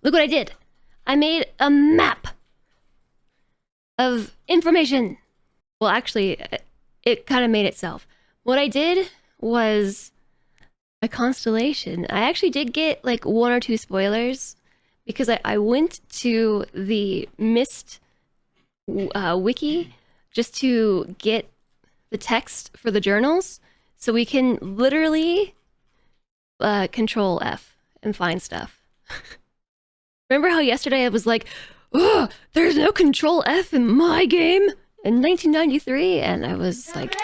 Look what I did. I made a map of information. Well, actually, it kind of made itself. What I did was a constellation. I actually did get like 1 or 2 spoilers because I went to the Myst wiki just to get the text for the journals so we can literally control F and find stuff. Remember how yesterday I was like, ugh, there's no control F in my game in 1993? And I was like,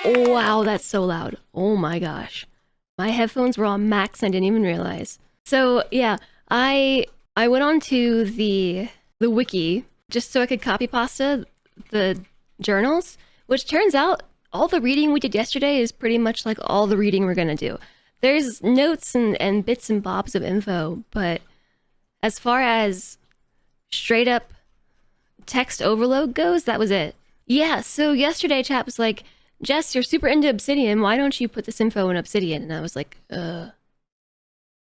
wow, that's so loud. Oh my gosh. My headphones were on max and I didn't even realize. So yeah, I went on to the wiki just so I could copy pasta the journals, which turns out all the reading we did yesterday is pretty much like all the reading we're gonna do. There's notes and bits and bobs of info, but as far as straight up text overload goes, that was it. Yeah, so yesterday chat was like, Jess, you're super into Obsidian, why don't you put this info in Obsidian? And I was like,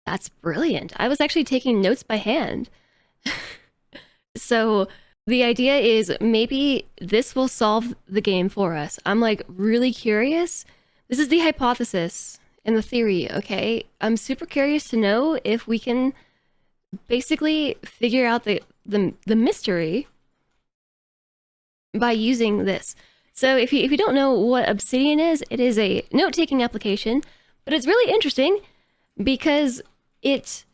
that's brilliant. I was actually taking notes by hand. So the idea is maybe this will solve the game for us. I'm like really curious. This is the hypothesis and the theory, okay? I'm super curious to know if we can basically figure out the mystery by using this. So if you don't know what Obsidian is, it is a note-taking application, but it's really interesting because it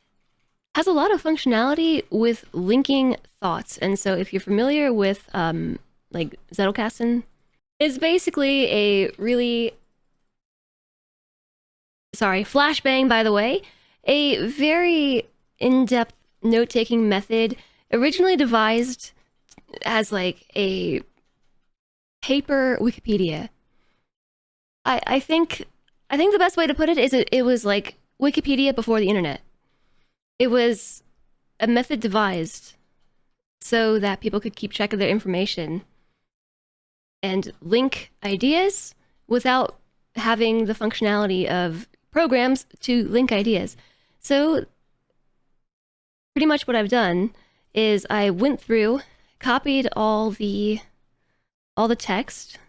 has a lot of functionality with linking thoughts. And so if you're familiar with like Zettelkasten, it's basically a really flashbang, by the way, a very in-depth note-taking method originally devised as like a paper Wikipedia. I think the best way to put it is it was like Wikipedia before the internet. It was a method devised so that people could keep track of their information and link ideas without having the functionality of programs to link ideas. So pretty much what I've done is I went through, copied all the text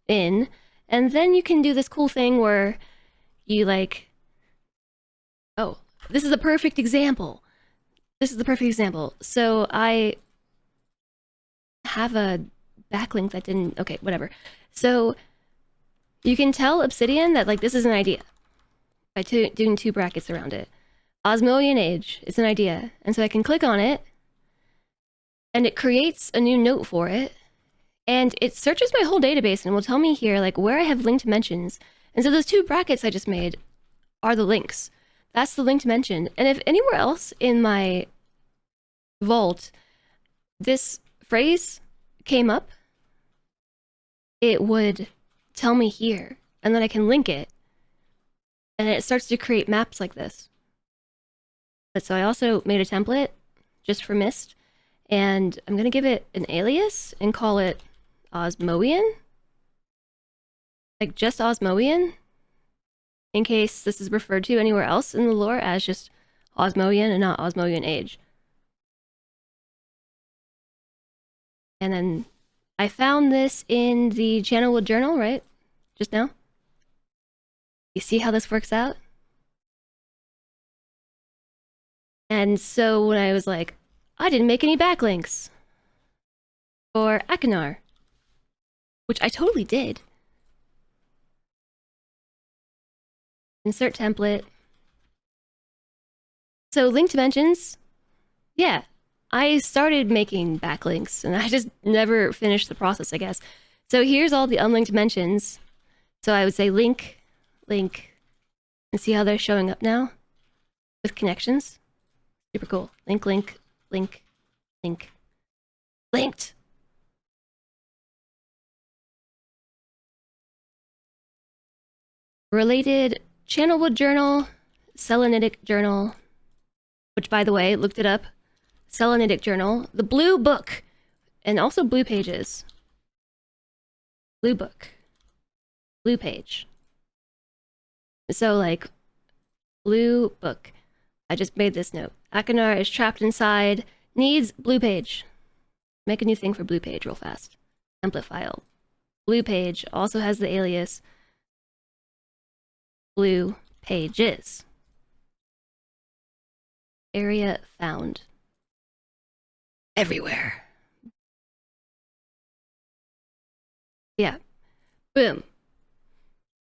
in, and then you can do this cool thing where you like, oh, this is a perfect example. This is the perfect example. So I have a backlink that didn't, okay, whatever. So you can tell Obsidian that like this is an idea by doing 2 brackets around it. Osmidian Age, it's an idea. And so I can click on it and it creates a new note for it. And it searches my whole database and will tell me here like where I have linked mentions. And so those 2 brackets I just made are the links. That's the linked mention. And if anywhere else in my vault this phrase came up, it would tell me here. And then I can link it. And it starts to create maps like this. But so I also made a template just for Myst. And I'm going to give it an alias and call it Osmoian. Like just Osmoian. In case this is referred to anywhere else in the lore as just Osmoian and not Osmidian Age. And then I found this in the Channelwood Journal, right? Just now. You see how this works out? And so when I was like, I didn't make any backlinks for Akinar, which I totally did. Insert template. So linked mentions, yeah, I started making backlinks and I just never finished the process, I guess. So here's all the unlinked mentions. So I would say link, link, and see how they're showing up now with connections. Super cool. Link, link, link, link, linked. Related Channelwood Journal, Selenitic Journal, which by the way, looked it up. Selenitic Journal, the blue book, and also blue pages. Blue book, blue page. So like, blue book. I just made this note. Akinar is trapped inside, needs blue page. Make a new thing for blue page real fast. Template file. Blue page also has the alias blue pages. Area found. Everywhere. Yeah. Boom.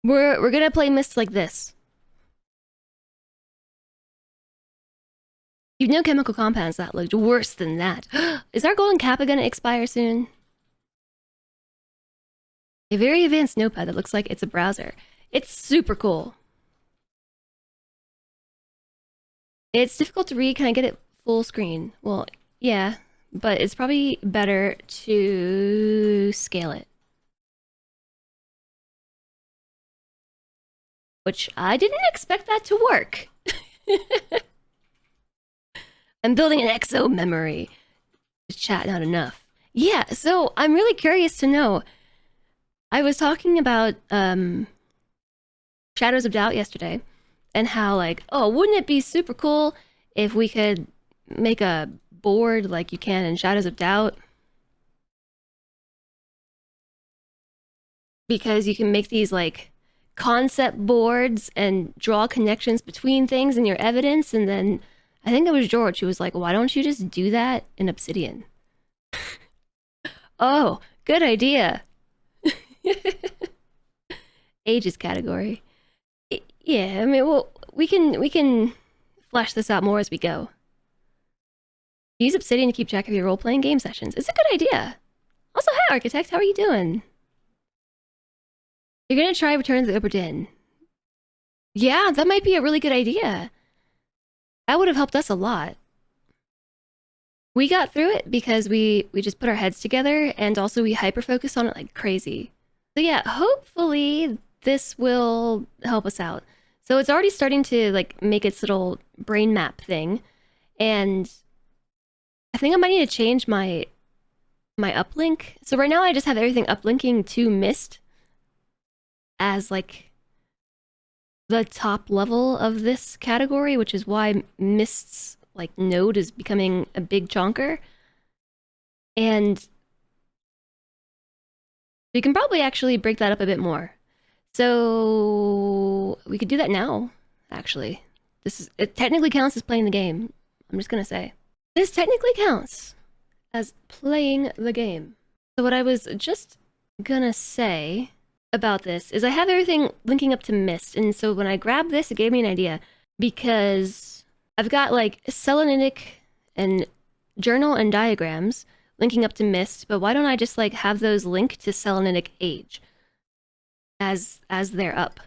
We're gonna play Myst like this. You know chemical compounds that looked worse than that. Is our golden kappa gonna expire soon? A very advanced notepad that looks like it's a browser. It's super cool. It's difficult to read. Can I get it full screen? Well, yeah, but it's probably better to scale it. Which I didn't expect that to work. I'm building an exo memory. Chat not enough. Yeah, so I'm really curious to know. I was talking about Shadows of Doubt yesterday, and how like, oh, wouldn't it be super cool if we could make a board like you can in Shadows of Doubt? Because you can make these like concept boards and draw connections between things in your evidence, and then I think it was George who was like, why don't you just do that in Obsidian? Oh, good idea. Ages category. Yeah, I mean, well, we can flesh this out more as we go. Use Obsidian to keep track of your role-playing game sessions. It's a good idea. Also, hi, Architect. How are you doing? You're gonna try Return to the Obra Dinn. Yeah, that might be a really good idea. That would have helped us a lot. We got through it because we just put our heads together, and also we hyper-focused on it like crazy. So yeah, hopefully this will help us out. So it's already starting to like make its little brain map thing, and I think I might need to change my uplink. So right now I just have everything uplinking to Myst as like the top level of this category, which is why Myst's like node is becoming a big chonker. And we can probably actually break that up a bit more. So we could do that now, actually. It technically counts as playing the game. I'm just gonna say. This technically counts as playing the game. So what I was just gonna say about this is I have everything linking up to Myst, and so when I grabbed this, it gave me an idea, because I've got like Selenitic and journal and diagrams linking up to Myst, but why don't I just like have those link to Selenitic Age as they're up,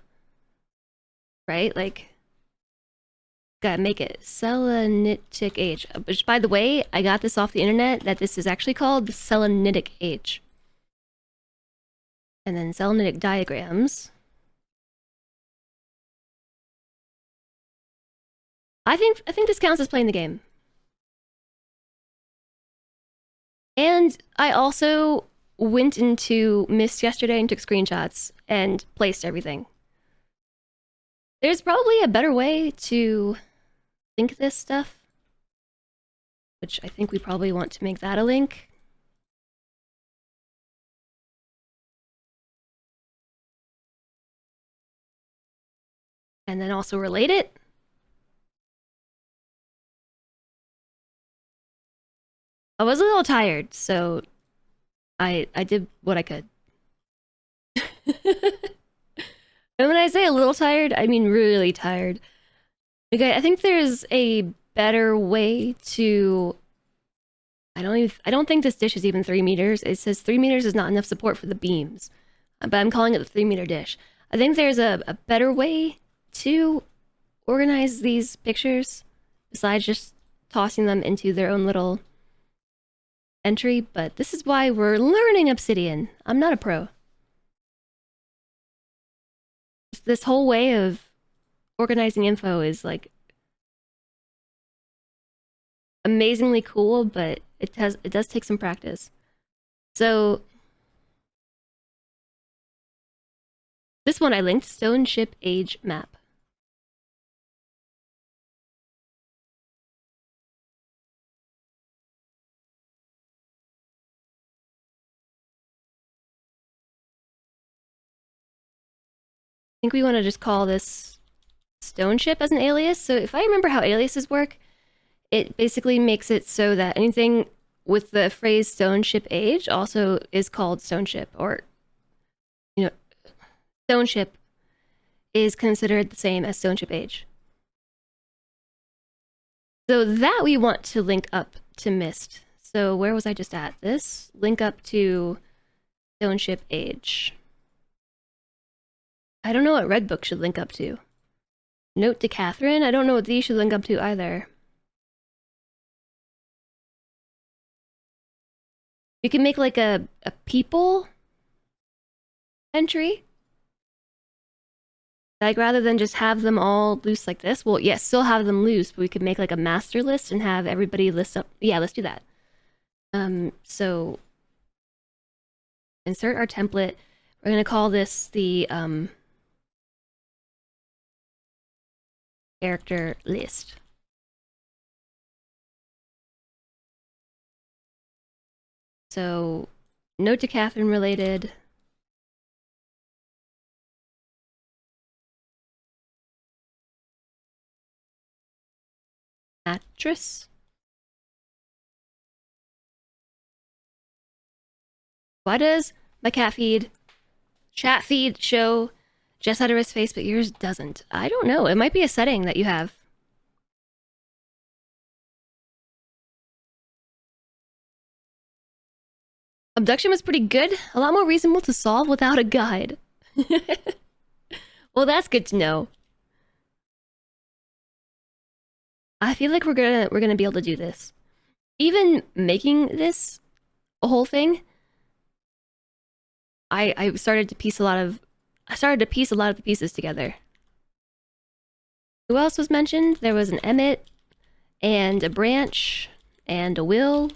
right? Like, gotta make it Selenitic Age. Which, by the way, I got this off the internet that this is actually called the Selenitic Age. And then Selenitic diagrams. I think this counts as playing the game. And I also went into Myst yesterday and took screenshots and placed everything. There's probably a better way to think this stuff, which I think we probably want to make that a link. And then also relate it. I was a little tired, so I did what I could. And when I say a little tired, I mean really tired. Okay, I think there's a better way to... I don't think this dish is even 3 meters. It says 3 meters is not enough support for the beams, but I'm calling it the 3-meter dish. I think there's a better way to organize these pictures besides just tossing them into their own little entry, but this is why we're learning Obsidian. I'm not a pro. This whole way of organizing info is like amazingly cool, but it does take some practice. So this one I linked, Stone Ship Age Map. think we want to just call this stone ship as an alias. So if I remember how aliases work, it basically makes it so that anything with the phrase stone ship age also is called stone ship, or, you know, stone ship is considered the same as stone ship age. So that we want to link up to Myst. So where was I just at? This link up to stone ship age. I don't know what Redbook should link up to. Note to Catherine? I don't know what these should link up to either. You can make like a people entry. Like rather than just have them all loose like this. Well, yes, still have them loose, but we could make like a master list and have everybody list up. Yeah, let's do that. So insert our template. We're gonna call this the character list. So note to Catherine related. Actress. Why does my chat feed show Jess out of his face, but yours doesn't? I don't know. It might be a setting that you have. Abduction was pretty good. A lot more reasonable to solve without a guide. Well, that's good to know. I feel like we're gonna be able to do this. Even making this a whole thing, I started to piece a lot of the pieces together. Who else was mentioned? There was an Emmett, and a Branch, and a Will.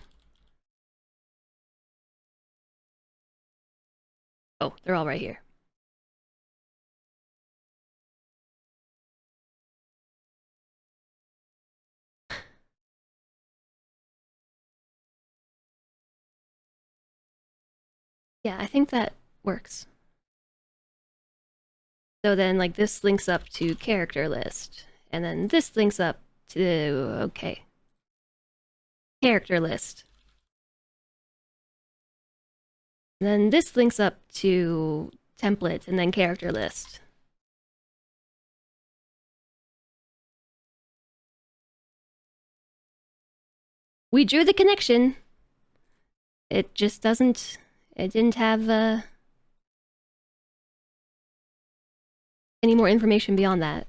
Oh, they're all right here. Yeah, I think that works. So then, like, this links up to character list, and then this links up to, okay, character list. And then this links up to template, and then character list. We drew the connection. It just doesn't, it didn't have any more information beyond that.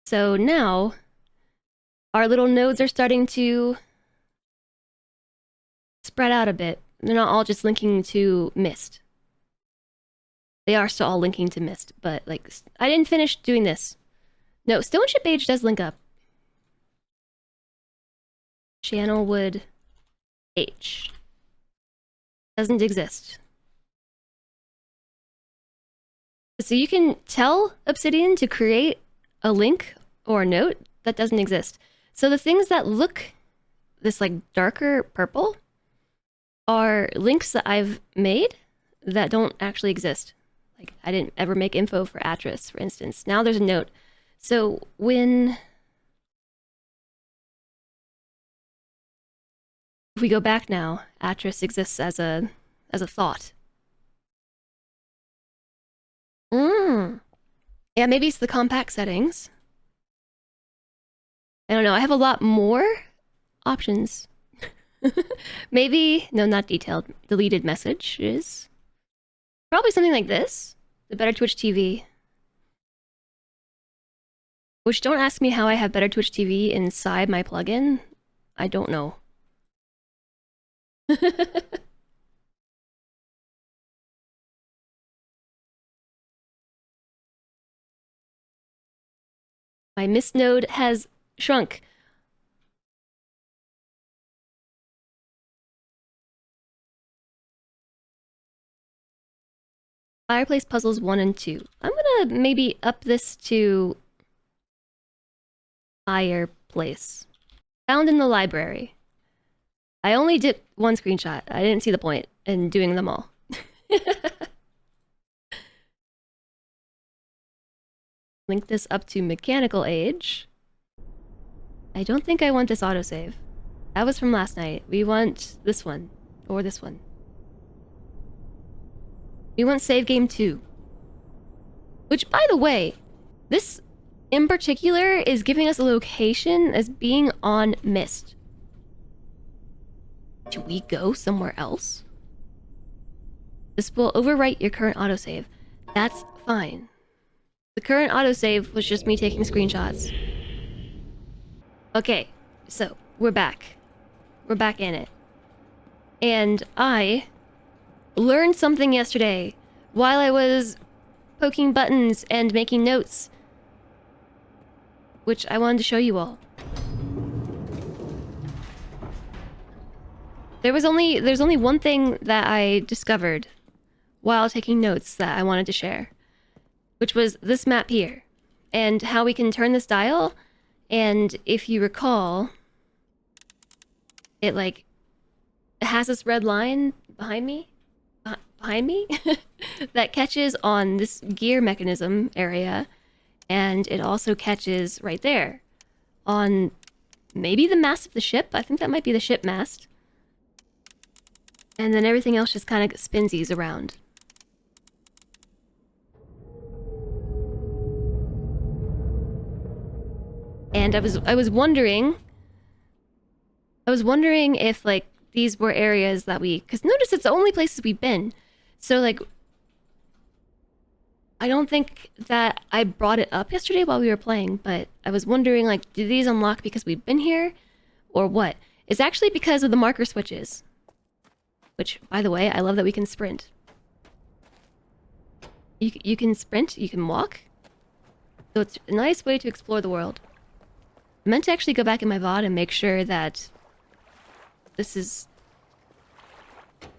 So now, our little nodes are starting to spread out a bit. They're not all just linking to Myst. They are still all linking to Myst, but like, I didn't finish doing this. No, Stone Ship Age does link up. Channelwood H. Doesn't exist. So you can tell Obsidian to create a link or a note that doesn't exist. So the things that look this like darker purple are links that I've made that don't actually exist. Like I didn't ever make info for Atris, for instance. Now there's a note. So when if we go back now, Atris exists as a thought. Yeah, maybe it's the compact settings. I don't know. I have a lot more options. Maybe, no, not detailed. Deleted messages. Probably something like this. The Better Twitch TV. Which don't ask me how I have Better Twitch TV inside my plugin. I don't know. My Myst node has shrunk. Fireplace puzzles 1 and 2. I'm gonna maybe up this to fireplace. Found in the library. I only did one screenshot. I didn't see the point in doing them all. Link this up to Mechanical Age. I don't think I want this autosave. That was from last night. We want this one. Or this one. We want save game 2. Which, by the way, this in particular is giving us a location as being on Myst. Should we go somewhere else? This will overwrite your current autosave. That's fine. The current autosave was just me taking screenshots. Okay, so we're back. We're back in it. And I learned something yesterday while I was poking buttons and making notes, which I wanted to show you all. There's only one thing that I discovered while taking notes that I wanted to share, which was this map here, and how we can turn this dial. And if you recall, it has this red line behind me that catches on this gear mechanism area, and it also catches right there on maybe the mast of the ship. I think that might be the ship mast. And then everything else just kind of spinsies around. And I was wondering if like these were areas that cause notice it's the only places we've been. So like I don't think that I brought it up yesterday while we were playing, but I was wondering like, do these unlock because we've been here or what? It's actually because of the marker switches. Which, by the way, I love that we can sprint. You can sprint, you can walk. So it's a nice way to explore the world. I meant to actually go back in my VOD and make sure that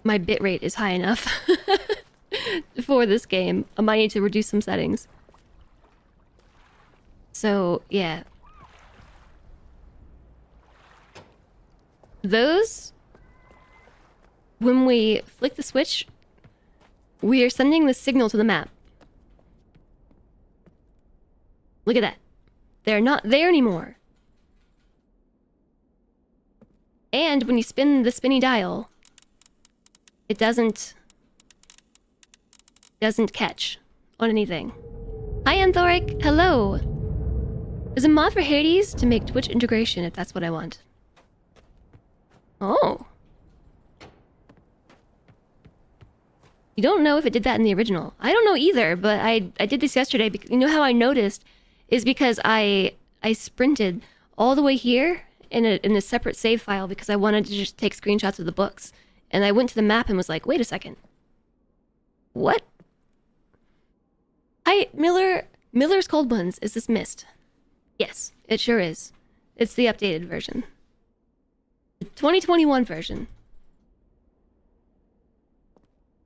my bitrate is high enough for this game. I might need to reduce some settings. So, yeah. Those... When we flick the switch, we are sending the signal to the map. Look at that. They're not there anymore. And when you spin the spinny dial, it doesn't catch on anything. Hi, Anthoric. Hello. There's a mod for Hades to make Twitch integration if that's what I want. Oh. You don't know if it did that in the original. I don't know either, but I did this yesterday. You know how I noticed is because I sprinted all the way here in a separate save file because I wanted to just take screenshots of the books. And I went to the map and was like, wait a second. What? Hi, Miller's Cold Ones. Is this Myst? Yes, it sure is. It's the updated version. The 2021 version.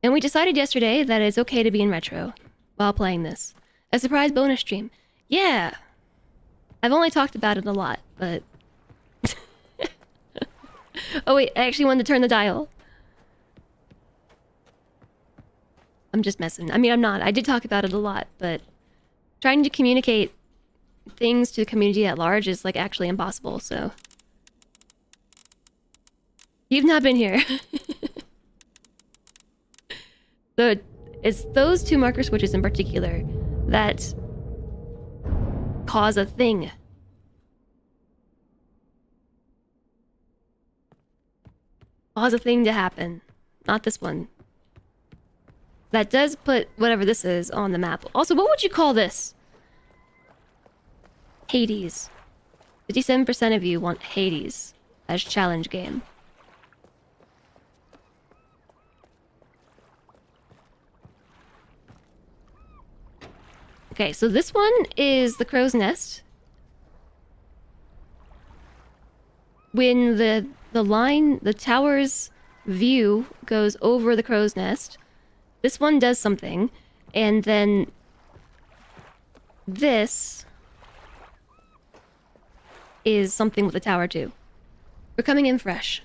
And we decided yesterday that it's okay to be in retro while playing this. A surprise bonus stream. Yeah! I've only talked about it a lot, but... Oh wait, I actually wanted to turn the dial. I'm just messing. I mean, I'm not. I did talk about it a lot, but... Trying to communicate things to the community at large is, like, actually impossible, so... You've not been here. So it's those two marker switches in particular that cause a thing. Cause a thing to happen. Not this one. That does put whatever this is on the map. Also, what would you call this? Hades. 57% of you want Hades as challenge game. Okay, so this one is the crow's nest. When the tower's view goes over the crow's nest, this one does something, and then this is something with the tower too. We're coming in fresh.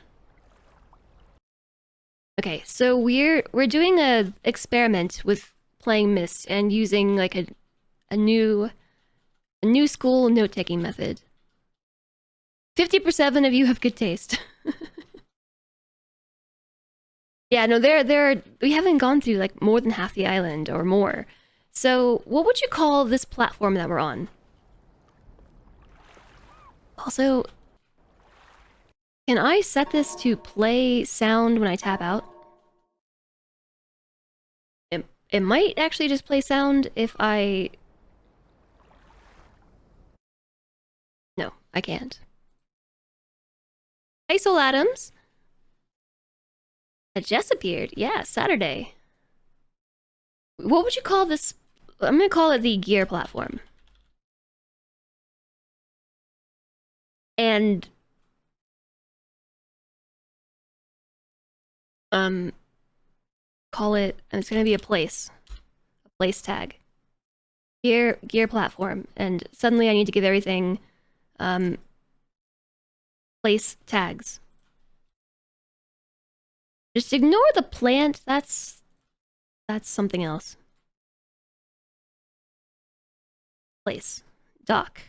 Okay, so we're doing a experiment with playing Myst and using like a new school note-taking method. 50% of you have good taste. Yeah, no, we haven't gone through like more than half the island or more. So, what would you call this platform that we're on? Also, can I set this to play sound when I tap out? It might actually just play sound if I... No, I can't. Hey, Soul Atoms! A Jess appeared. Yeah, Saturday. What would you call this? I'm gonna call it the gear platform. And... call it... It's gonna be a place. A place tag. Gear platform. And suddenly I need to give everything... place tags. Just ignore the plant. That's something else. Place. Dock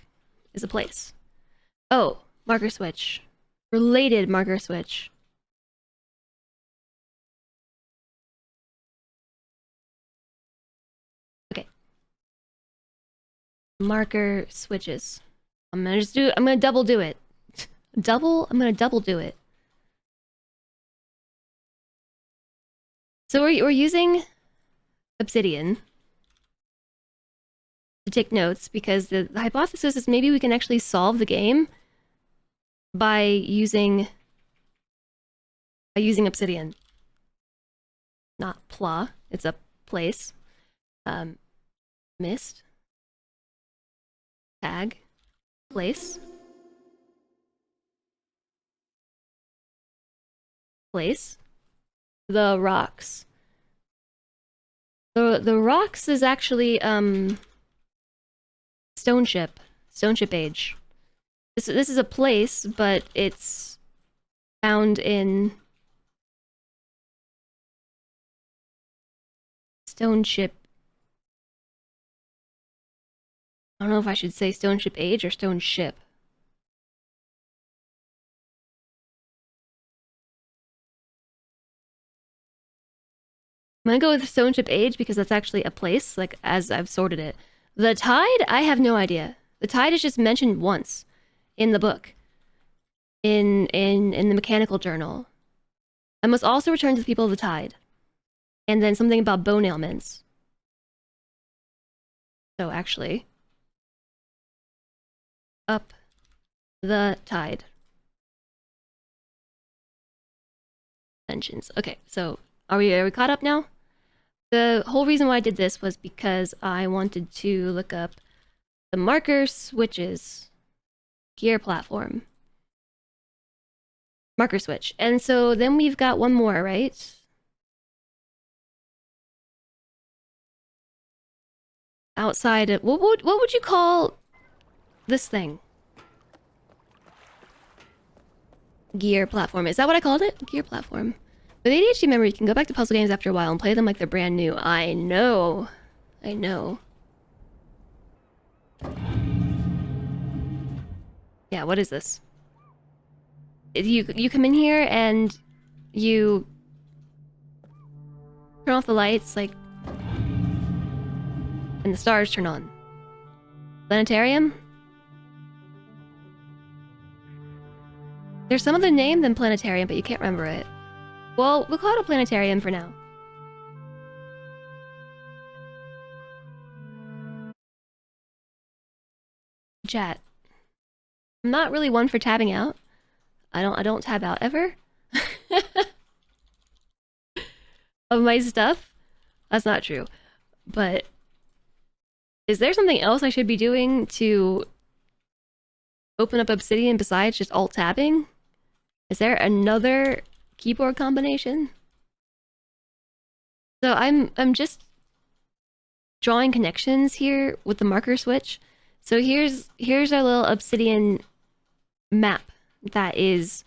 is a place. Oh, marker switch. Related marker switch. Okay. Marker switches. I'm gonna double do it. I'm gonna double do it. So we're using Obsidian to take notes because the hypothesis is maybe we can actually solve the game by using Obsidian. Not pla, it's a place. Myst. Tag. Place. Place. The rocks. The rocks is actually Stone Ship Age. This is a place, but it's found in Stone Ship. I don't know if I should say Stone Ship Age or Stone Ship. I'm gonna go with Stone Ship Age because that's actually a place, like, as I've sorted it. The Tide, I have no idea. The Tide is just mentioned once in the book. In the mechanical journal. I must also return to the people of the Tide. And then something about bone ailments. So actually... Up the Tide. Mentions. Okay, so are we caught up now? The whole reason why I did this was because I wanted to look up the marker switches gear platform. Marker switch. And so then we've got one more, right? Outside of, what would you call this thing? Gear platform. Is that what I called it? Gear platform. With ADHD memory, you can go back to puzzle games after a while and play them like they're brand new. I know. I know. Yeah, what is this? You come in here and you turn off the lights, like, and the stars turn on. Planetarium? There's some other name than Planetarium, but you can't remember it. Well, we'll call it a Planetarium for now. Chat. I'm not really one for tabbing out. I don't tab out ever. Of my stuff. That's not true. But is there something else I should be doing to open up Obsidian besides just alt tabbing? Is there another keyboard combination? So I'm just drawing connections here with the marker switch. So here's our little Obsidian map that is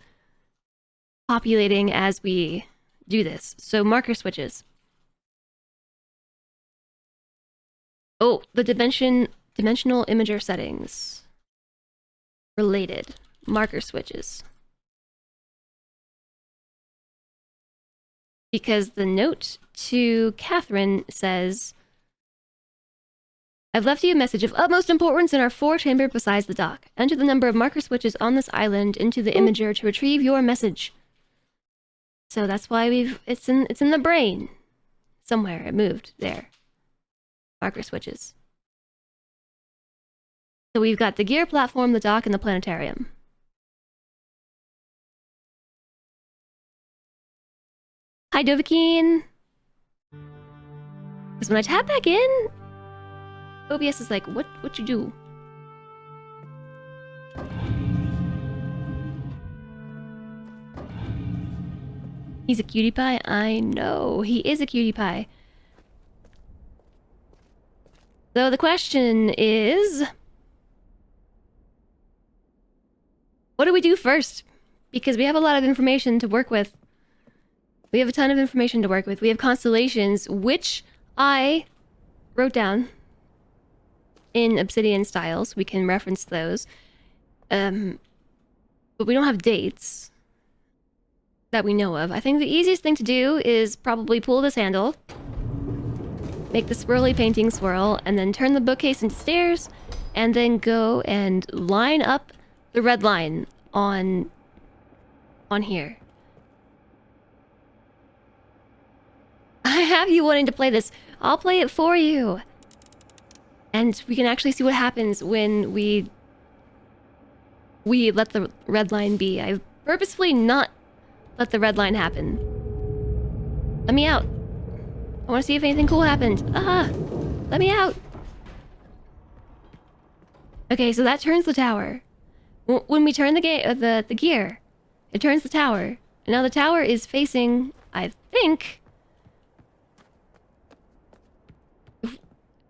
populating as we do this. So marker switches. Oh, the dimensional imager settings. Related. Marker switches. Because the note to Catherine says, I've left you a message of utmost importance in our 4-chamber beside the dock. Enter the number of marker switches on this island into the imager to retrieve your message. So that's why it's in the brain. Somewhere it moved there. Marker switches. So we've got the gear platform, the dock, and the planetarium. Hi, Dovahkiin. Because when I tap back in, OBS is like, what you do? He's a cutie pie? I know, he is a cutie pie. So the question is, what do we do first? Because we have a lot of information to work with. We have a ton of information to work with. We have constellations, which I wrote down in Obsidian styles. We can reference those. But we don't have dates that we know of. I think the easiest thing to do is probably pull this handle, make the swirly painting swirl, and then turn the bookcase into stairs, and then go and line up the red line on here. I have you wanting to play this. I'll play it for you. And we can actually see what happens when we let the red line be. I've purposefully not let the red line happen. Let me out. I want to see if anything cool happened. Ah! Let me out! Okay, so that turns the tower. When we turn the gear, it turns the tower. And now the tower is facing, I think...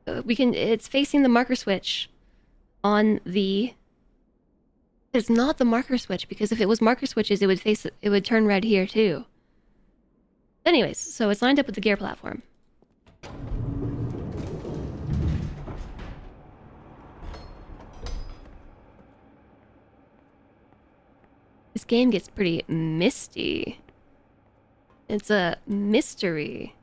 it's facing the marker switch on the... It's not the marker switch, because if it was marker switches, it would turn red here too. Anyways, so it's lined up with the gear platform. This game gets pretty misty. It's a mystery.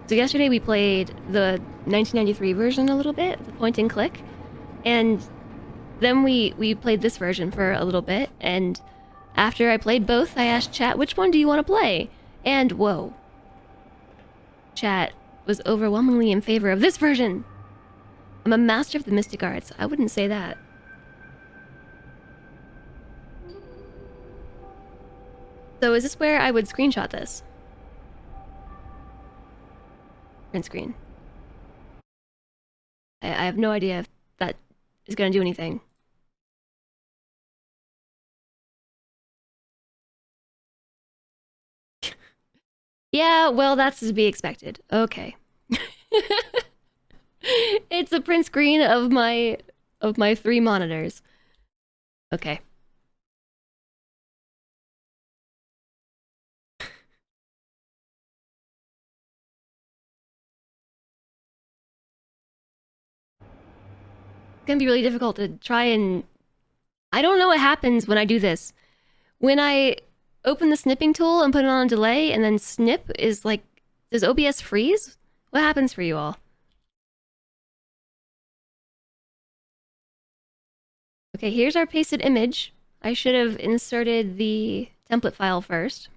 So yesterday we played the 1993 version a little bit, the point and click, and then we played this version for a little bit, and after I played both, I asked chat, which one do you want to play? And whoa. Chat was overwhelmingly in favor of this version. I'm a master of the mystic arts. I wouldn't say that. So is this where I would screenshot this? Print screen. I have no idea if that is going to do anything. Yeah, well, that's to be expected. Okay. It's a print screen of my 3 monitors. Okay. It's gonna be really difficult to try and... I don't know what happens when I do this. When I open the snipping tool and put it on a delay and then snip is like... Does OBS freeze? What happens for you all? Okay, here's our pasted image. I should have inserted the template file first.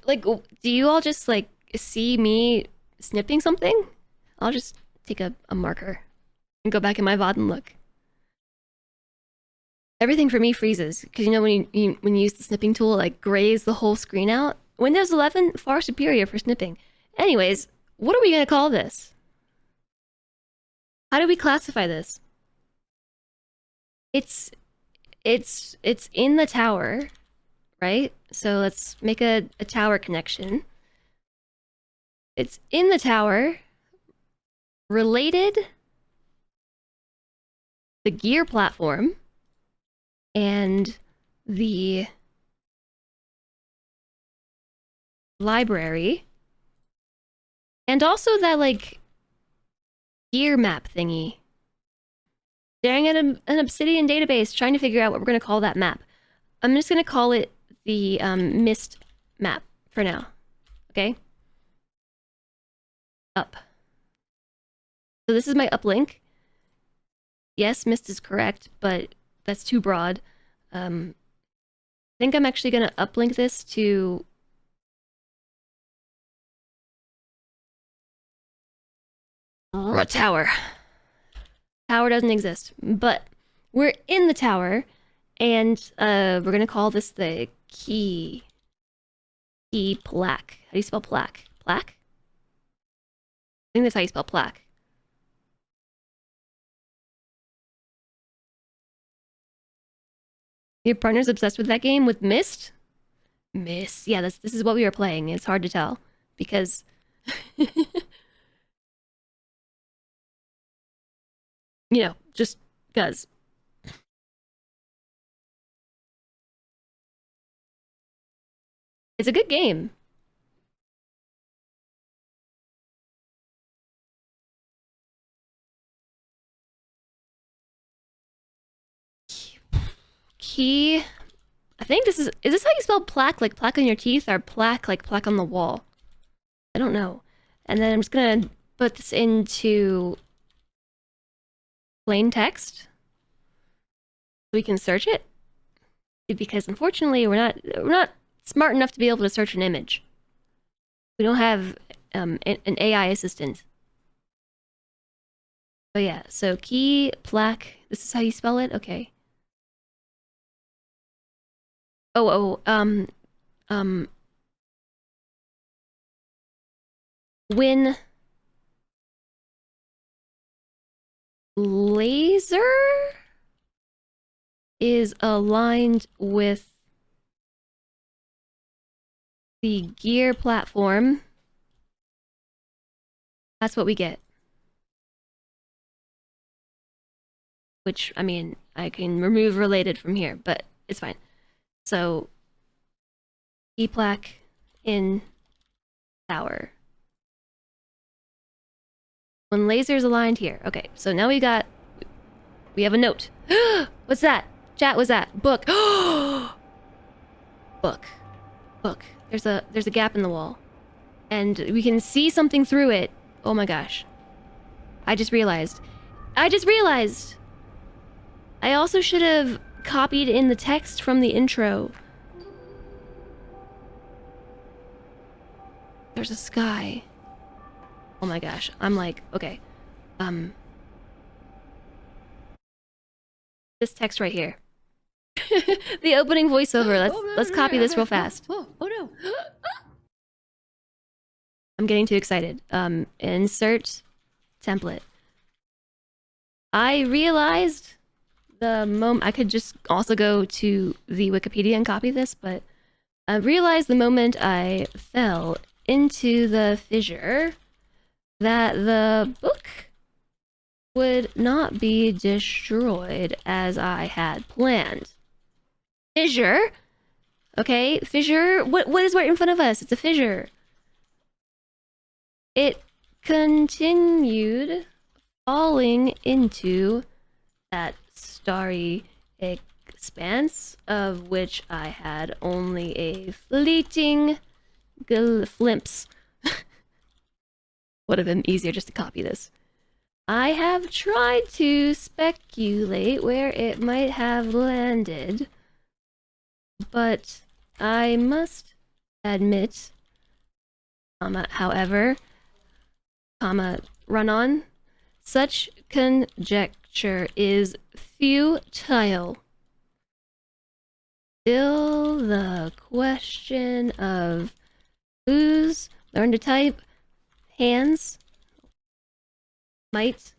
Like, do you all just, like, see me snipping something? I'll just take a marker and go back in my VOD and look. Everything for me freezes, because you know when you use the snipping tool, it, like, grays the whole screen out? Windows 11, far superior for snipping. Anyways, what are we gonna call this? How do we classify this? It's in the tower, right? So let's make a tower connection. It's in the tower, related the gear platform and the library, and also that, like, gear map thingy. Staring at an Obsidian database, trying to figure out what we're going to call that map. I'm just going to call it the Myst map for now. Okay? Up. So this is my uplink. Yes, Myst is correct, but that's too broad. I think I'm actually going to uplink this to a tower. Tower doesn't exist, but we're in the tower, and we're going to call this the key plaque. How do you spell plaque? Plaque? I think that's how you spell plaque. Your partner's obsessed with that game? With Myst? Myst. Yeah, this is what we were playing. It's hard to tell because you know, just because. It's a good game. Key. I think this is this how you spell plaque? Like plaque on your teeth, or plaque like plaque on the wall? I don't know. And then I'm just gonna put this into plain text so we can search it. Because unfortunately, we're not smart enough to be able to search an image. We don't have an AI assistant. So yeah, so key plaque. This is how you spell it. Okay. When laser is aligned with the gear platform, that's what we get. Which, I mean, I can remove related from here, but it's fine. So, key plaque in tower. When laser's aligned here. Okay, so now we have a note. What's that? Chat, what's that? Book. Book. Book. There's a gap in the wall. And we can see something through it. Oh my gosh. I just realized. I also should have copied in the text from the intro. There's a sky. Oh my gosh. I'm like, okay. This text right here. The opening voiceover. Let's copy this real fast. Oh no. I'm getting too excited. Insert template. I realized the moment I could just also go to the Wikipedia and copy this, but I realized the moment I fell into the fissure that the book would not be destroyed as I had planned. Fissure? Okay, fissure? What is right in front of us? It's a fissure. It continued falling into that starry expanse of which I had only a fleeting glimpse. Would have been easier just to copy this. I have tried to speculate where it might have landed, but I must admit, however, run on, such conjecture is futile. Still the question of who's learned to type hands might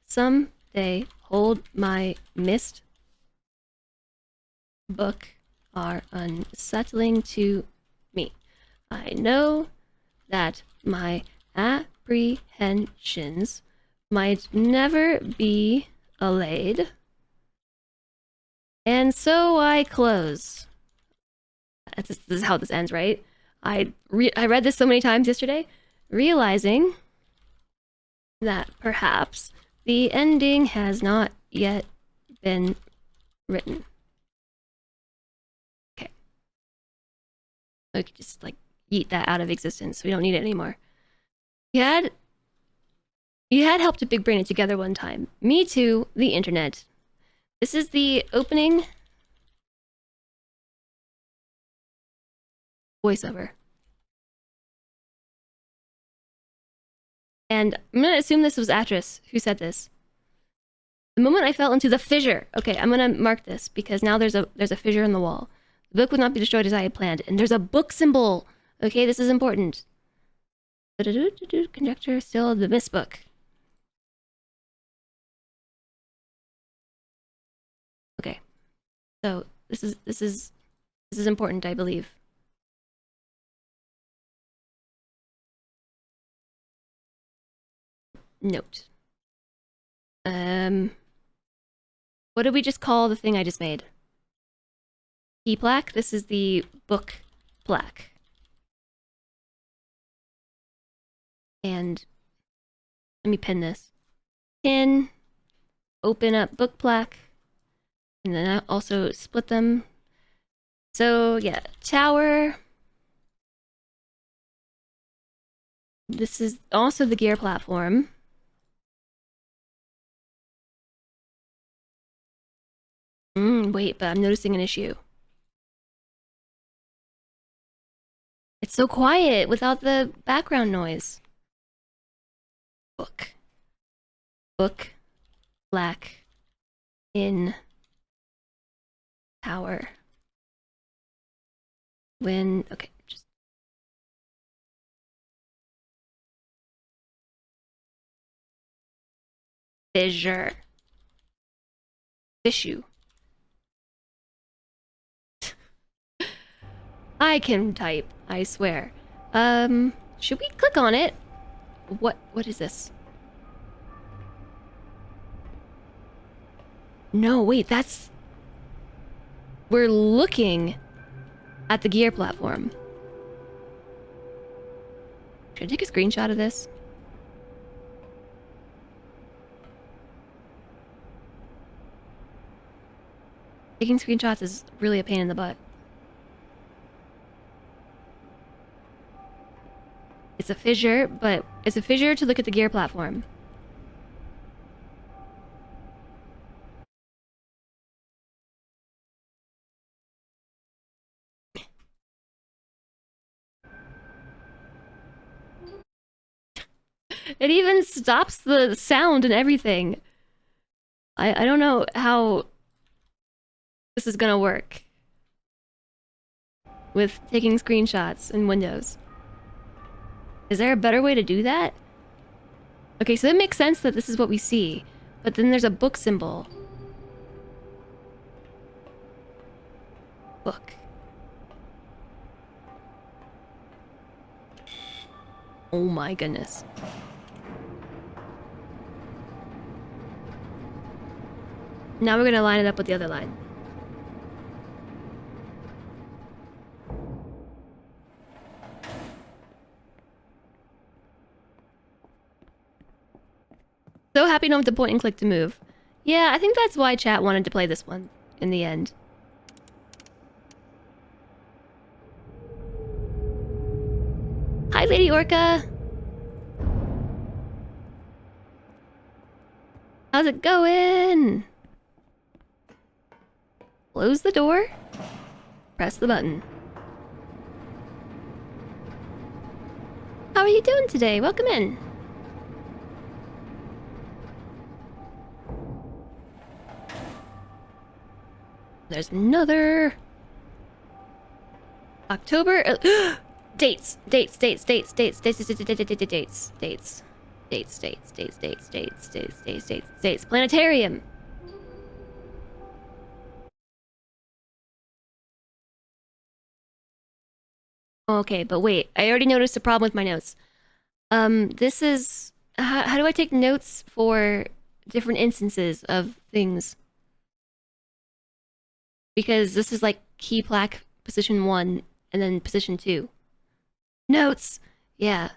someday hold my Myst book are unsettling to me. I know that my apprehensions might never be allayed. And so I close. This is how this ends, right? I read this so many times yesterday, realizing that perhaps the ending has not yet been written. Okay. We could just, like, yeet that out of existence. We don't need it anymore. You had helped a big brain it together one time. Me too, the internet. This is the opening voiceover. And I'm gonna assume this was Atris who said this. The moment I fell into the fissure. Okay, I'm gonna mark this because now there's a fissure in the wall. The book would not be destroyed as I had planned, and there's a book symbol. Okay, this is important. Conjecture still the Myst book. Okay, so this is important, I believe. Note. What did we just call the thing I just made? Key plaque? This is the book plaque. And let me pin this. Pin, open up book plaque, and then I also split them. So yeah, tower. This is also the gear platform. Wait, but I'm noticing an issue. It's so quiet without the background noise. Book. Book. Black. In. Tower. When. Okay, just. Fissure. Issue. I can type, I swear. Should we click on it? What is this? No, wait, that's... We're looking at the gear platform. Should I take a screenshot of this? Taking screenshots is really a pain in the butt. It's a fissure, but it's a fissure to look at the gear platform. It even stops the sound and everything. I don't know how this is gonna work with taking screenshots in Windows. Is there a better way to do that? Okay, so it makes sense that this is what we see, but then there's a book symbol. Book. Oh my goodness. Now we're gonna line it up with the other line. So happy you don't have to point and click to move. Yeah, I think that's why chat wanted to play this one in the end. Hi, Lady Orca. How's it going? Close the door. Press the button. How are you doing today? Welcome in. There's another October dates. Planetarium. Okay, but wait, I already noticed a problem with my notes. This is how do I take notes for different instances of things? Because this is like key plaque position 1 and then position 2. Notes! Yeah.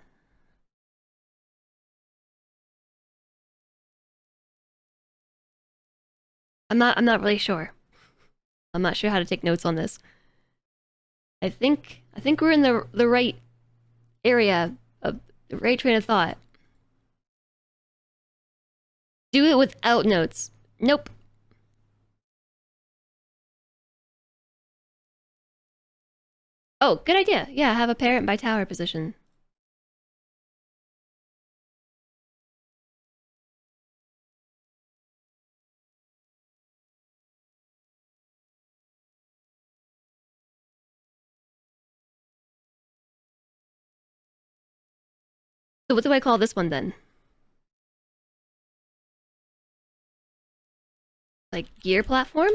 I'm not really sure. I'm not sure how to take notes on this. I think we're in the right area of the right train of thought. Do it without notes. Nope. Oh, good idea. Yeah, have a parent by tower position. So what do I call this one then? Like gear platform?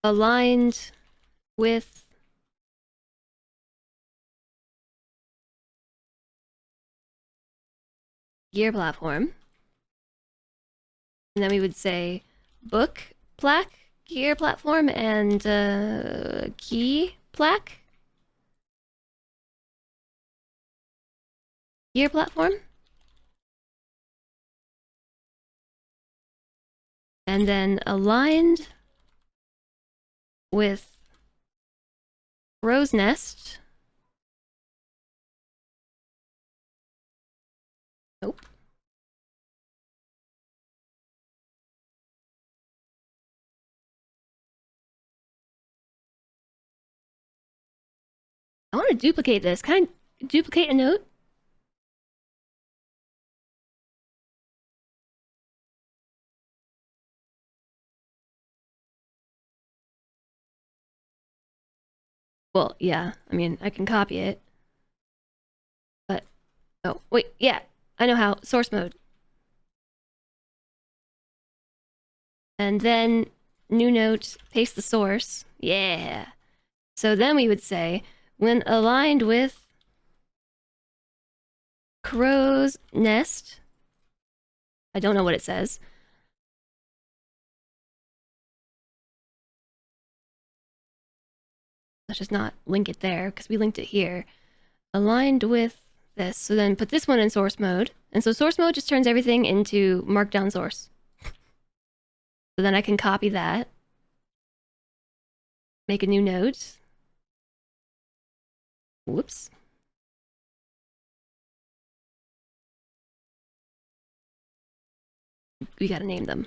Aligned with gear platform. And then we would say book plaque, gear platform, and key plaque, gear platform. And then aligned with crow's nest. Nope. I want to duplicate this. Can I duplicate a note? Well, yeah. I mean, I can copy it. But, oh, wait, yeah. I know how. Source mode. And then, new note, paste the source. Yeah. So then we would say, when aligned with crow's nest, I don't know what it says. Let's just not link it there, because we linked it here. Aligned with this. So then put this one in source mode. And so source mode just turns everything into markdown source. So then I can copy that. Make a new note. Whoops. We gotta name them.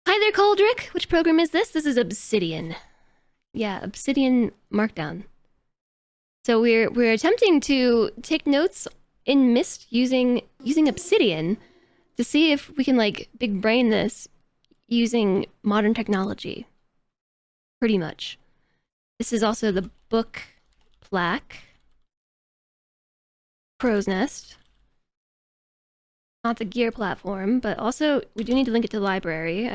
Hi there, Coldrick. Which program is this? This is Obsidian. Yeah, Obsidian Markdown. So we're attempting to take notes in Myst using Obsidian to see if we can like big brain this using modern technology. Pretty much. This is also the book plaque. Crow's nest. Not the gear platform, but also we do need to link it to the library.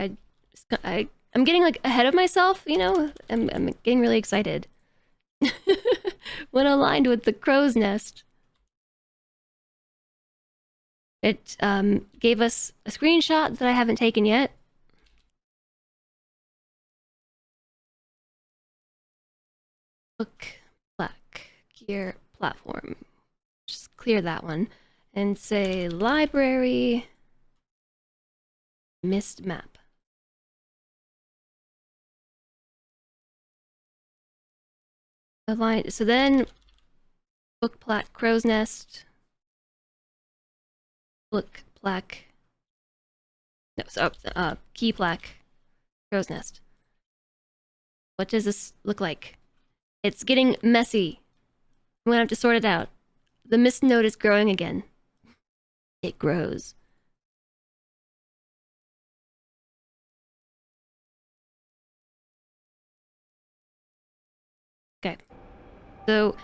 I'm getting like ahead of myself, you know? I'm getting really excited. When aligned with the crow's nest. It gave us a screenshot that I haven't taken yet. Book, plaque, gear, platform. Just clear that one. And say library, Myst map. Align. So then, book, plaque, crow's nest. Book, plaque. No, so key plaque, crow's nest. What does this look like? It's getting messy. I'm gonna have to sort it out. The Myst node is growing again. It grows. Okay. So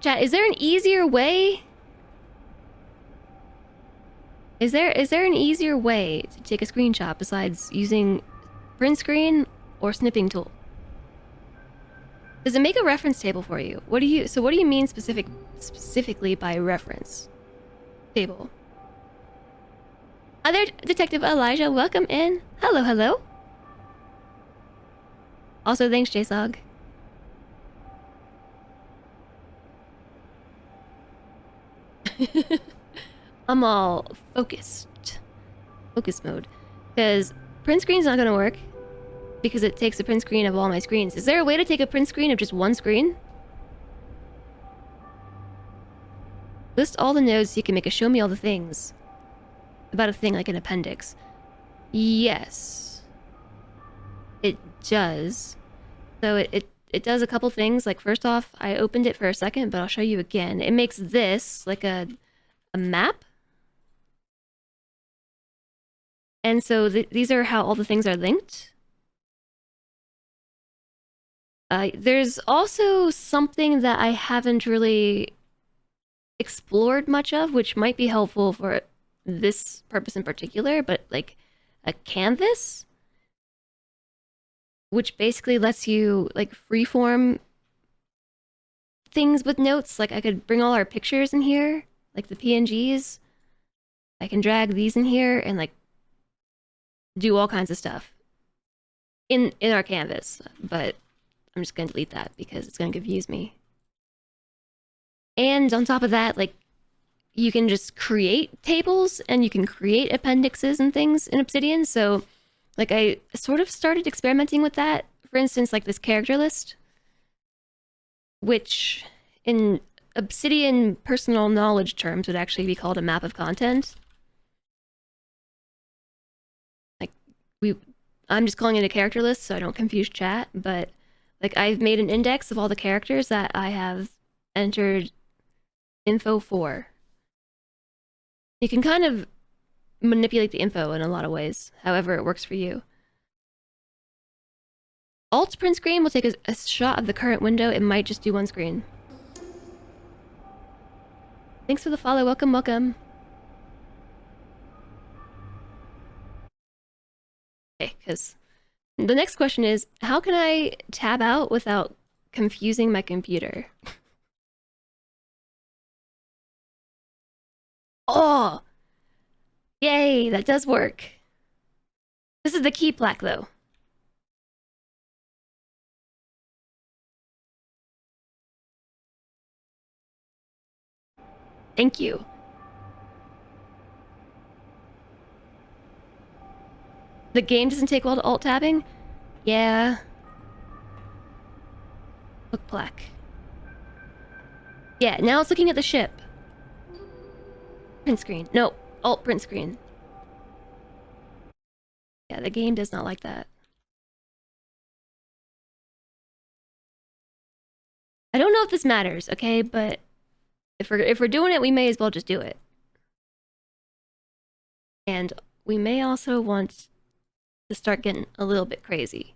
Chat, is there an easier way? Is there an easier way to take a screenshot besides using print screen or snipping tool? Does it make a reference table for you? What do you mean specifically by reference table? Other Detective Elijah, welcome in. Hello, hello. Also, thanks, JSOG. I'm all focus mode, because print screen's not gonna work because it takes a print screen of all my screens. Is there a way to take a print screen of just one screen? List all the nodes so you can make a show me all the things about a thing like an appendix. Yes, it does. So it does a couple things. Like, first off, I opened it for a second, but I'll show you again. It makes this like a map. And so these are how all the things are linked. There's also something that I haven't really explored much of, which might be helpful for this purpose in particular, but like a canvas, which basically lets you like freeform things with notes. Like, I could bring all our pictures in here, like the PNGs. I can drag these in here and like do all kinds of stuff in our canvas, but I'm just gonna delete that because it's gonna confuse me. And on top of that, like, you can just create tables and you can create appendixes and things in Obsidian. So like, I sort of started experimenting with that. For instance, like this character list, which in Obsidian personal knowledge terms would actually be called a map of content. Like, I'm just calling it a character list so I don't confuse chat, but like, I've made an index of all the characters that I have entered info for. You can kind of manipulate the info in a lot of ways, however it works for you. Alt print screen will take a shot of the current window. It might just do one screen. Thanks for the follow. Welcome, welcome. Okay, because the next question is, how can I tab out without confusing my computer? Oh! Yay, that does work. This is the key plaque, though. Thank you. The game doesn't take well to alt-tabbing? Yeah. Book plaque. Yeah, now it's looking at the ship. Print screen. No, alt print screen. Yeah, the game does not like that. I don't know if this matters, okay? But if we're doing it, we may as well just do it. And we may also want to start getting a little bit crazy.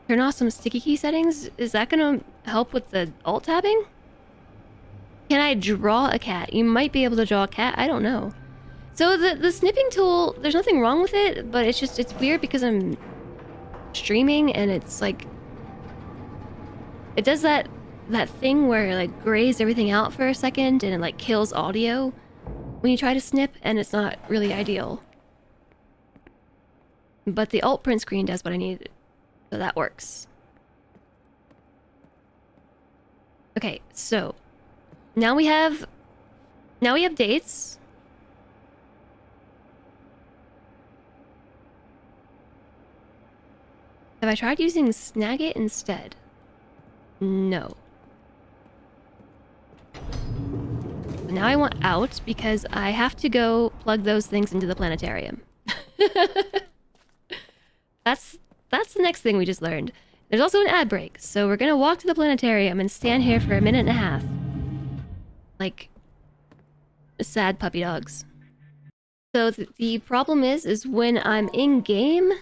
Turn off some sticky key settings. Is that gonna help with the alt tabbing? Can I draw a cat? You might be able to draw a cat. I don't know. So the snipping tool, there's nothing wrong with it, but it's weird because I'm streaming and it's like, it does that thing where it like grays everything out for a second and it like kills audio when you try to snip, and it's not really ideal. But the alt print screen does what I needed, so that works. Okay, so now we have dates. Have I tried using Snagit instead? No. Now I want out because I have to go plug those things into the planetarium. That's the next thing we just learned. There's also an ad break, so we're gonna walk to the planetarium and stand here for a minute and a half. Like, sad puppy dogs. So the problem is when I'm in game,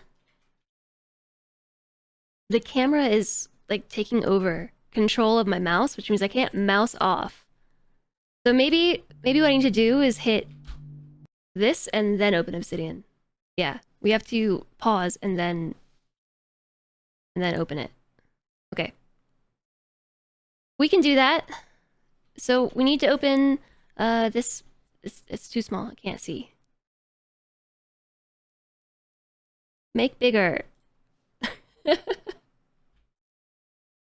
the camera is like taking over control of my mouse, which means I can't mouse off. So maybe what I need to do is hit this and then open Obsidian. Yeah, we have to pause and then open it. Okay. We can do that. So we need to open this. It's too small. I can't see. Make bigger.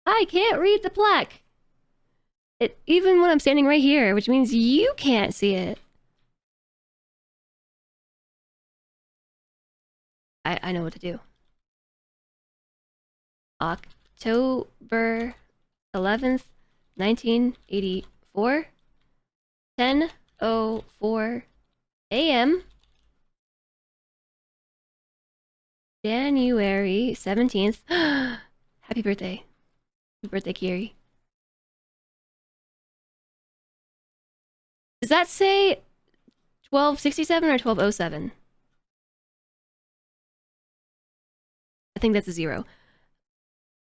I can't read the plaque. Even when I'm standing right here, which means you can't see it. I know what to do. October 11th, 1984. 10:04 a.m. January 17th. Happy birthday. Happy birthday, Kiri. Does that say 1267 or 1207? I think that's a 0.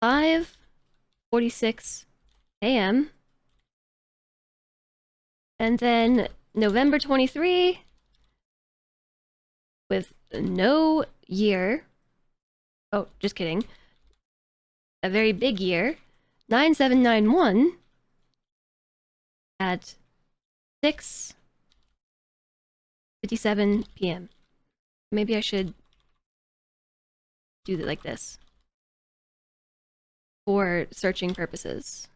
5:46 a.m. And then November 23 with no year. Oh, just kidding. A very big year. 9791 at 6:57 p.m. Maybe I should do it like this for searching purposes.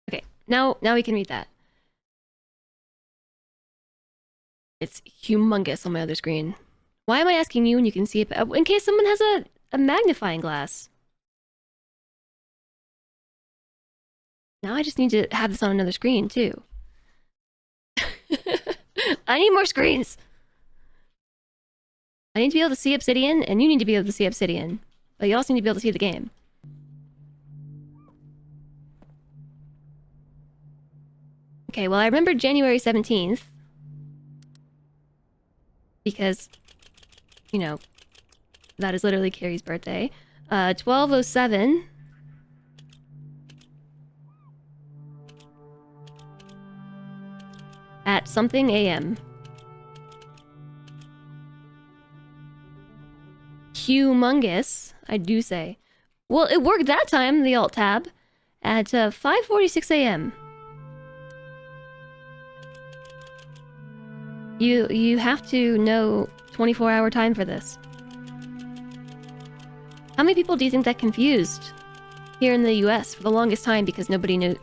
Okay, now we can read that. It's humongous on my other screen. Why am I asking you when you can see it? In case someone has a magnifying glass. Now I just need to have this on another screen, too. I need more screens! I need to be able to see Obsidian, and you need to be able to see Obsidian. But you also need to be able to see the game. Okay, well, I remember January 17th. Because, you know, that is literally Carrie's birthday. 12:07. At something a.m. Humongous, I do say. Well, it worked that time, the alt tab. At 5:46 a.m. You have to know 24-hour time for this. How many people do you think that confused here in the US for the longest time because nobody knew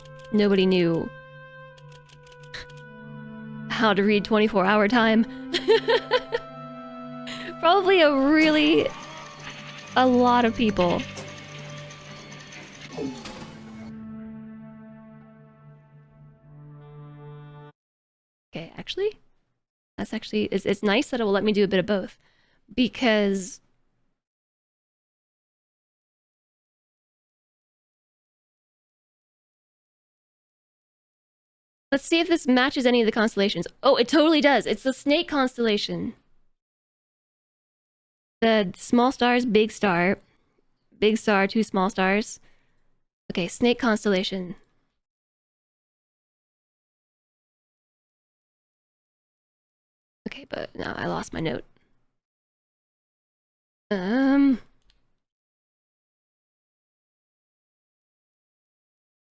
how to read 24-hour time? Probably a lot of people. Okay, actually, it's nice that it will let me do a bit of both, because let's see if this matches any of the constellations. Oh, it totally does. It's the Snake constellation. The small stars, big star, 2 small stars. Okay, Snake constellation. Okay, but now I lost my note.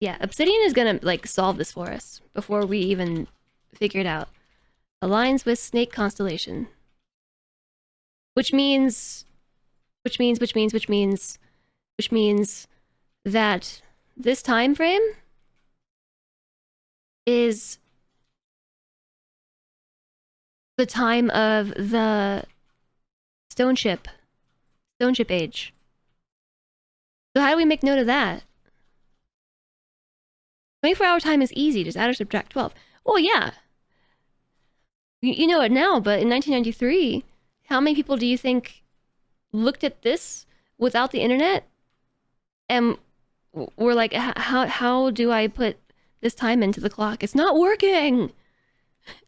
Yeah, Obsidian is gonna, like, solve this for us before we even figure it out. Aligns with Snake constellation. Which means that this time frame is the time of the stone ship age. So how do we make note of that? 24-hour time is easy, just add or subtract 12. Well, yeah. You know it now, but in 1993, how many people do you think looked at this without the internet and we're like, how do I put this time into the clock? It's not working.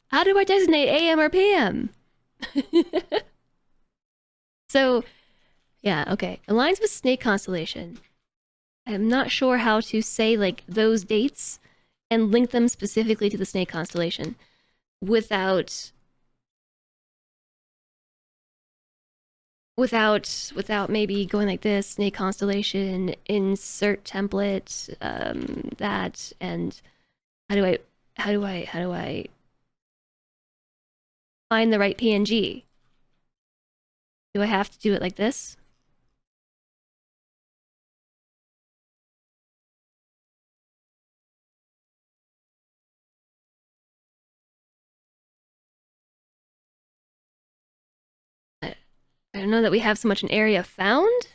How do I designate AM or PM? So, yeah, okay. Aligns with Snake Constellation. I'm not sure how to say, like, those dates and link them specifically to the Snake Constellation without maybe going like this: Snake Constellation, insert template, that, and how do I find the right PNG? Do I have to do it like this? I don't know that we have so much an area found.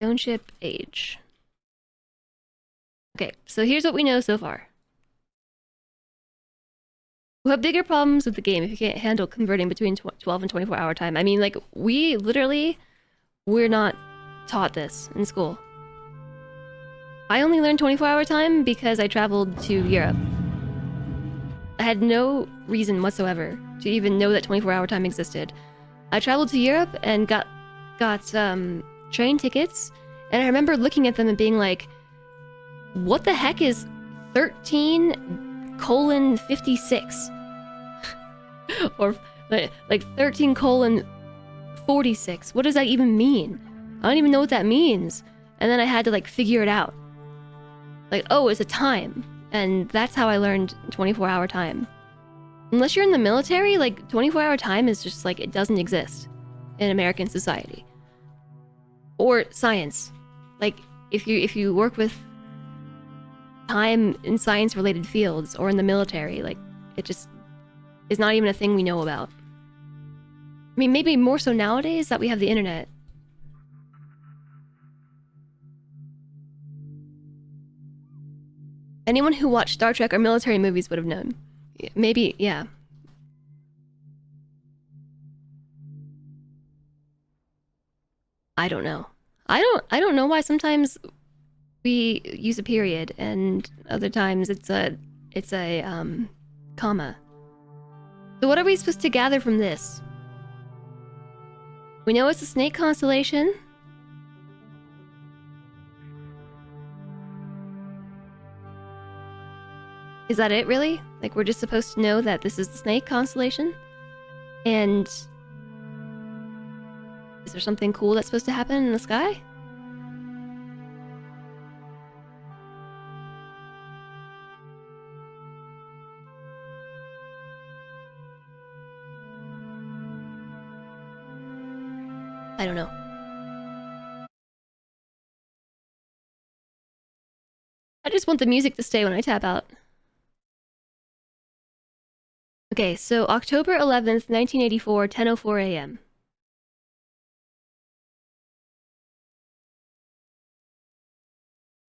Township age. Okay, so here's what we know so far. We'll have bigger problems with the game if you can't handle converting between 12 and 24-hour time. I mean, like, we're not taught this in school. I only learned 24-hour time because I traveled to Europe. I had no reason whatsoever to even know that 24-hour time existed. I traveled to Europe and got train tickets, and I remember looking at them and being like, what the heck is 13:56? Or like 13:46. What does that even mean? I don't even know what that means. And then I had to like figure it out. Like, oh, it's a time. And that's how I learned 24-hour time. Unless you're in the military, like 24-hour time is just like, it doesn't exist in American society. Or science. Like, if you work with time in science related fields or in the military, like, it just is not even a thing we know about. I mean, maybe more so nowadays that we have the internet. Anyone who watched Star Trek or military movies would have known. Maybe, yeah. I don't know. I don't know why sometimes we use a period and other times it's a comma. So what are we supposed to gather from this? We know it's the Snake Constellation. Is that it, really? Like, we're just supposed to know that this is the Snake Constellation? And is there something cool that's supposed to happen in the sky? I don't know. I just want the music to stay when I tap out. Okay, so October 11th, 1984, 10:04 a.m.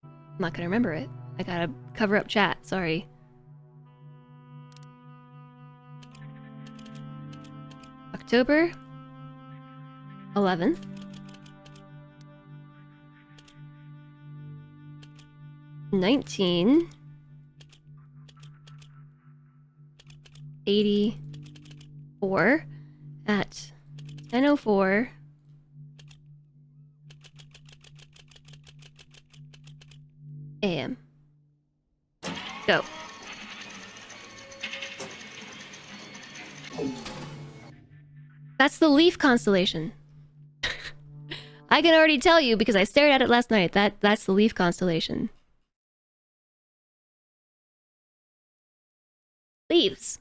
I'm not gonna remember it. I gotta cover up chat, sorry. October 11th. 1984 at 10:04 a.m. Go. That's the Leaf constellation. I can already tell you because I stared at it last night. That's the Leaf constellation. Leaves.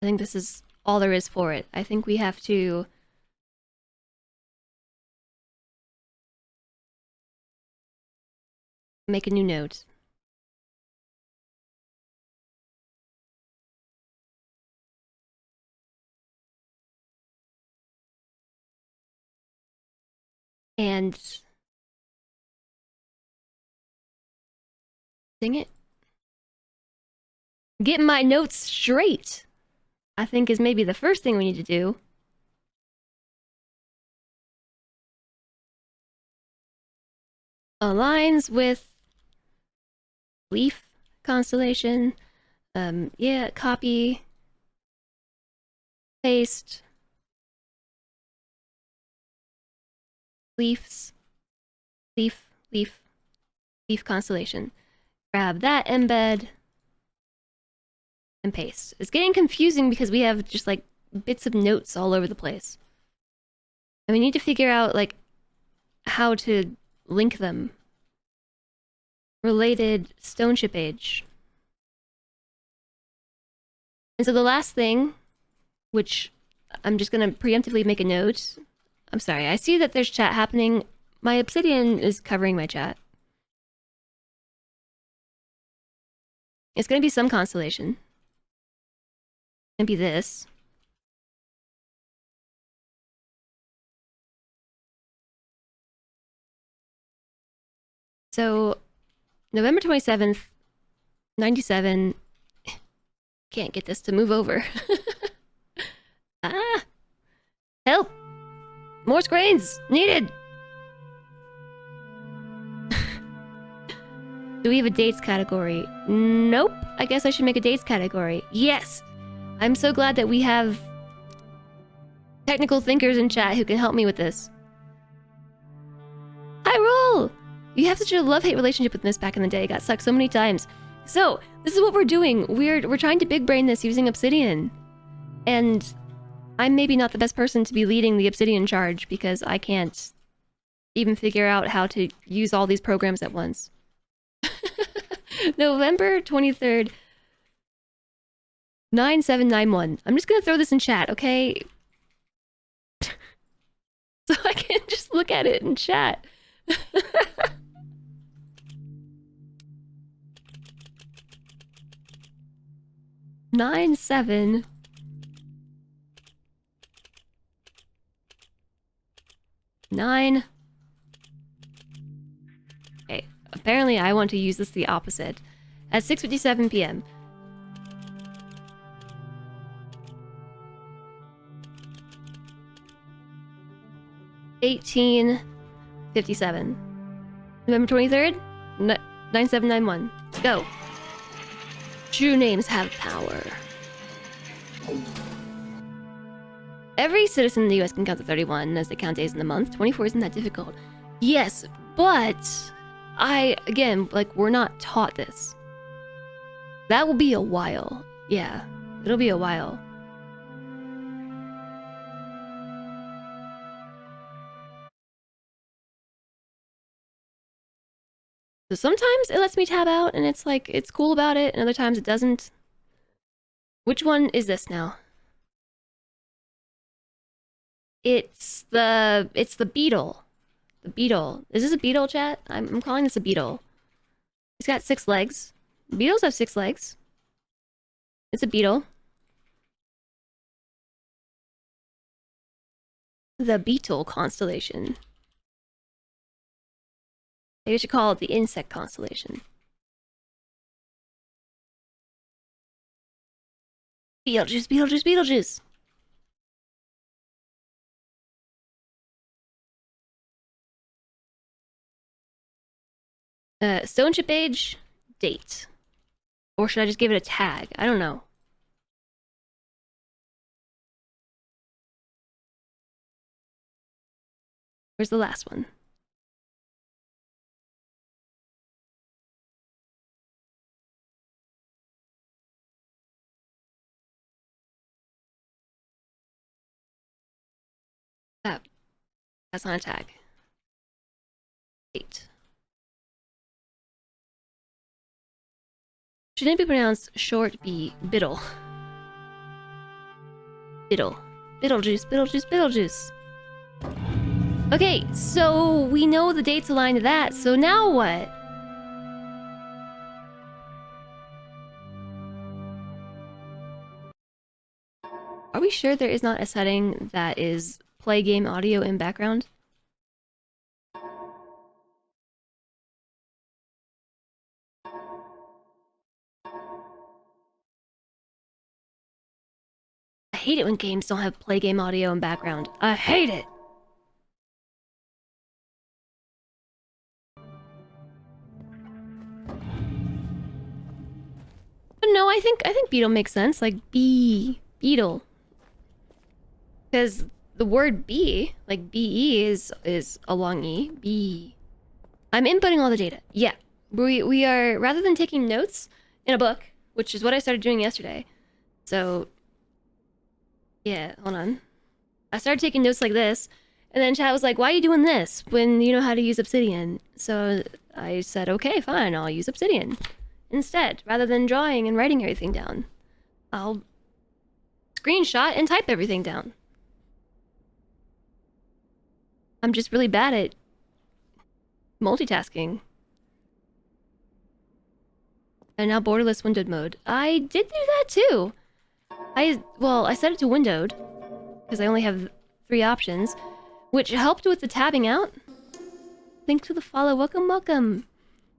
I think this is all there is for it. I think we have to make a new note. And dang it. Get my notes straight. I think is maybe the first thing we need to do. Aligns with Leaf constellation. Yeah, copy, paste, leaves, leaf, leaf, leaf constellation. Grab that embed and paste. It's getting confusing because we have just like bits of notes all over the place. And we need to figure out like how to link them. Related Stoneship Age. And so the last thing, which I'm just gonna preemptively make a note. I'm sorry, I see that there's chat happening. My Obsidian is covering my chat. It's gonna be some constellation. It's gonna be this. So, November 27th, 97. Can't get this to move over. Ah! Help! More screens! Needed! Do we have a dates category? Nope. I guess I should make a dates category. Yes! I'm so glad that we have technical thinkers in chat who can help me with this. Hi, Roll! You have such a love-hate relationship with Myst back in the day. Got stuck so many times. So, this is what we're doing. We're trying to big brain this using Obsidian. And I'm maybe not the best person to be leading the Obsidian charge because I can't even figure out how to use all these programs at once. November 23rd, 9791. I'm just gonna throw this in chat, okay? So I can just look at it in chat. 9-7. Nine. Okay, apparently I want to use this the opposite. At 6:57 p.m. $18.57. November 23rd, 9791. Let's go. True names have power. Every citizen in the US can count to 31 as they count days in the month. 24 isn't that difficult. Yes, but again, like, we're not taught this. That will be a while. Yeah, it'll be a while. So sometimes it lets me tab out and it's like, it's cool about it, and other times it doesn't. Which one is this now? It's the beetle. The beetle. Is this a beetle, chat? I'm calling this a beetle. It's got 6 legs. Beetles have 6 legs. It's a beetle. The Beetle constellation. Maybe we should call it the insect constellation. Beetlejuice, Beetlejuice, Beetlejuice! Stoneship Age, date. Or should I just give it a tag? I don't know. Where's the last one? That's not a tag. Date. Should it be pronounced short B? Biddle. Biddle. Beetlejuice, Beetlejuice, Beetlejuice. Okay, so we know the dates align to that, so now what? Are we sure there is not a setting that is play game audio in background? hate it when games don't have play game audio in background. I hate it. But no, I think beetle makes sense. Like beetle. Because the word bee, like be is a long e. Bee. I'm inputting all the data. Yeah. We are, rather than taking notes in a book, which is what I started doing yesterday. So yeah, hold on. I started taking notes like this, and then chat was like, why are you doing this when you know how to use Obsidian? So I said, okay, fine, I'll use Obsidian instead, rather than drawing and writing everything down. I'll screenshot and type everything down. I'm just really bad at multitasking. And now borderless windowed mode. I did do that too. I set it to windowed, because I only have 3 options, which helped with the tabbing out. Thanks for the follow. Welcome, welcome.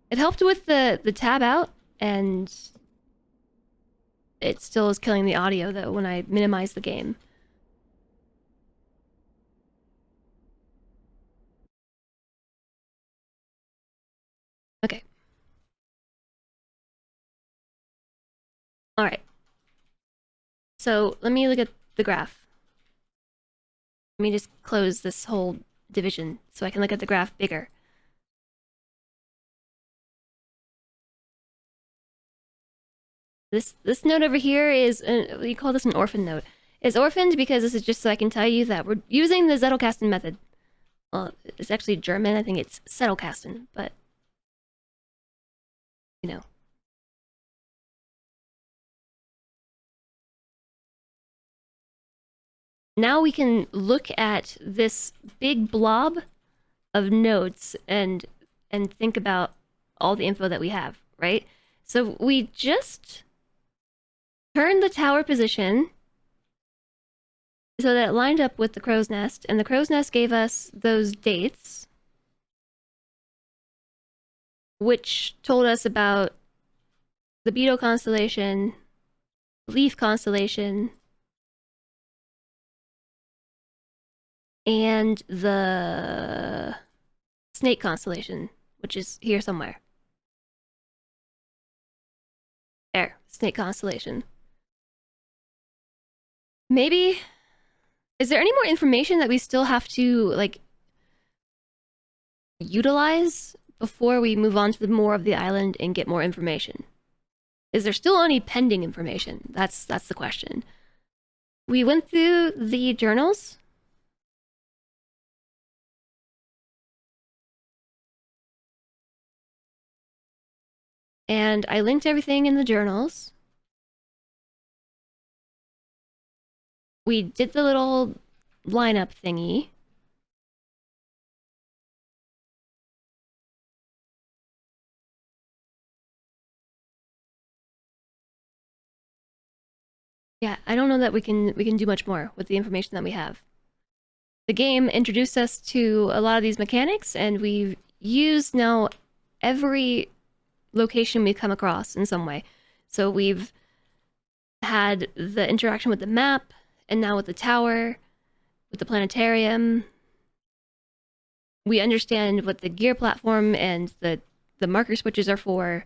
It helped with the tab out, and it still is killing the audio, though, when I minimize the game. Okay. Alright. So, let me look at the graph. Let me just close this whole division so I can look at the graph bigger. This node over here is, we call this an orphan node. It's orphaned because this is just so I can tell you that we're using the Zettelkasten method. Well, it's actually German, I think it's Zettelkasten, but you know. Now we can look at this big blob of nodes and think about all the info that we have, right? So we just turned the tower position so that it lined up with the crow's nest, and the crow's nest gave us those dates, which told us about the Beetle constellation, Leaf constellation, and the Snake constellation, which is here somewhere. There, Snake constellation. Maybe... Is there any more information that we still have to, like, utilize before we move on to the more of the island and get more information? Is there still any pending information? That's the question. We went through the journals. And I linked everything in the journals. We did the little lineup thingy. Yeah, I don't know that we can do much more with the information that we have. The game introduced us to a lot of these mechanics, and we've used now every location we come across in some way. So we've had the interaction with the map, and now with the tower, with the planetarium. We understand what the gear platform and the marker switches are for.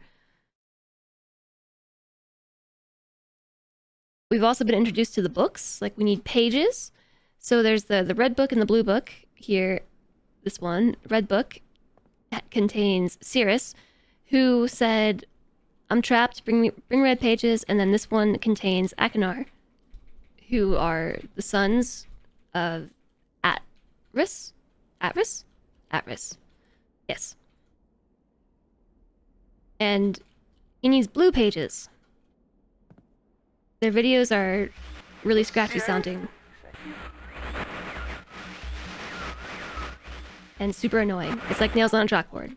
We've also been introduced to the books, like we need pages. So there's the red book and the blue book here. This one, red book, contains Cirrus, who said, I'm trapped, bring red pages. And then this one contains Akinar, who are the sons of Atris? Yes. And he needs blue pages. Their videos are really scratchy sounding. And super annoying. It's like nails on a chalkboard.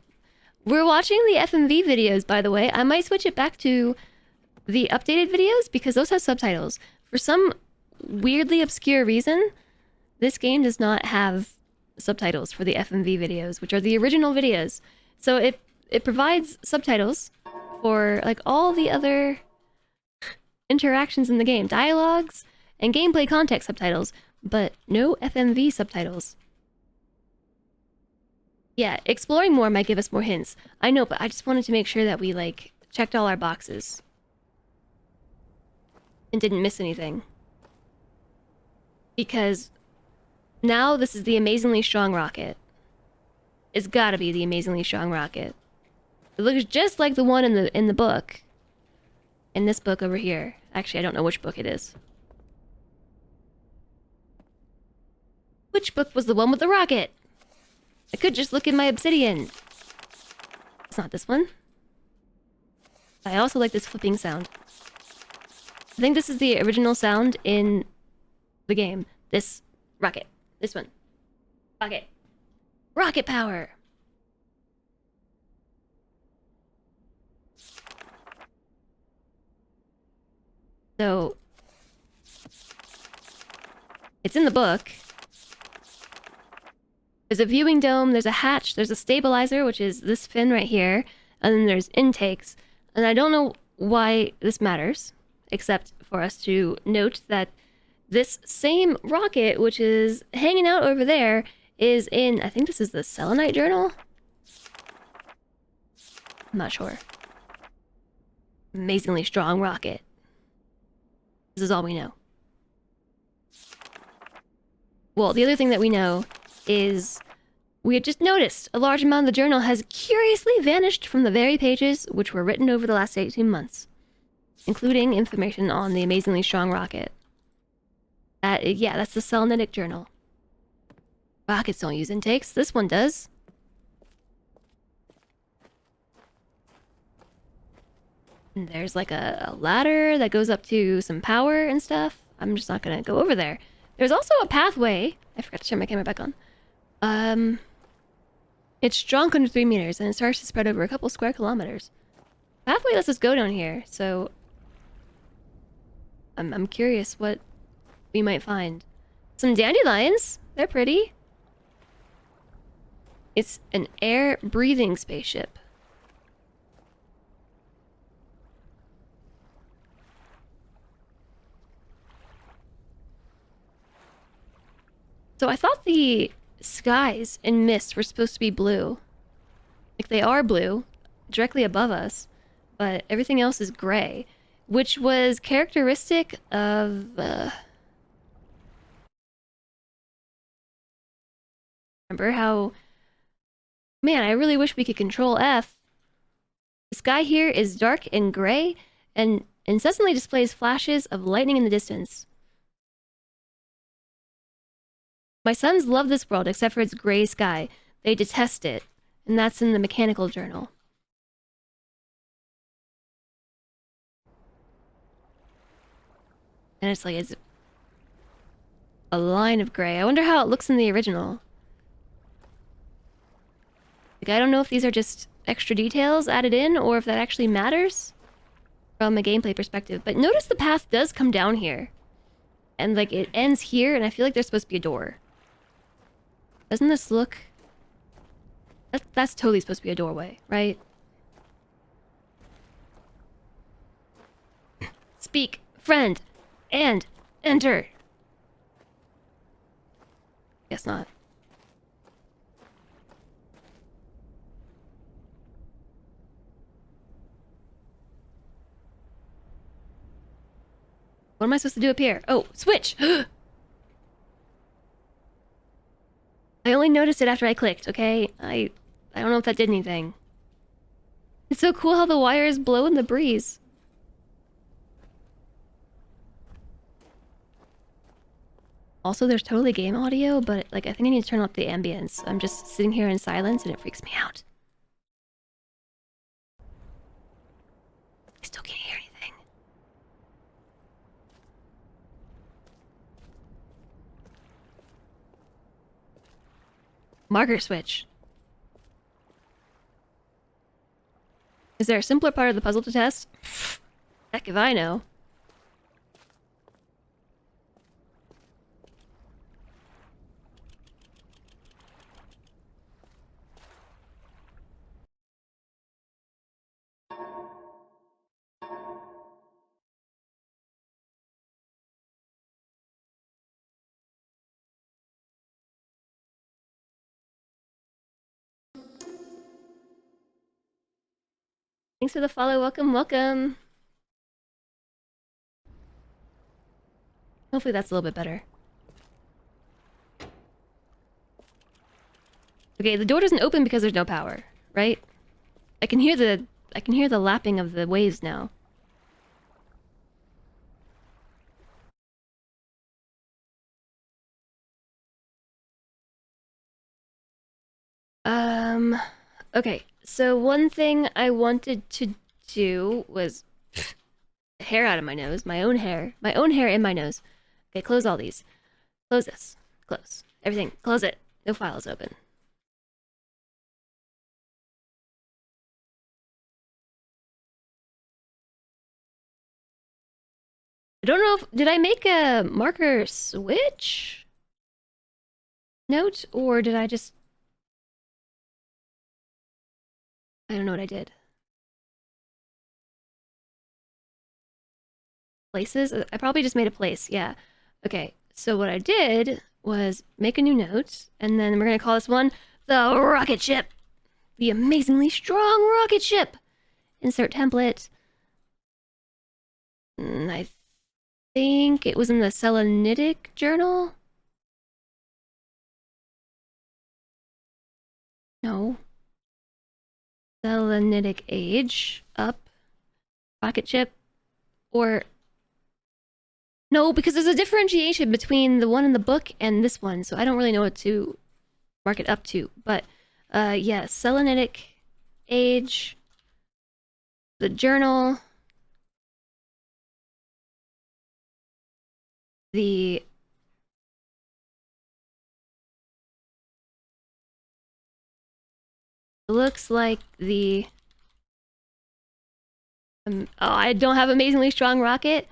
We're watching the FMV videos, by the way. I might switch it back to the updated videos because those have subtitles. For some weirdly obscure reason, this game does not have subtitles for the FMV videos, which are the original videos. So it provides subtitles for like all the other interactions in the game, dialogues, and gameplay context subtitles, but no FMV subtitles. Yeah, exploring more might give us more hints. I know, but I just wanted to make sure that we, like, checked all our boxes. And didn't miss anything. Because now this is the amazingly strong rocket. It's gotta be the amazingly strong rocket. It looks just like the one in the book. In this book over here. Actually, I don't know which book it is. Which book was the one with the rocket? I could just look in my Obsidian. It's not this one. I also like this flipping sound. I think this is the original sound in the game. This rocket. This one. Rocket. Rocket power! So... it's in the book. There's a viewing dome, there's a hatch, there's a stabilizer, which is this fin right here, and then there's intakes. And I don't know why this matters, except for us to note that this same rocket, which is hanging out over there, is in, I think this is the Selenite journal? I'm not sure. Amazingly strong rocket. This is all we know. Well, the other thing that we know is we had just noticed a large amount of the journal has curiously vanished from the very pages which were written over the last 18 months, including information on the amazingly strong rocket. Yeah, that's the Selenitic journal. Rockets don't use intakes. This one does. And there's like a ladder that goes up to some power and stuff. I'm just not gonna go over there. There's also a pathway. I forgot to turn my camera back on. It's strong under 3 meters, and it starts to spread over a couple square kilometers. Pathway lets us go down here, so... I'm curious what we might find. Some dandelions! They're pretty. It's an air-breathing spaceship. So I thought the skies in Myst were supposed to be blue. Like, they are blue, directly above us, but everything else is gray, which was characteristic of... remember how... Man, I really wish we could control F. The sky here is dark and gray, and incessantly displays flashes of lightning in the distance. My sons love this world except for its gray sky. They detest it, and that's in the mechanical journal. And it's like, it's a line of gray. I wonder how it looks in the original. Like, I don't know if these are just extra details added in, or if that actually matters from a gameplay perspective. But notice the path does come down here. And, like, it ends here, and I feel like there's supposed to be a door. Doesn't this look... That's totally supposed to be a doorway, right? Speak, friend, and enter. Guess not. What am I supposed to do up here? Oh, switch! I only noticed it after I clicked, okay? I don't know if that did anything. It's so cool how the wires blow in the breeze. Also, there's totally game audio, but, like, I think I need to turn up the ambience. I'm just sitting here in silence and it freaks me out. I still can't hear anything. Marker switch. Is there a simpler part of the puzzle to test? Heck if I know. Thanks for the follow. Welcome, welcome. Hopefully that's a little bit better. Okay, the door doesn't open because there's no power, right? I can hear the lapping of the waves now. Okay. So one thing I wanted to do was hair out of my nose, my own hair in my nose. Okay, close all these. Close this. Close. Everything. Close it. No files open. I don't know if... Did I make a marker switch note? Or did I just... I don't know what I did. Places? I probably just made a place, yeah. Okay, so what I did was make a new note, and then we're gonna call this one the rocket ship. The amazingly strong rocket ship. Insert template. I think it was in the Selenitic journal. No. Selenitic Age. Up. Rocket ship. Or... No, because there's a differentiation between the one in the book and this one, so I don't really know what to mark it up to. But, yeah, Selenitic Age. The journal. The... Looks like the... oh, I don't have amazingly strong rocket.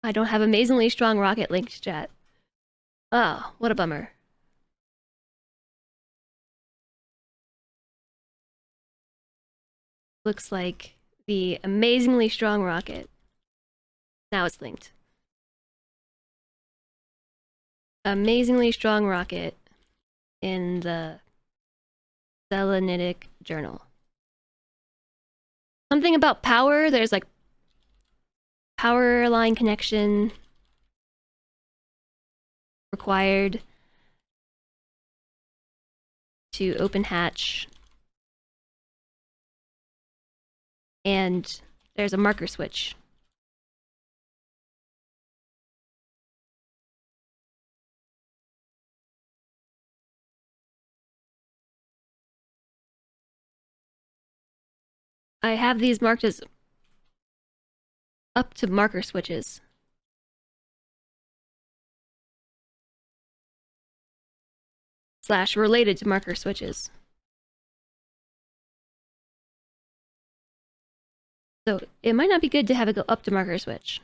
I don't have amazingly strong rocket linked chat. Oh, what a bummer. Looks like the amazingly strong rocket. Now it's linked. Amazingly strong rocket in the Selenitic journal. Something about power, there's like power line connection required to open hatch. And there's a marker switch. I have these marked as up to marker switches. / related to marker switches. So it might not be good to have it go up to marker switch.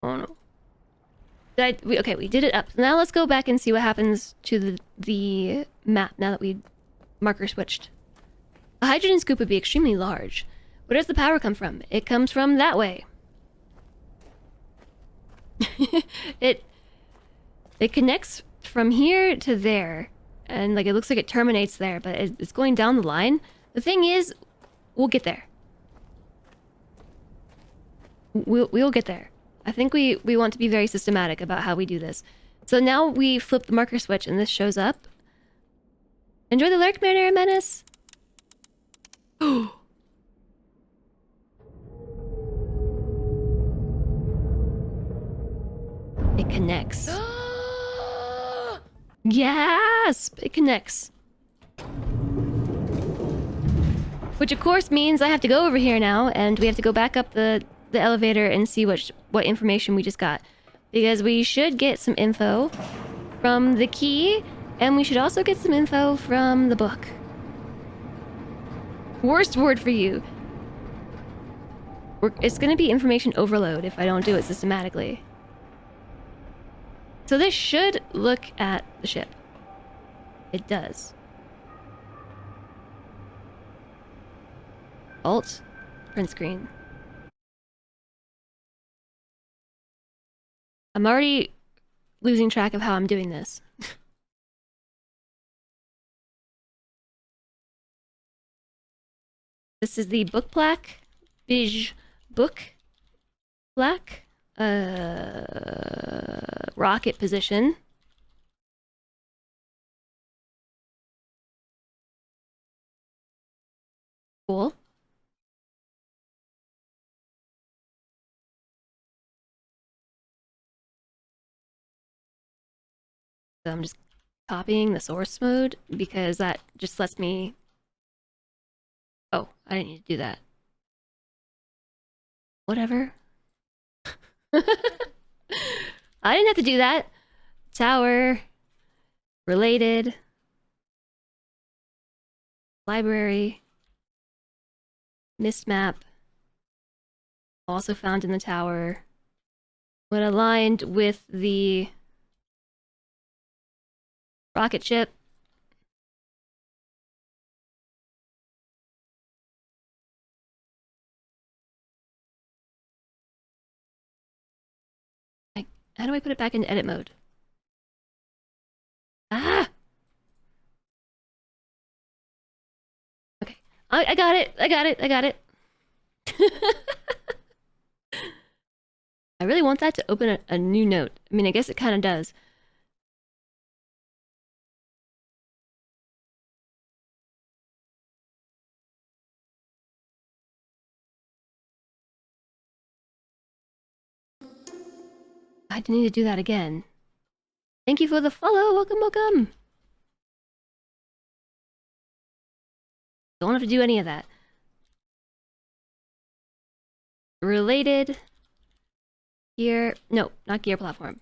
Oh no. Okay, we did it up. Now let's go back and see what happens to the map now that we marker switched. A hydrogen scoop would be extremely large. Where does the power come from? It comes from that way. it connects from here to there, and like it looks like it terminates there, but it's going down the line. The thing is, we'll get there. We'll get there. I think we want to be very systematic about how we do this. So now we flip the marker switch and this shows up. Enjoy the lurk, Marinara Menace! It connects. Yes! It connects. Which of course means I have to go over here now, and we have to go back up the elevator and see what information we just got. Because we should get some info from the key, and we should also get some info from the book. Worst word for you. It's gonna be information overload if I don't do it systematically. So this should look at the ship. It does. Alt, print screen. I'm already losing track of how I'm doing this. This is the book plaque. Bij book plaque. Rocket position. Cool. So I'm just copying the source mode because that just lets me... Oh, I didn't need to do that. Whatever. I didn't have to do that. Tower. Related. Library. Myst map. Also found in the tower. When aligned with the rocket ship. How do I put it back into edit mode? Ah! Okay. I got it! I got it! I got it! I really want that to open a new note. I mean, I guess it kind of does. I didn't need to do that again. Thank you for the follow! Welcome, welcome! Don't have to do any of that. Related... Gear... No, not gear platform.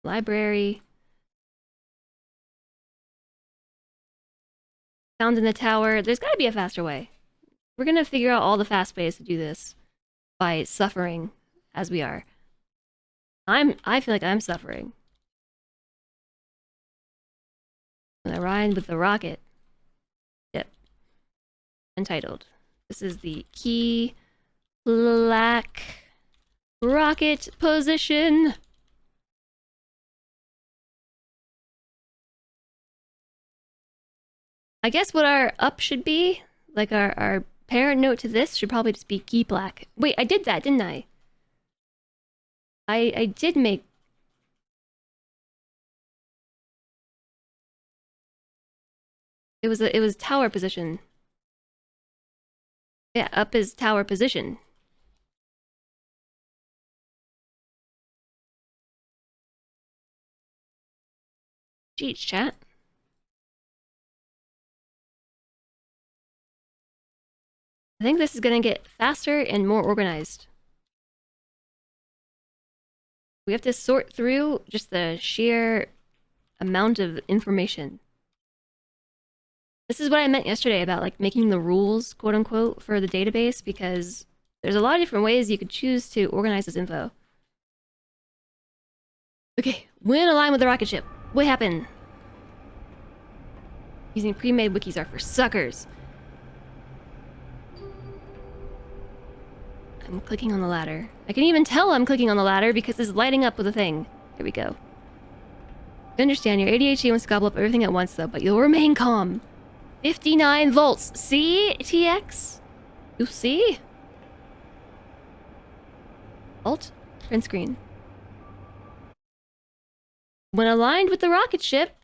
Library... Found in the tower. There's gotta be a faster way. We're gonna figure out all the fast ways to do this by suffering as we are. I feel like I'm suffering. I ride with the rocket. Yep. Entitled. This is the key black rocket position. I guess what our up should be, like our parent note to this, should probably just be key black. Wait, I did that, didn't I? I did make... It was tower position. Yeah, up is tower position. Jeez, chat. I think this is gonna get faster and more organized. We have to sort through just the sheer amount of information. This is what I meant yesterday about like making the rules, quote unquote, for the database, because there's a lot of different ways you could choose to organize this info. Okay, when aligned with the rocket ship, what happened? Using pre-made wikis are for suckers. I'm clicking on the ladder. I can even tell I'm clicking on the ladder because it's lighting up with a thing. Here we go. I understand your ADHD wants to gobble up everything at once though, but you'll remain calm. 59 volts. See, TX? You see? Alt, print screen. When aligned with the rocket ship,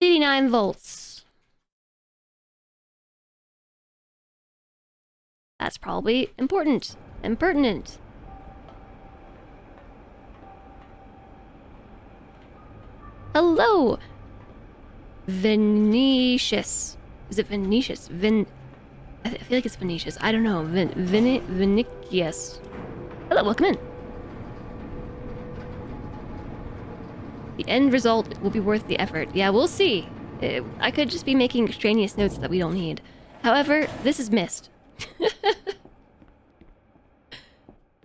89 volts. That's probably important and pertinent. Hello! Venetius. Is it Venetius? I feel like it's Venetius. I don't know. Venicius. Hello, welcome in. The end result will be worth the effort. Yeah, we'll see. I could just be making extraneous notes that we don't need. However, this is Myst.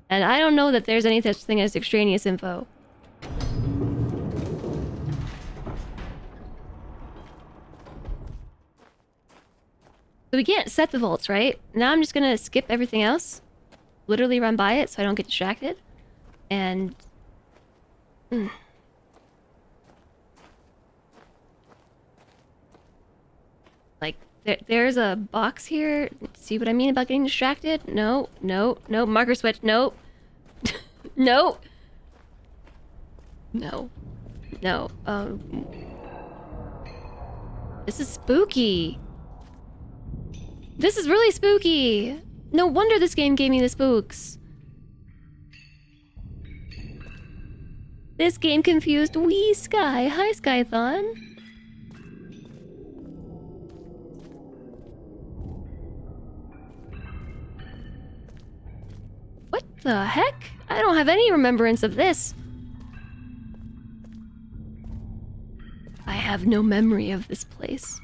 And I don't know that there's any such thing as extraneous info. So we can't set the volts, right? Now I'm just gonna skip everything else. Literally run by it so I don't get distracted. And... Like, there's a box here. See what I mean about getting distracted? No, no, no. Marker switch. No. No. No. No. This is spooky. This is really spooky. No wonder this game gave me the spooks. This game confused wee Sky. Hi, Skython. What the heck? I don't have any remembrance of this. I have no memory of this place.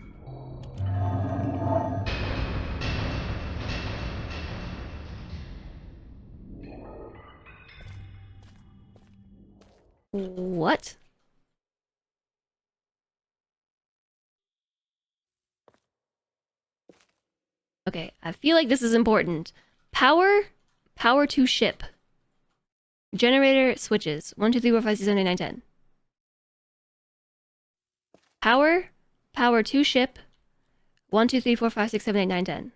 What? Okay, I feel like this is important. Power to ship. Generator switches. 1, 2, 3, 4, 5, 6, 7, 8, 9, 10. Power to ship. 1, 2, 3, 4, 5, 6, 7, 8, 9, 10.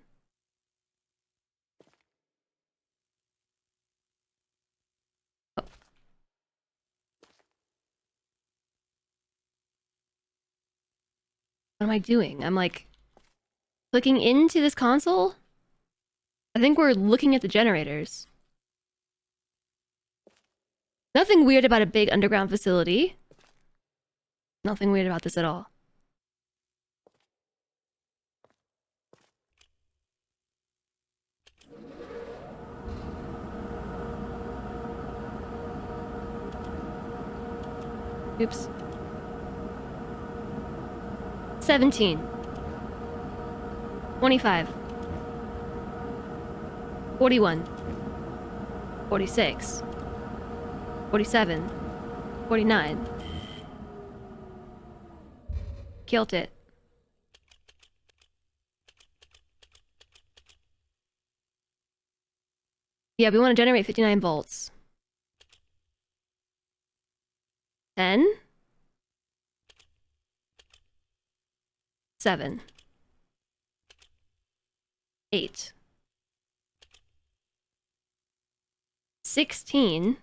Oh. What am I doing? I'm like clicking into this console? I think we're looking at the generators. Nothing weird about a big underground facility. Nothing weird about this at all. Oops. 17. 25. 41. 46. 47. 49. Killed it. Yeah, we want to generate 59 volts. 10. 7. 8. 16.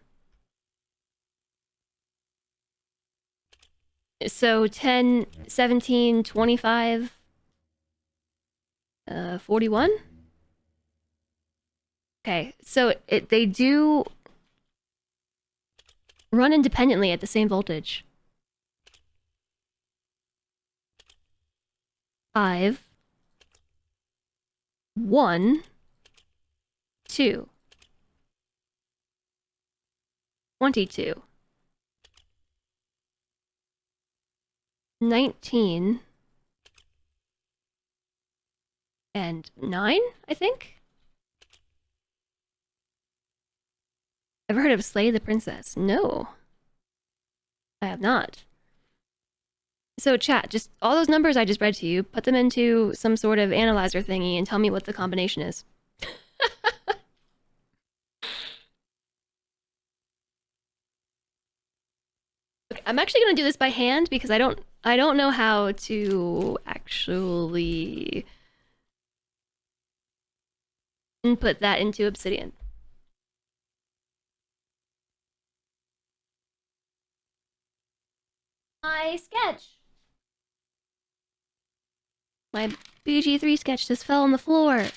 So 10, 17, 25, 41? Okay, so they do run independently at the same voltage. 5, 1, 2, 22, 19, and 9, I think? Ever heard of Slay the Princess? No. I have not. So chat, just all those numbers I just read to you, put them into some sort of analyzer thingy and tell me what the combination is. Okay, I'm actually gonna do this by hand because I don't know how to actually input that into Obsidian. My sketch! My BG3 sketch just fell on the floor.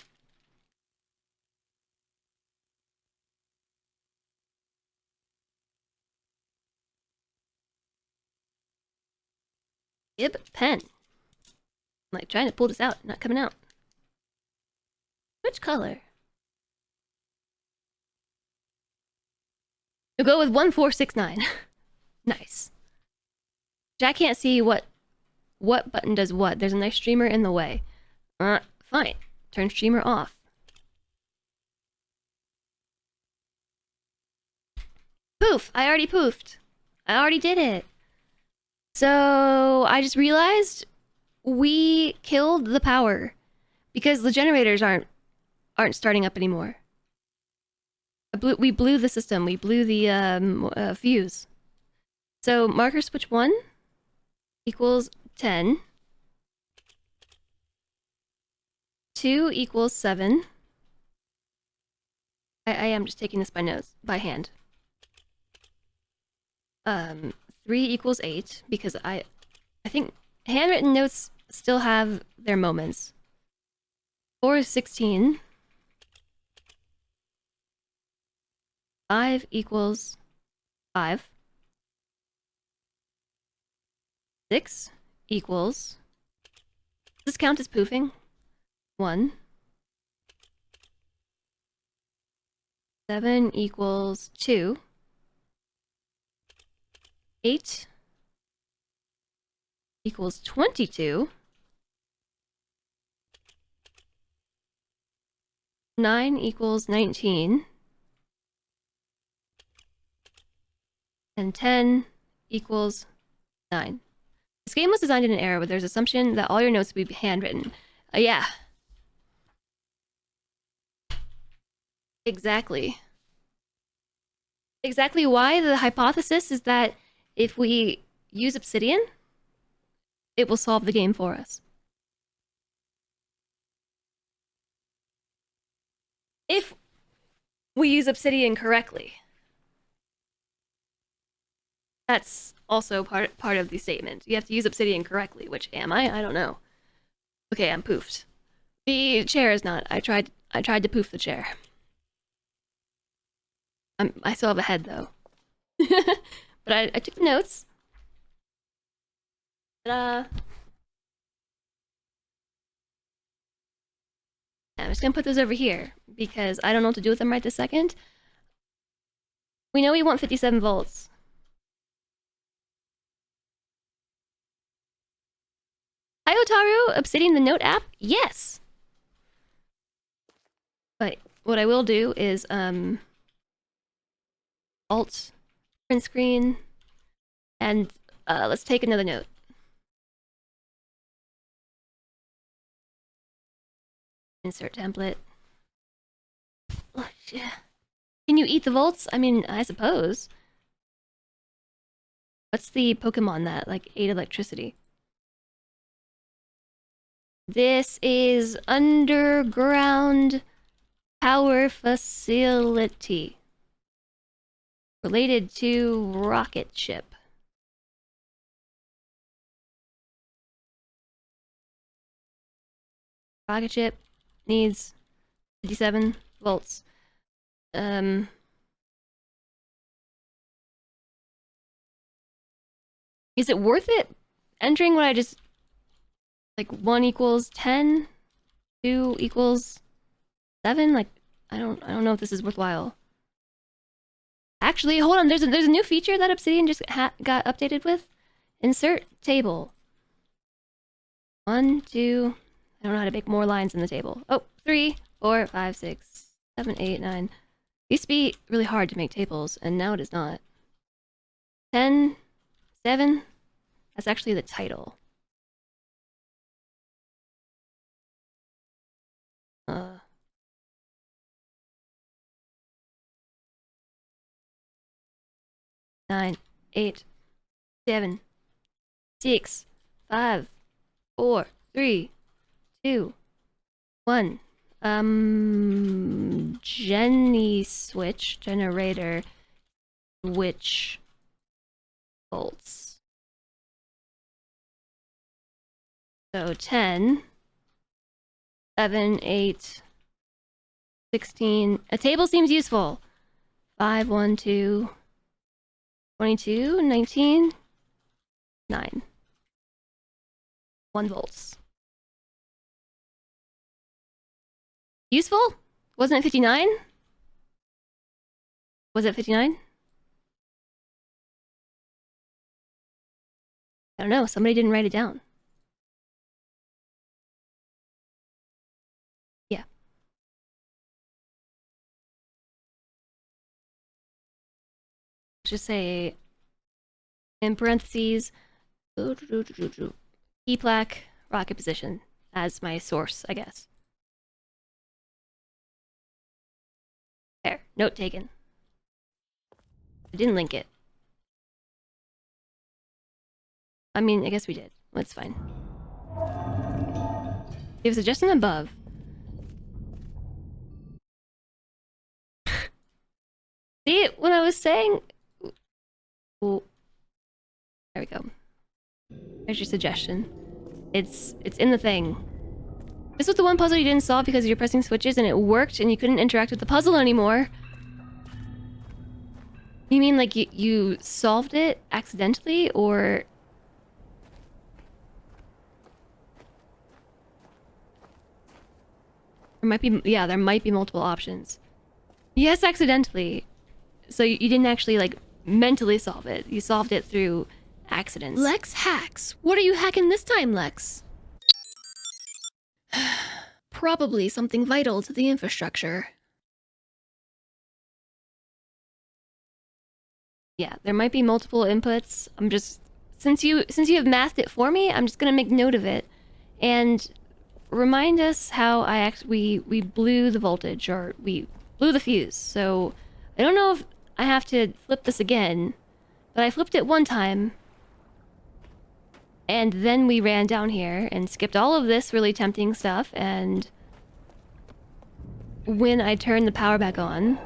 Ib pen. I'm like trying to pull this out, not coming out. Which color? We'll go with 1469. Nice. Jack can't see what button does what. There's a nice streamer in the way. Fine. Turn streamer off. Poof! I already poofed. I already did it. So I just realized we killed the power because the generators aren't starting up anymore. We blew the system. We blew the fuse. So marker switch 1 equals 10. 2 equals 7. I am just taking this by hand. 3 equals 8, because I think handwritten notes still have their moments. 4 is 16. 5 equals 5. 6 equals... Does this count as poofing? 1. 7 equals 2. 8 equals 22. 9 equals 19. And 10 equals 9. This game was designed in an era where there's assumption that all your notes would be handwritten. Yeah. Exactly. Exactly why the hypothesis is that if we use Obsidian, it will solve the game for us. If we use Obsidian correctly. That's also part of the statement. You have to use Obsidian correctly, which am I? I don't know. Okay, I'm poofed. The chair is not. I tried to poof the chair. I still have a head though. But I took notes. Ta-da. I'm just gonna put those over here because I don't know what to do with them right this second. We know we want 57 volts. Hi Otaru, Obsidian the Note app? Yes! But what I will do is, Alt, print screen, and let's take another note. Insert template. Oh, yeah. Can you eat the volts? I mean, I suppose. What's the Pokemon that, like, ate electricity? This is underground power facility. Related to rocket ship. Rocket ship needs 57 volts. Is it worth it entering what I just... Like, 1 equals 10? 2 equals 7? Like, I don't know if this is worthwhile. Actually, hold on. There's a new feature that Obsidian just got updated with. Insert table. 1, 2... I don't know how to make more lines in the table. Oh, 3, 4, 5, 6, 7, 8, 9. It used to be really hard to make tables, and now it is not. 10, 7. That's actually the title. 9, 8, 7, 6, 5, 4, 3, 2, 1. Jenny switch, generator, switch, volts. So 10, 7, 8, 16. A table seems useful. 5, 1, 2, 22, 19, 9. 1 volts. Useful? Wasn't it 59? Was it 59? I don't know. Somebody didn't write it down. Yeah. Let's just say, in parentheses, E plaque, rocket position as my source, I guess. There, note taken. I didn't link it. I mean, I guess we did. That's fine. We have a suggestion above. See, when I was saying... Well, there we go. There's your suggestion. It's in the thing. This was the one puzzle you didn't solve because you're pressing switches and it worked and you couldn't interact with the puzzle anymore. You mean like you solved it accidentally, or... There might be... Yeah, there might be multiple options. Yes, accidentally. So you didn't actually, like, mentally solve it. You solved it through accidents. Lex hacks. What are you hacking this time, Lex? Probably something vital to the infrastructure. Yeah, there might be multiple inputs. I'm just... Since you have mathed it for me, I'm just gonna make note of it. And remind us how we blew the voltage, or we blew the fuse. So I don't know if I have to flip this again, but I flipped it one time. And then we ran down here and skipped all of this really tempting stuff, and when I turned the power back on...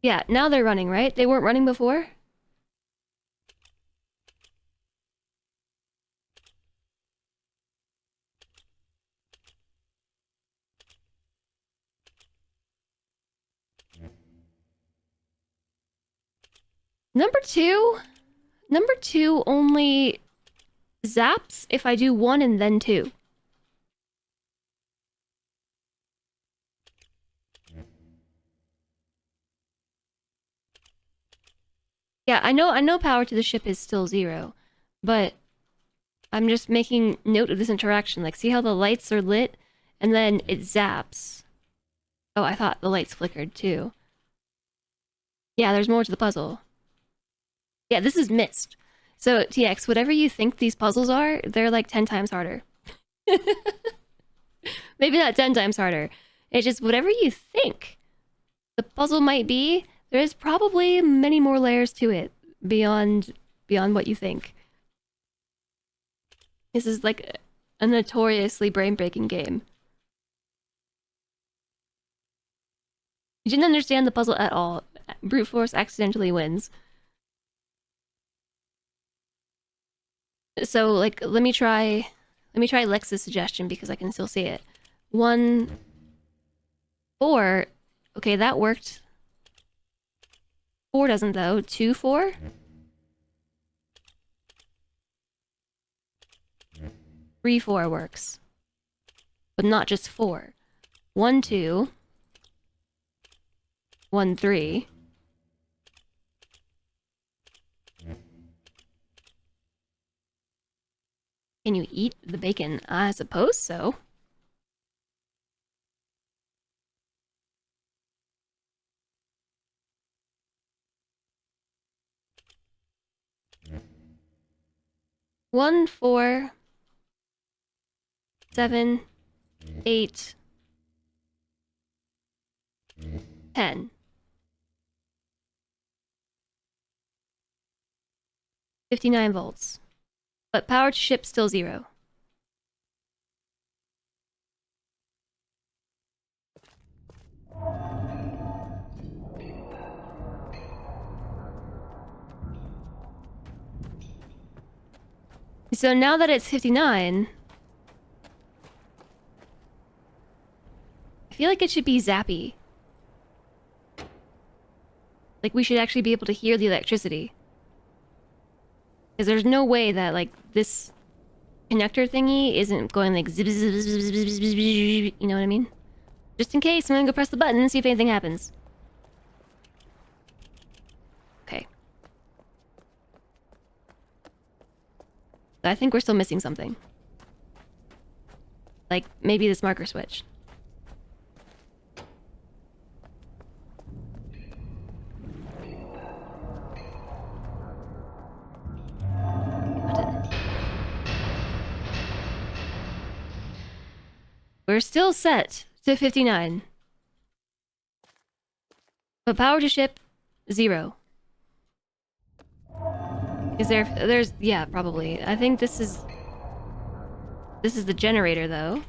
Yeah, now they're running, right? They weren't running before? Number two only zaps if I do one and then two. Yeah, I know power to the ship is still 0, but I'm just making note of this interaction. Like, see how the lights are lit and then it zaps. Oh, I thought the lights flickered too. Yeah, there's more to the puzzle. Yeah, this is Myst. So, TX, whatever you think these puzzles are, they're like 10 times harder. Maybe not 10 times harder. It's just whatever you think the puzzle might be, there's probably many more layers to it beyond what you think. This is like a notoriously brain-breaking game. You didn't understand the puzzle at all. Brute force accidentally wins. So, like, let me try Lex's suggestion because I can still see it. 1, 4. Okay, that worked. 4 doesn't though. 2, 4. 3, 4 works. But not just 4. 1, 2. 1, 3. Can you eat the bacon? I suppose so. One, 4, 7, 8, 10. 59 volts. But power to ship still 0. So now that it's 59, I feel like it should be zappy. Like, we should actually be able to hear the electricity. Because there's no way that, like, this connector thingy isn't going like zip, zip, zip, zip, zip, zip, zip, you know what I mean? Just in case, I'm gonna go press the button and see if anything happens. Okay. But I think we're still missing something. Like, maybe this marker switch. Button. We're still set to 59. But power to ship 0. Is there's yeah, probably. I think this is the generator though.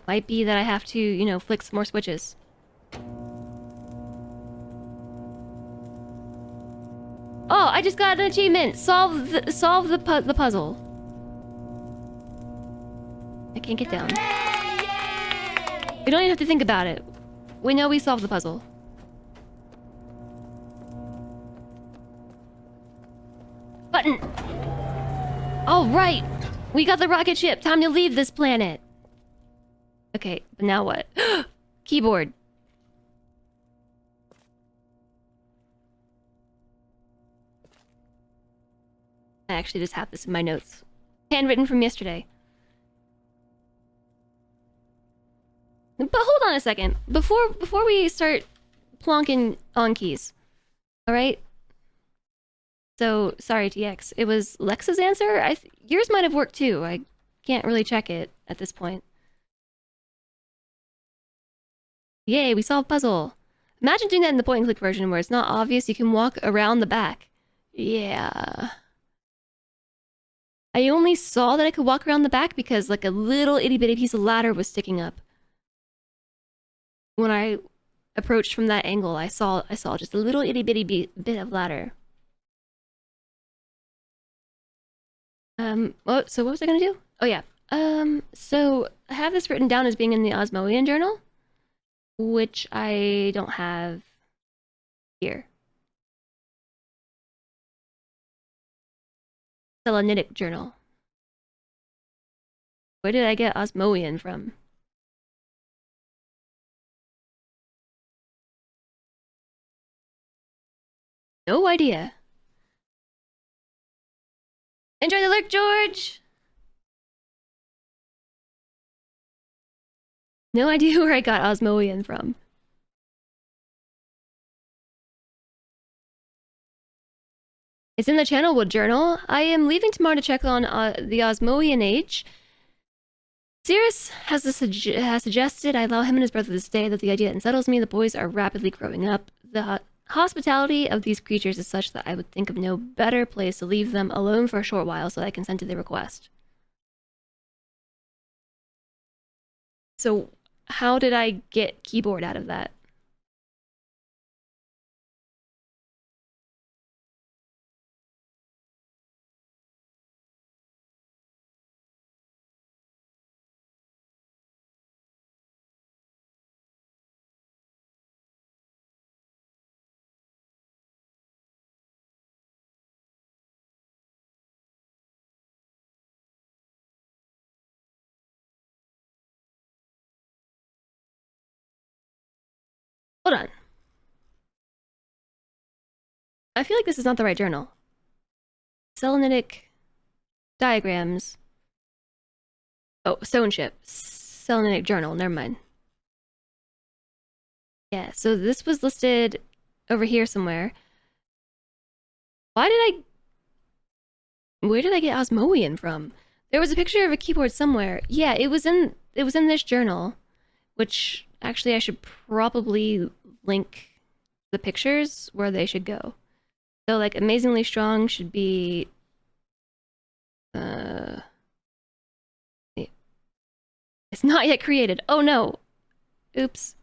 Might be that I have to, you know, flick some more switches. Oh, I just got an achievement. Solve the puzzle. I can't get down. We don't even have to think about it. We know we solved the puzzle. Button. All right. We got the rocket ship. Time to leave this planet. Okay, but now what? Keyboard. I actually just have this in my notes. Handwritten from yesterday. But hold on a second. Before we start plonking on keys. Alright? So, sorry, TX. It was Lexa's answer? Yours might have worked too. I can't really check it at this point. Yay, we solved puzzle. Imagine doing that in the point and click version where it's not obvious you can walk around the back. Yeah. I only saw that I could walk around the back because like a little itty bitty piece of ladder was sticking up. When I approached from that angle, I saw just a little itty bitty bit of ladder. So what was I gonna do? Oh yeah. So I have this written down as being in the Osmoian journal, which I don't have here. Selenitic journal. Where did I get Osmoian from? No idea. Enjoy the lurk, George! No idea where I got Osmoian from. It's in the Channelwood journal. I am leaving tomorrow to check on the Osmoian Age. Cirrus has suggested I allow him and his brother to stay, that the idea unsettles me. The boys are rapidly growing up. The hospitality of these creatures is such that I would think of no better place to leave them alone for a short while so that I consent to their request. So, how did I get keyboard out of that? Hold on. I feel like this is not the right journal. Selenitic diagrams. Oh, stone ship. Selenitic journal. Never mind. Yeah, so this was listed over here somewhere. Why did I... Where did I get Osmoian from? There was a picture of a keyboard somewhere. Yeah, it was in this journal, which actually I should probably link the pictures where they should go. So like Amazingly Strong should be it's not yet created. Oh no. Oops.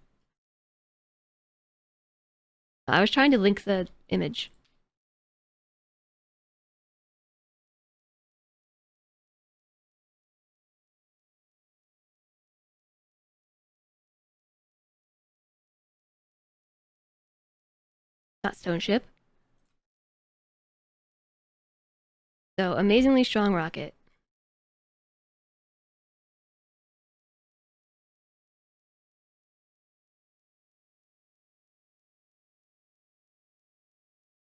I was trying to link the image. Not Stone Ship. So Amazingly Strong Rocket.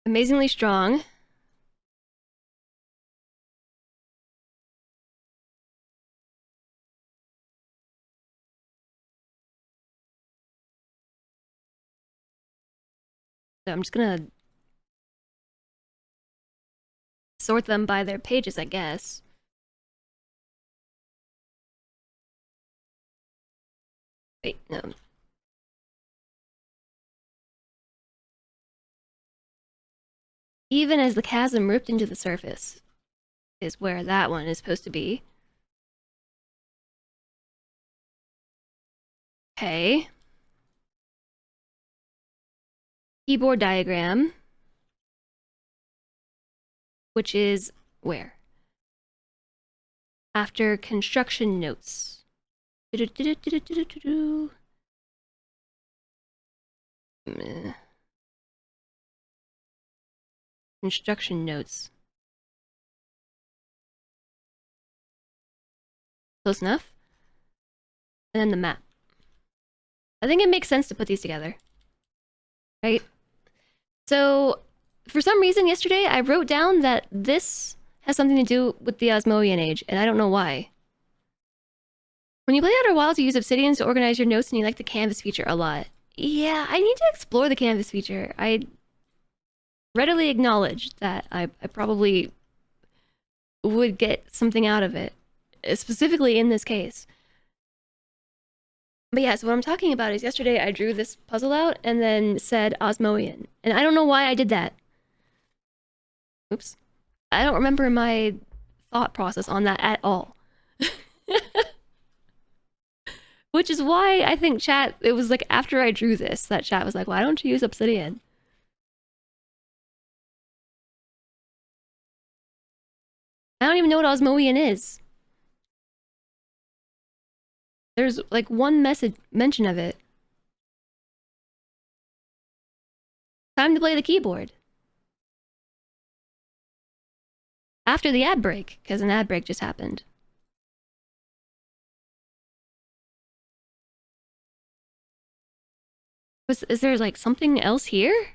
Amazingly Strong. So I'm just gonna sort them by their pages, I guess. Wait, no. Even as the chasm ripped into the surface is where that one is supposed to be. Okay. Keyboard diagram, which is where? After construction notes. Construction notes. Close enough? And then the map. I think it makes sense to put these together. Right? So, for some reason yesterday, I wrote down that this has something to do with the Osmoian Age, and I don't know why. When you play Outer Wilds, you use Obsidian to organize your notes, and you like the canvas feature a lot. Yeah, I need to explore the canvas feature. I readily acknowledge that I probably would get something out of it, specifically in this case. But yeah, so what I'm talking about is yesterday I drew this puzzle out and then said Osmoian. And I don't know why I did that. Oops. I don't remember my thought process on that at all. Which is why I think chat, it was like after I drew this, that chat was like, why don't you use Obsidian? I don't even know what Osmoian is. There's like one mention of it. Time to play the keyboard. After the ad break, because an ad break just happened. Is there like something else here?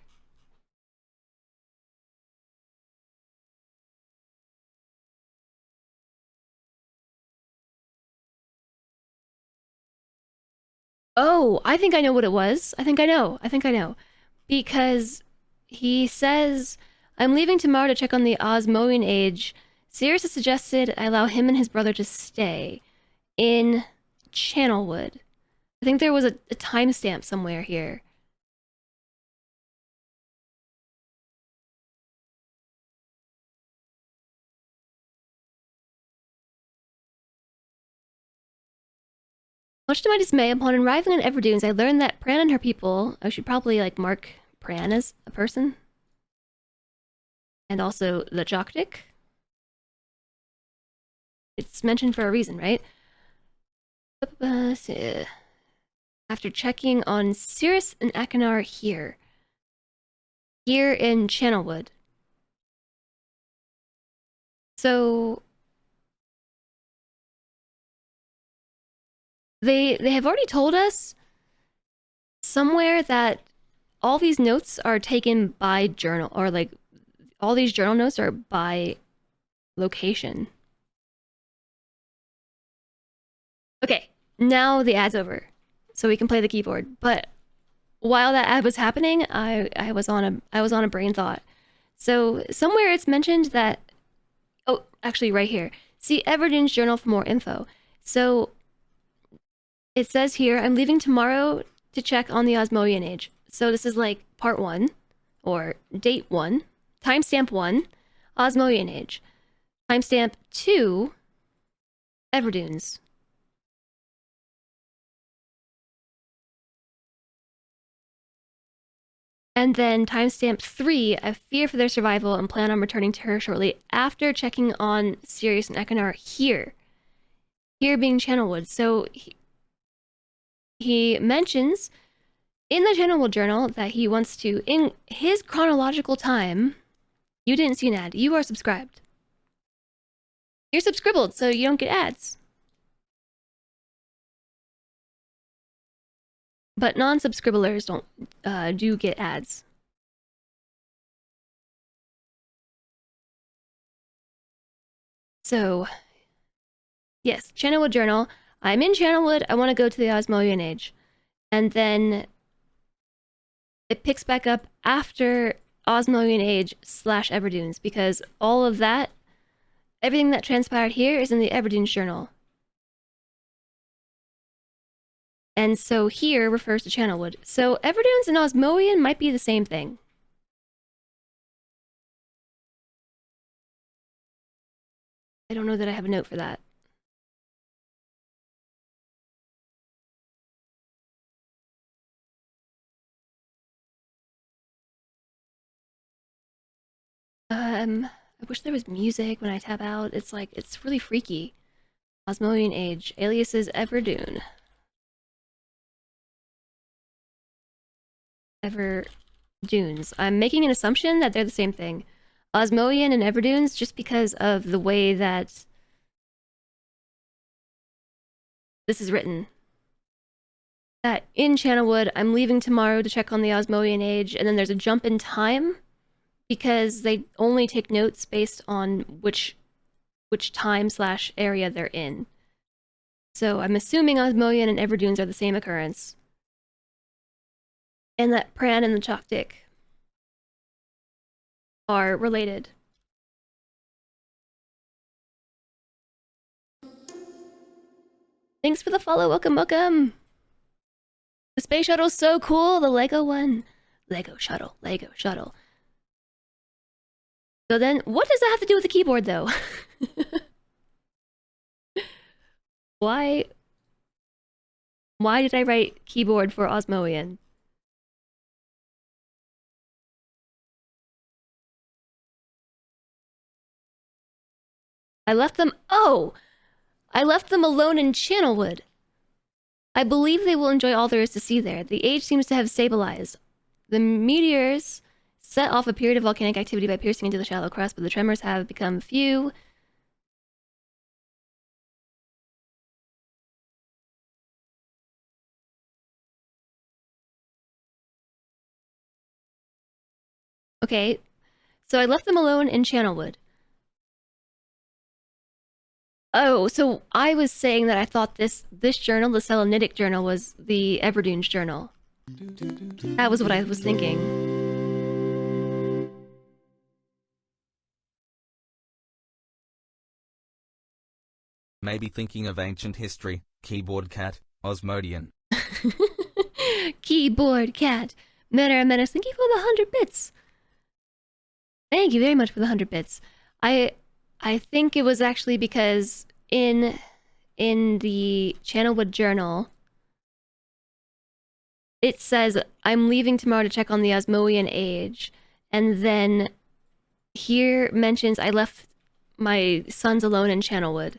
Oh, I think I know what it was. I think I know. Because he says, I'm leaving tomorrow to check on the Osmoian Age. Sirius has suggested I allow him and his brother to stay in Channelwood. I think there was a timestamp somewhere here. Much to my dismay, upon arriving in Everdunes, I learned that Pran and her people, I should probably like mark Pran as a person. And also the Joktik. It's mentioned for a reason, right? After checking on Cirrus and Akinar here in Channelwood. So they have already told us somewhere that all these notes are taken by journal, or like all these journal notes are by location. Okay, now the ad's over, so we can play the keyboard. But while that ad was happening, I was on a brain thought. So somewhere it's mentioned that, oh, actually right here. See Everdune's journal for more info. So it says here, I'm leaving tomorrow to check on the Osmoian Age. So this is like part 1, or date 1, timestamp 1, Osmoian Age. Timestamp 2, Everdunes. And then timestamp 3, I fear for their survival and plan on returning to her shortly after checking on Sirius and Ekinar here. Here being Channelwood. So he mentions in the Channelwood journal that he wants to, in his chronological time, you didn't see an ad, you are subscribed. You're subscribed, so you don't get ads. But non-subscribers don't do get ads. So, yes, Channelwood Journal. I'm in Channelwood. I want to go to the Osmoian Age. And then it picks back up after Osmoian Age / Everdunes, because all of that, everything that transpired here is in the Everdunes Journal. And so here refers to Channelwood. So Everdunes and Osmoian might be the same thing. I don't know that I have a note for that. I wish there was music when I tap out. It's like, it's really freaky. Osmoian Age. Aliases Everdune. Everdunes. I'm making an assumption that they're the same thing. Osmoian and Everdunes, just because of the way that this is written. That in Channelwood, I'm leaving tomorrow to check on the Osmoian Age, and then there's a jump in time because they only take notes based on which time/area they're in. So I'm assuming Osmoian and Everdunes are the same occurrence. And that Pran and the Choctic are related. Thanks for the follow, welcome, welcome! The space shuttle's so cool, the Lego one. Lego shuttle, Lego shuttle. So then, what does that have to do with the keyboard, though? Why did I write keyboard for Osmoian? I left them alone in Channelwood. I believe they will enjoy all there is to see there. The age seems to have stabilized. The meteors set off a period of volcanic activity by piercing into the shallow crust, but the tremors have become few. Okay, so I left them alone in Channelwood. Oh, so I was saying that I thought this journal, the Selenitic journal, was the Everdunes journal. That was what I was thinking. Maybe thinking of ancient history. Keyboard cat, Osmodian. Keyboard cat. Meta Menace, thank you for the 100 bits. Thank you very much for the 100 bits. I think it was actually because in the Channelwood journal, it says, I'm leaving tomorrow to check on the Osmoian Age. And then here mentions I left my sons alone in Channelwood.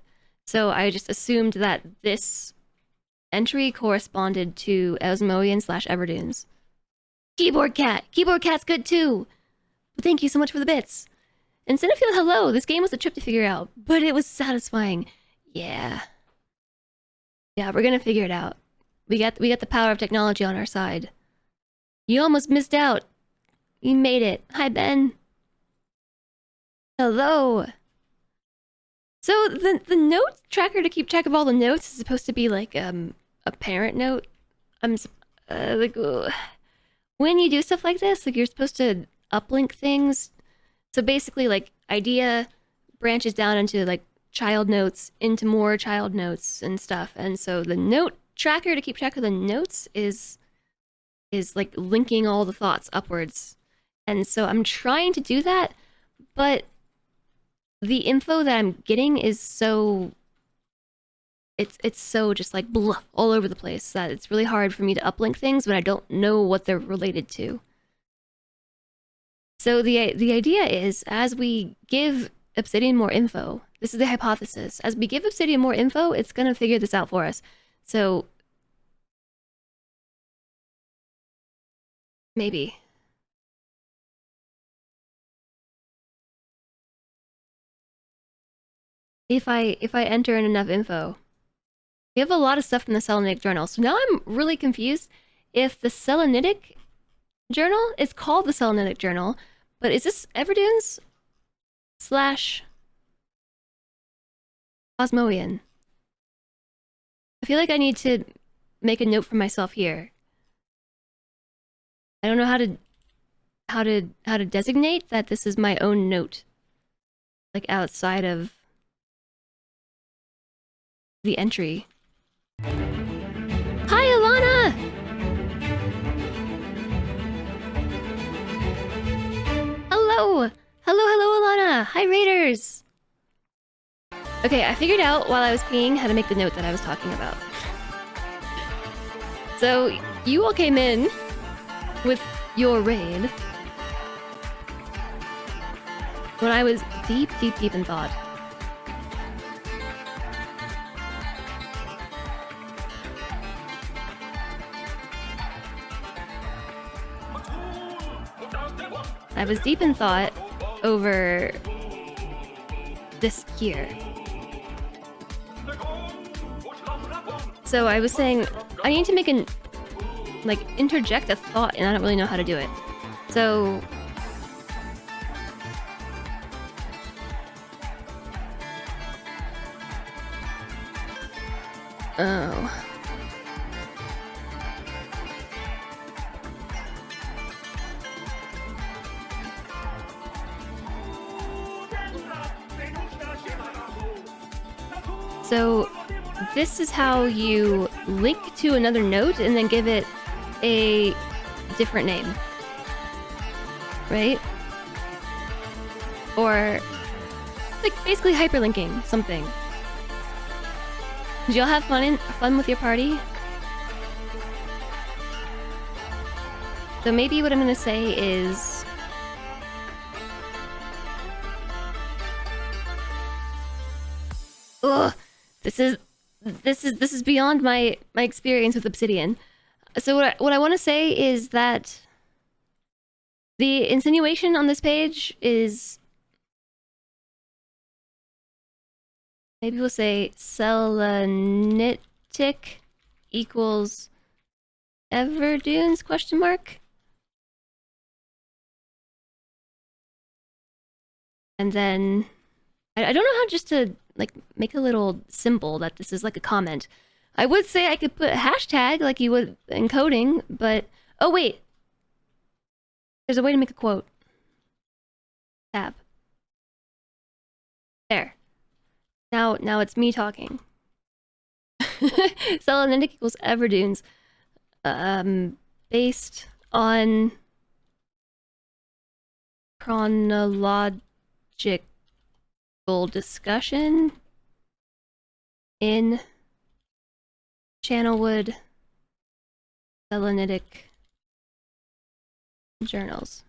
So I just assumed that this entry corresponded to Osmoian/Everdunes. Keyboard cat! Keyboard cat's good too! But thank you so much for the bits. And Cinefield, hello! This game was a trip to figure out, but it was satisfying. Yeah. Yeah, we're gonna figure it out. We got the power of technology on our side. You almost missed out. You made it. Hi, Ben. Hello. So the note tracker to keep track of all the notes is supposed to be like a parent note. Like when you do stuff like this, like you're supposed to uplink things. So basically, like idea branches down into like child notes, into more child notes and stuff. And so the note tracker to keep track of the notes is like linking all the thoughts upwards. And so I'm trying to do that, but the info that I'm getting is so it's so just like blah, all over the place that it's really hard for me to uplink things when I don't know what they're related to. So the idea is, as we give Obsidian more info, this is the hypothesis, as we give Obsidian more info, it's gonna figure this out for us. So maybe. If I enter in enough info. We have a lot of stuff in the Selenitic journal. So now I'm really confused if the Selenitic journal is called the Selenitic journal, but is this Everdunes / Osmoian? I feel like I need to make a note for myself here. I don't know how to designate that this is my own note, like outside of the entry. Hi, Hello! Hello, Alana! Hi, Raiders! Okay, I figured out while I was peeing how to make the note that I was talking about. So, you all came in with your raid when I was deep in thought. I was deep in thought over this here. So I was saying, I need to make an, interject a thought, and I don't really know how to do it. So... Oh... So this is how you link to another note and then give it a different name, right? Or basically hyperlinking something. Did y'all have fun with your party? So maybe what I'm gonna say is... Ugh! This is beyond my experience with Obsidian. So what I want to say is that the insinuation on this page is, maybe we'll say Selenitic equals Everdunes question mark, and then I don't know how just to make a little symbol that this is like a comment. I would say I could put a hashtag like you would in coding, but... Oh, wait! There's a way to make a quote. Tab. There. Now it's me talking. Selenitic equals Everdunes. Based on... chronological discussion in Channelwood Selenitic journals.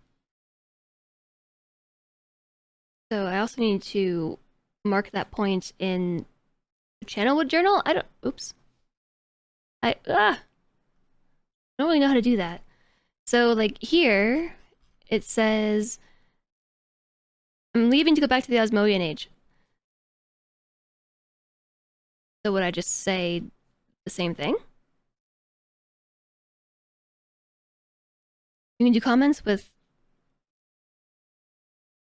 So I also need to mark that point in the Channelwood journal. Oops. I don't really know how to do that. So here, it says, I'm leaving to go back to the Osmodian Age. So would I just say the same thing? You can do comments with...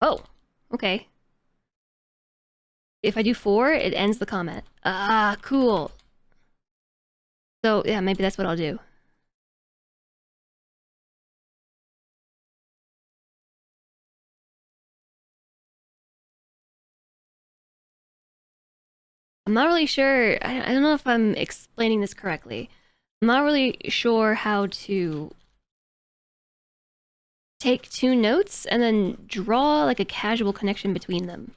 Oh, okay. If I do 4, it ends the comment. Ah, cool. So, yeah, maybe that's what I'll do. I'm not really sure. I don't know if I'm explaining this correctly. I'm not really sure how to take 2 notes and then draw a casual connection between them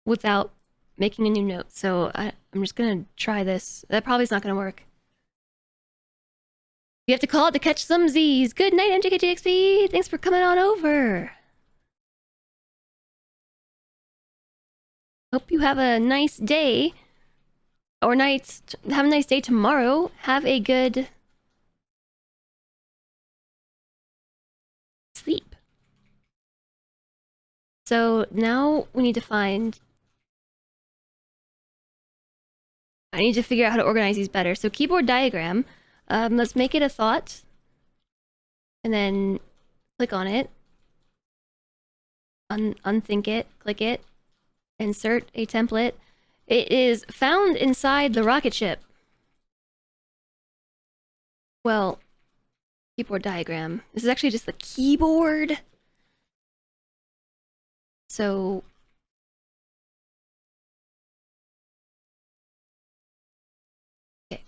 without making a new note. So I'm just gonna try this. That probably is not gonna work. You have to call it to catch some Z's. Good night, MJKJXP. Thanks for coming on over. Hope you have a nice day. Or night. Have a nice day tomorrow. Have a good sleep. So now we need to find... I need to figure out how to organize these better. So keyboard diagram. Let's make it a thought. And then click on it. Unthink it. Click it. Insert a template. It is found inside the rocket ship. Well, keyboard diagram. This is actually just the keyboard. So... okay.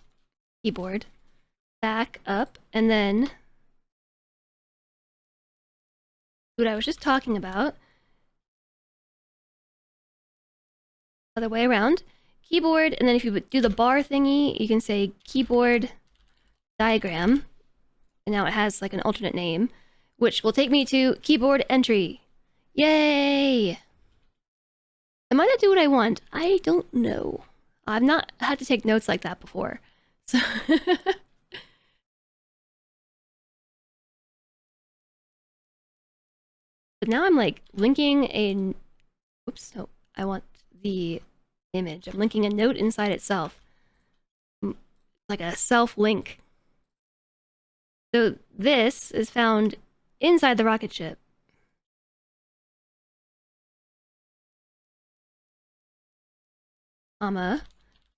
Keyboard. Back up, and then what I was just talking about. Other way around. Keyboard, and then if you do the bar thingy, you can say keyboard diagram. And now it has like an alternate name, which will take me to keyboard entry. Yay! It might not do what I want. I don't know. I've not had to take notes like that before. So but now I'm like linking a... Oops, no. I want the image. I'm linking a note inside itself. Like a self-link. So this is found inside the rocket ship. Comma.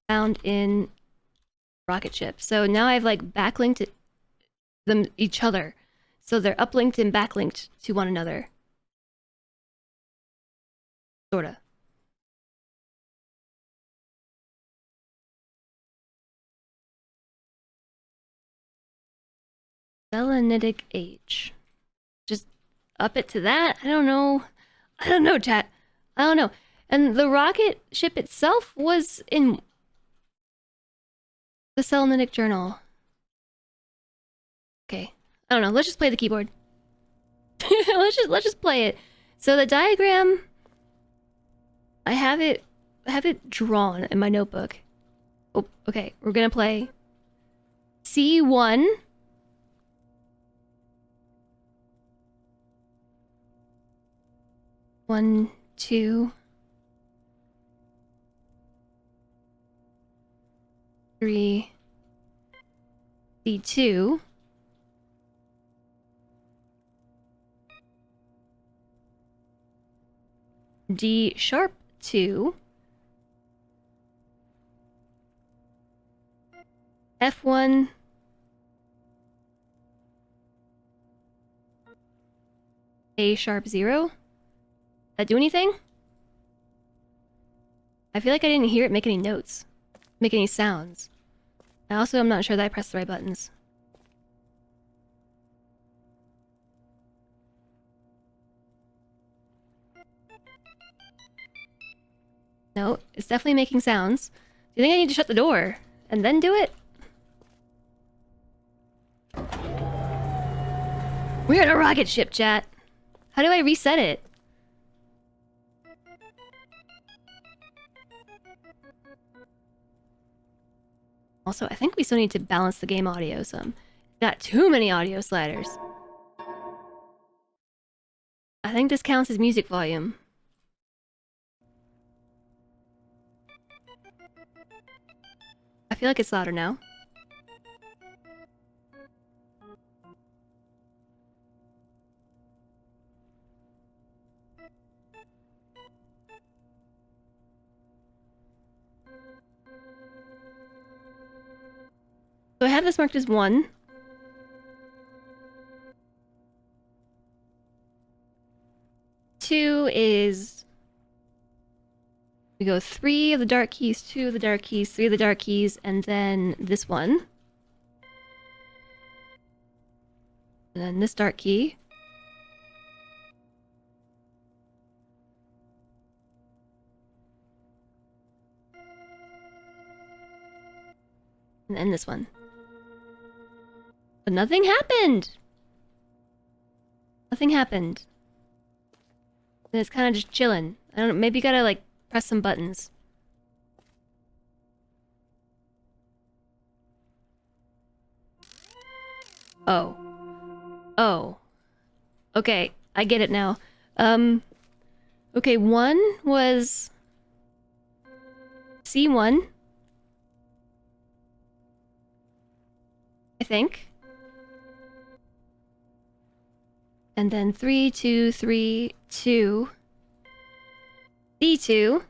Found in rocket ship. So now I've like backlinked them each other. So they're uplinked and backlinked to one another. Sorta. Selenitic Age. Just up it to that? I don't know. I don't know, chat. I don't know. And the rocket ship itself was in the Selenitic journal. Okay. I don't know. Let's just play the keyboard. let's just play it. So the diagram, I have it drawn in my notebook. Oh, okay. We're gonna play C1. One, two, three, C2. D sharp 2. F1. A sharp 0. That do anything? I feel like I didn't hear it make any notes. Make any sounds. I also am not sure that I pressed the right buttons. No, it's definitely making sounds. Do you think I need to shut the door and then do it? We're in a rocket ship, chat. How do I reset it? Also, I think we still need to balance the game audio some. Got too many audio sliders. I think this counts as music volume. I feel like it's louder now. So I have this marked as 1. Two is... We go 3 of the dark keys, 2 of the dark keys, 3 of the dark keys, and then this one. And then this dark key. And then this one. But nothing happened! Nothing happened. And it's kind of just chilling. I don't know, maybe you gotta, like, press some buttons. Oh. Oh. Okay, I get it now. Okay, 1 was... C1. I think. And then 3, 2, 3, 2. C2.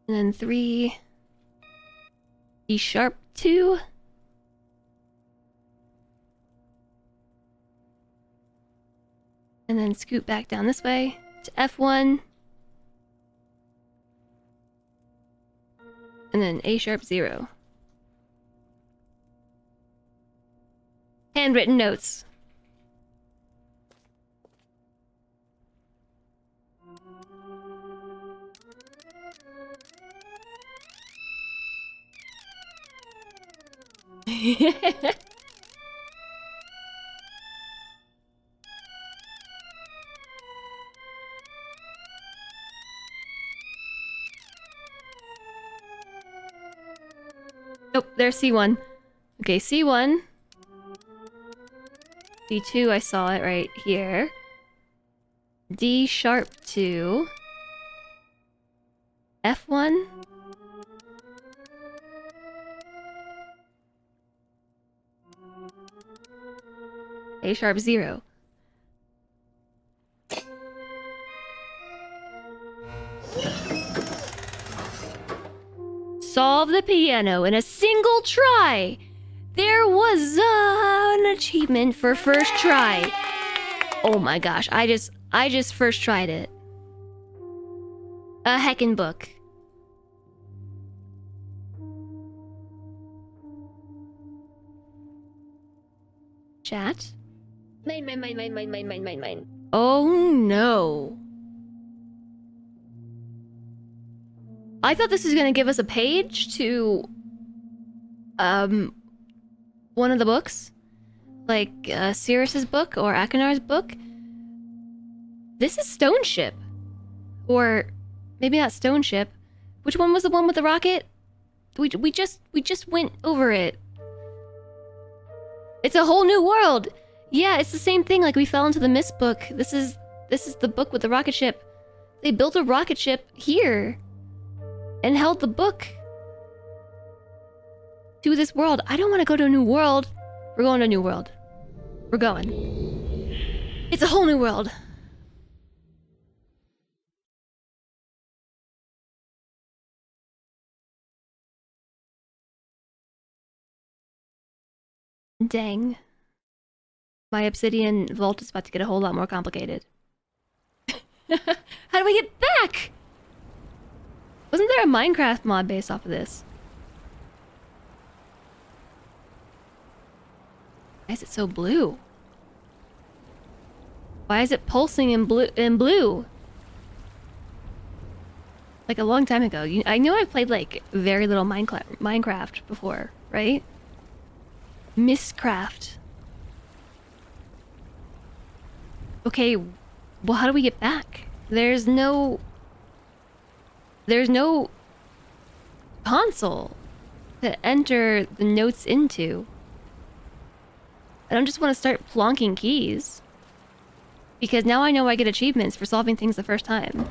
And then 3. E sharp 2. And then scoot back down this way to F1. And then A sharp 0. Handwritten notes. Nope, there's C1. Okay, C1. C2, I saw it right here. D sharp 2. F1. A sharp 0. Solve the piano in a single try. There was an achievement for first try. Oh my gosh, I just first tried it. A heckin' book. Chat? Mine. Oh no. I thought this was gonna give us a page to one of the books. Like Sirius's book or Akinar's book. This is Stone Ship. Or maybe not Stone Ship. Which one was the one with the rocket? We just went over it. It's a whole new world. Yeah, it's the same thing. Like we fell into the Myst book. This is the book with the rocket ship. They built a rocket ship here and held the book to this world. I don't want to go to a new world. We're going to a new world. We're going. It's a whole new world. Dang. My Obsidian vault is about to get a whole lot more complicated. How do we get back? Wasn't there a Minecraft mod based off of this? Why is it so blue? Why is it pulsing in blue? Like a long time ago. I know I've played like very little Minecraft before, right? Mistcraft. Okay, well how do we get back? There's no console to enter the notes into. I don't just want to start plonking keys. Because now I know I get achievements for solving things the first time.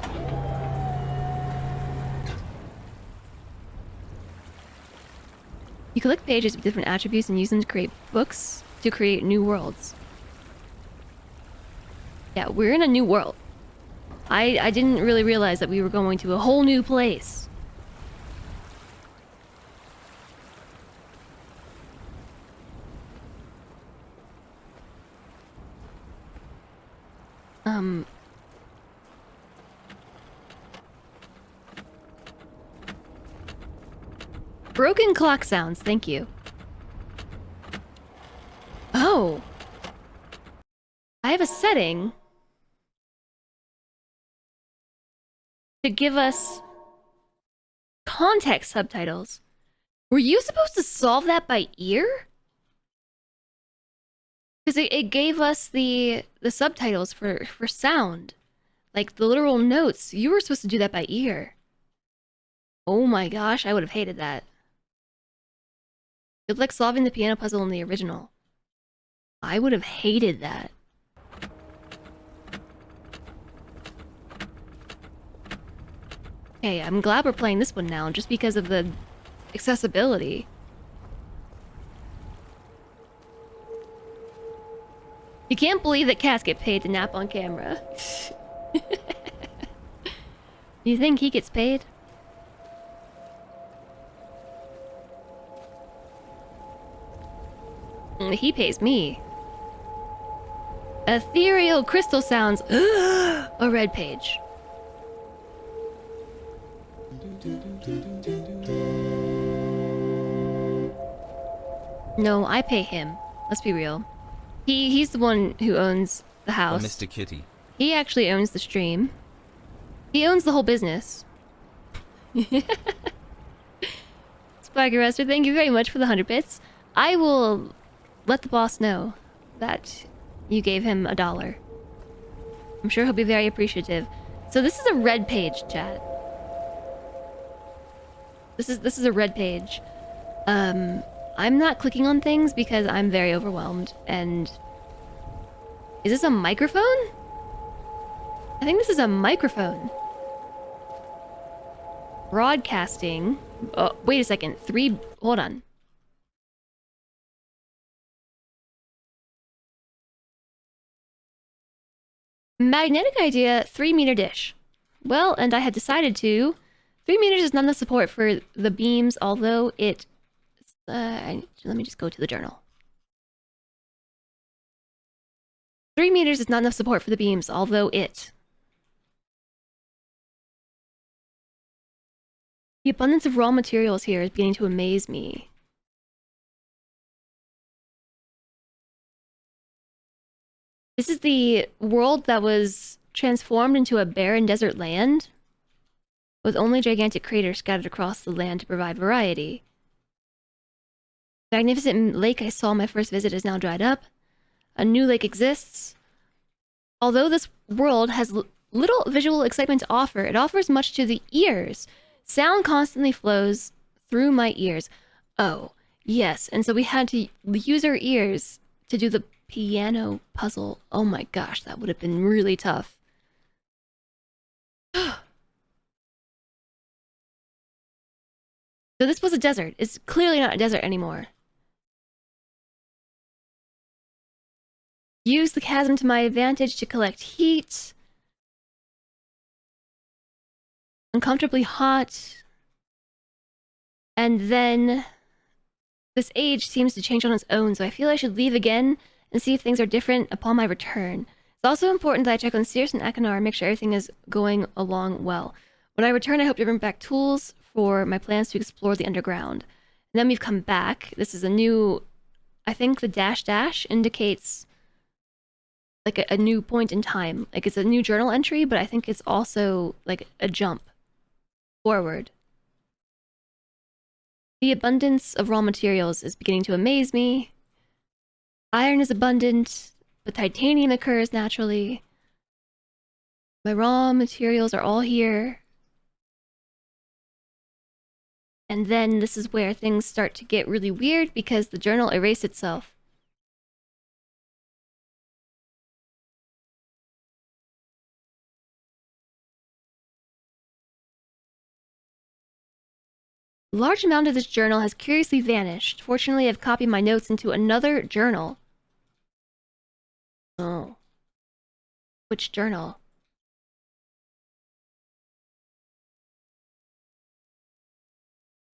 You collect pages with different attributes and use them to create books to create new worlds. Yeah, we're in a new world. I didn't really realize that we were going to a whole new place. Broken clock sounds, thank you. Oh. I have a setting to give us context subtitles. Were you supposed to solve that by ear? Because it gave us the subtitles for sound. Like the literal notes. You were supposed to do that by ear. Oh my gosh, I would have hated that. It's like solving the piano puzzle in the original. I would have hated that. Okay, I'm glad we're playing this one now, just because of the accessibility. You can't believe that cats get paid to nap on camera. You think he gets paid? He pays me. Ethereal crystal sounds. A red page. No, I pay him. Let's be real. He's the one who owns the house. Or Mr. Kitty. He actually owns the stream. He owns the whole business. Sparky Rester, thank you very much for the 100 bits. I will let the boss know that you gave him $1. I'm sure he'll be very appreciative. So this is a red page, chat. This is a red page. I'm not clicking on things because I'm very overwhelmed. And is this a microphone? I think this is a microphone. Broadcasting. Oh, wait a second. Hold on. Magnetic idea, 3-meter dish. Well, and I had decided to. 3 meters is not enough support for the beams, although it... let me just go to the journal. 3 meters is not enough support for the beams, although it... The abundance of raw materials here is beginning to amaze me. This is the world that was transformed into a barren desert land, with only gigantic craters scattered across the land to provide variety. The magnificent lake I saw on my first visit is now dried up. A new lake exists. Although this world has little visual excitement to offer, it offers much to the ears. Sound constantly flows through my ears. Oh, yes, and so we had to use our ears to do the piano puzzle. Oh my gosh, that would have been really tough. So this was a desert. It's clearly not a desert anymore. Use the chasm to my advantage to collect heat. Uncomfortably hot. And then this age seems to change on its own, so I feel I should leave again and see if things are different upon my return. It's also important that I check on Sears and Akanar and make sure everything is going along well. When I return, I hope to bring back tools for my plans to explore the underground. And then we've come back. This is a new... I think the dash indicates like a new point in time. Like it's a new journal entry, but I think it's also like a jump forward. The abundance of raw materials is beginning to amaze me. Iron is abundant, but titanium occurs naturally. My raw materials are all here. And then this is where things start to get really weird because the journal erased itself. A large amount of this journal has curiously vanished. Fortunately, I've copied my notes into another journal. Oh. Which journal?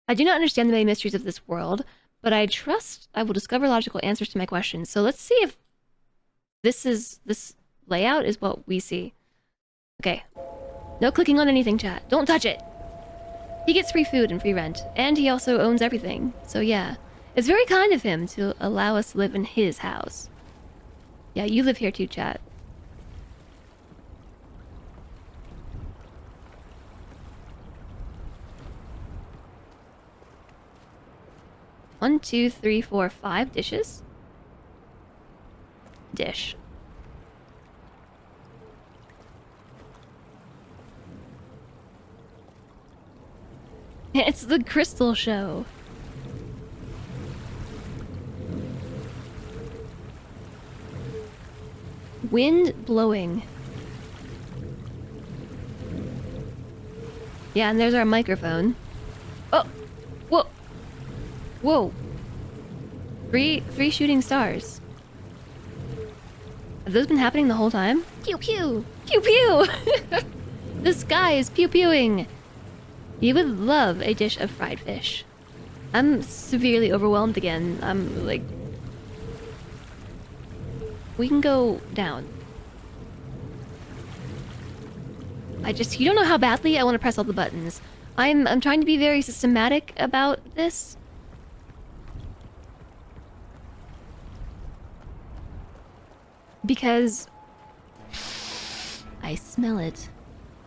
I do not understand the many mysteries of this world, but I trust I will discover logical answers to my questions. So let's see if this layout is what we see. Okay. No clicking on anything, chat. Don't touch it! He gets free food and free rent, and he also owns everything. So yeah, it's very kind of him to allow us to live in his house. Yeah, you live here too, chat. One, two, three, four, 5 dishes. Dish. It's the crystal show. Wind blowing. Yeah, and there's our microphone. Oh! Whoa! Whoa! Three shooting stars. Have those been happening the whole time? Pew pew! Pew pew! The sky is pew pewing! You would love a dish of fried fish. I'm severely overwhelmed again. I'm like... We can go down. You don't know how badly I want to press all the buttons. I'm trying to be very systematic about this. Because... I smell it.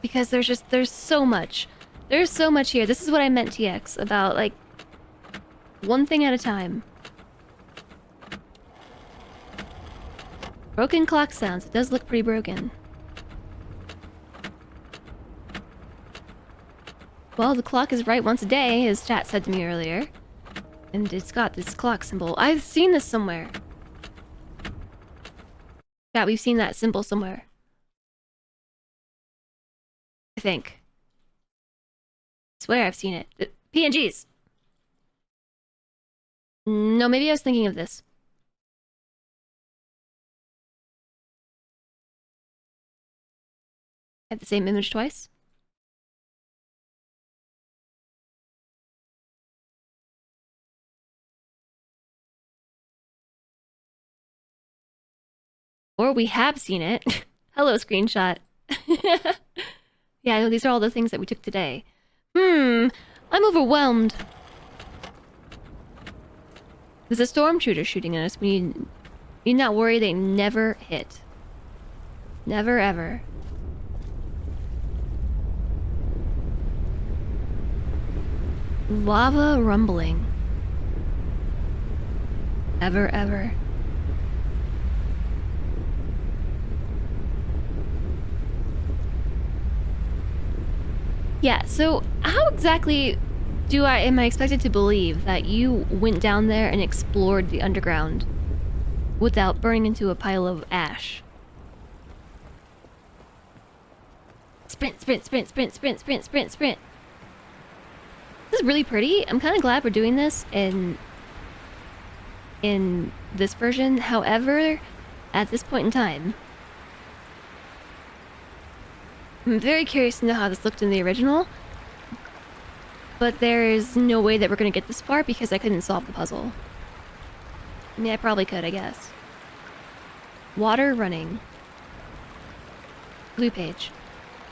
Because there's so much. There's so much here. This is what I meant, TX, about, like, one thing at a time. Broken clock sounds. It does look pretty broken. Well, the clock is right once a day, as chat said to me earlier. And it's got this clock symbol. I've seen this somewhere. Yeah, we've seen that symbol somewhere. I think. I swear I've seen it. PNGs! No, maybe I was thinking of this. I had the same image twice. Or we have seen it. Hello, screenshot. Yeah, I know these are all the things that we took today. I'm overwhelmed. There's a stormtrooper shooting at us. We need not worry, they never hit. Never ever. Lava rumbling. Ever, ever. Yeah, so how exactly am I expected to believe that you went down there and explored the underground without burning into a pile of ash? Sprint, sprint, sprint, sprint, sprint, sprint, sprint, sprint. This is really pretty. I'm kind of glad we're doing this in this version. However, at this point in time, I'm very curious to know how this looked in the original, but there is no way that we're going to get this far because I couldn't solve the puzzle. I mean, I probably could, I guess. Water running. Blue page.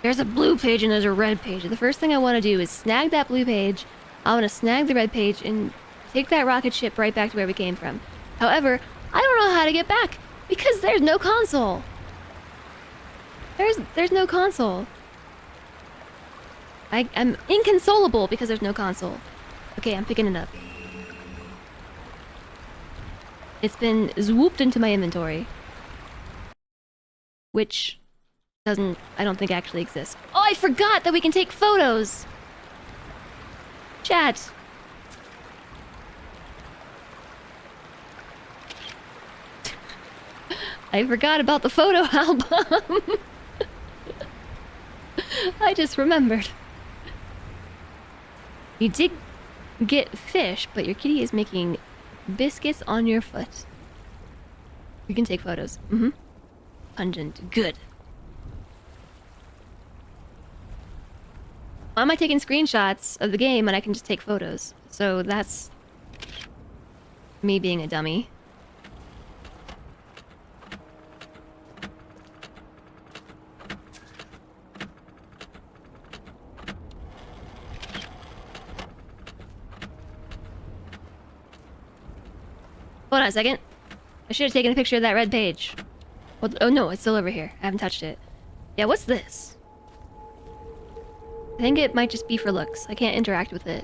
There's a blue page and there's a red page. The first thing I want to do is snag that blue page. I want to snag the red page and take that rocket ship right back to where we came from. However, I don't know how to get back because there's no console. There's no console. I'm inconsolable because there's no console. Okay, I'm picking it up. It's been swooped into my inventory. Which I don't think actually exists. Oh, I forgot that we can take photos! Chat. I forgot about the photo album. I just remembered. You did get fish, but your kitty is making biscuits on your foot. You can take photos. Pungent. Good. Why am I taking screenshots of the game and I can just take photos? So that's me being a dummy. Hold on a second. I should have taken a picture of that red page. What, oh no, it's still over here. I haven't touched it. Yeah, what's this? I think it might just be for looks. I can't interact with it.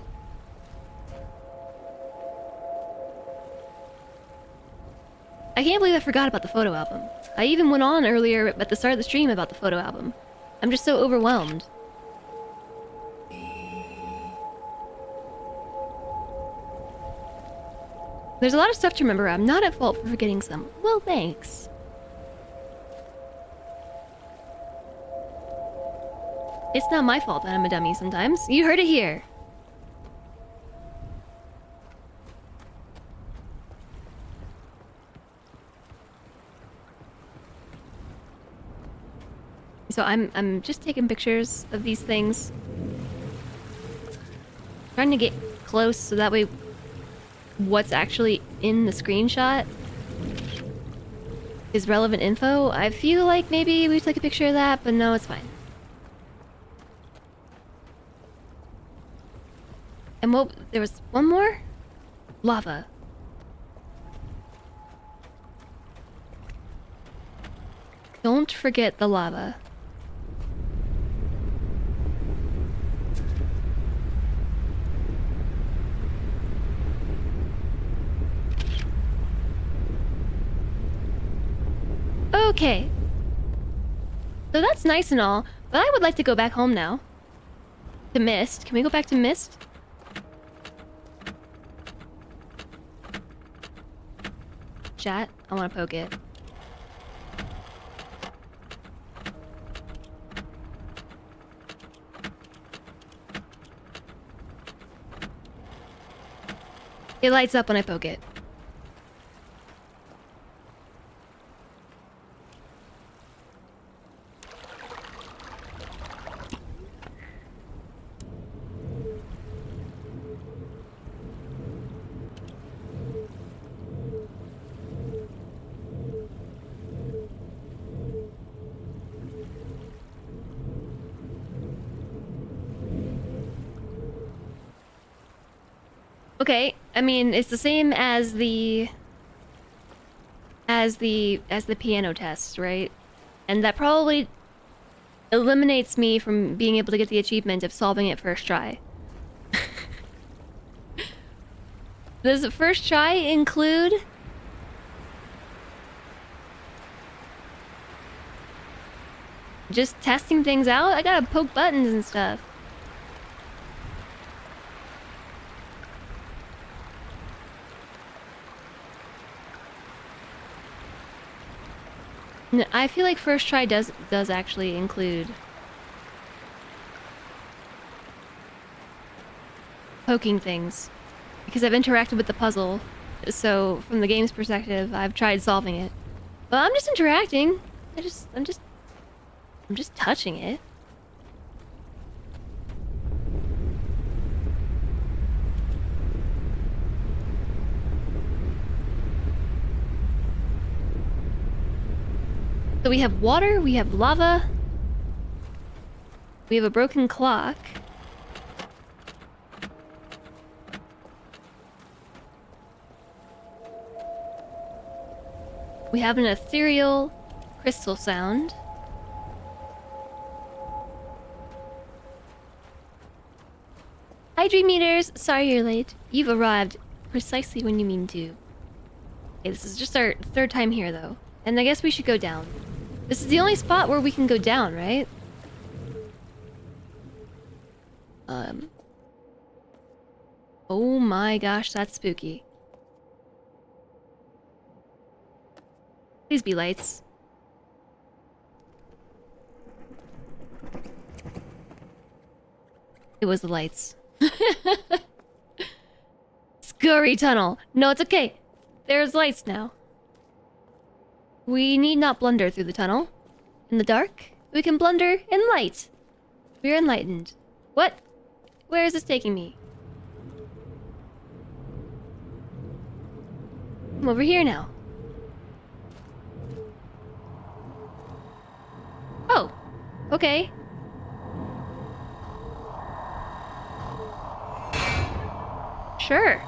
I can't believe I forgot about the photo album. I even went on earlier at the start of the stream about the photo album. I'm just so overwhelmed. There's a lot of stuff to remember. I'm not at fault for forgetting some. Well, thanks. It's not my fault that I'm a dummy sometimes. You heard it here. So I'm just taking pictures of these things. Trying to get close so that way what's actually in the screenshot is relevant info. I feel like maybe we took a picture of that, but no, it's fine. And what, there was one more? Lava. Don't forget the lava. Okay. So that's nice and all, but I would like to go back home now. To Myst. Can we go back to Myst? Chat, I want to poke it. It lights up when I poke it. Okay, I mean, it's the same as the piano test, right? And that probably eliminates me from being able to get the achievement of solving it first try. Does the first try include just testing things out? I gotta poke buttons and stuff. No, I feel like first try does actually include poking things, because I've interacted with the puzzle. So from the game's perspective, I've tried solving it. But I'm just interacting. I'm just touching it. So we have water, we have lava, we have a broken clock. We have an ethereal crystal sound. Hi, Dream Eaters! Sorry you're late. You've arrived precisely when you mean to. Okay, this is just our third time here, though. And I guess we should go down. This is the only spot where we can go down, right? Oh my gosh, that's spooky. Please be lights. It was the lights. Scurry tunnel. No, it's okay. There's lights now. We need not blunder through the tunnel. In the dark, we can blunder in light. We're enlightened. What? Where is this taking me? I'm over here now. Oh, okay. Sure.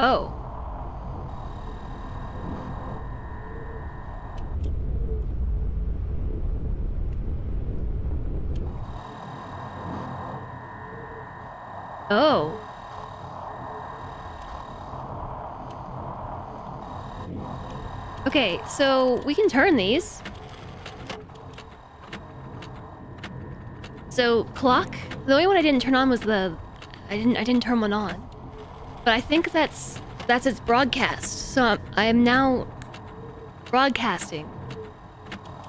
Oh. Oh. Okay, so we can turn these. So, clock. The only one I didn't turn on was the... I didn't turn one on. But I think that's its broadcast. So I am now broadcasting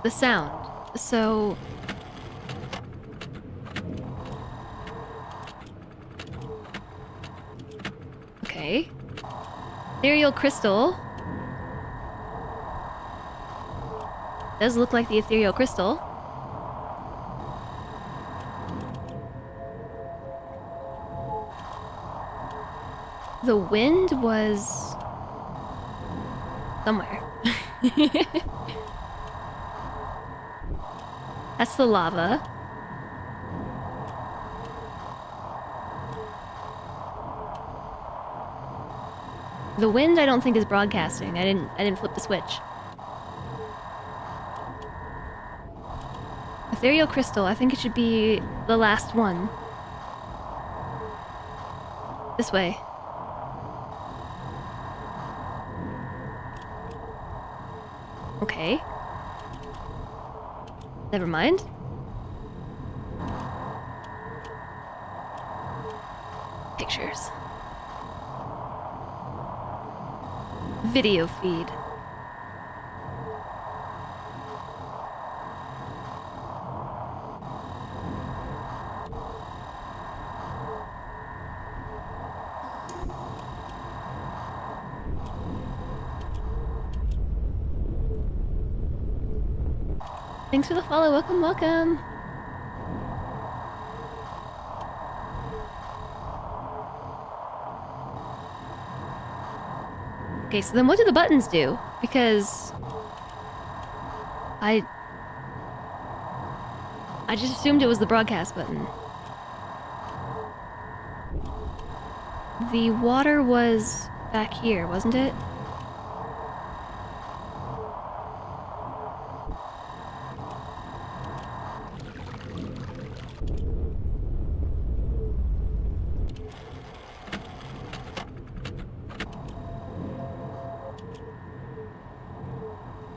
the sound. So okay. Ethereal crystal. Does look like the ethereal crystal. The wind was somewhere. That's the lava. The wind I don't think is broadcasting. I didn't flip the switch. Ethereal crystal. I think it should be the last one. This way. Okay. Never mind. Pictures. Video feed. Thanks for the follow. Welcome, welcome. Okay, so then what do the buttons do? Because I just assumed it was the broadcast button. The water was back here, wasn't it?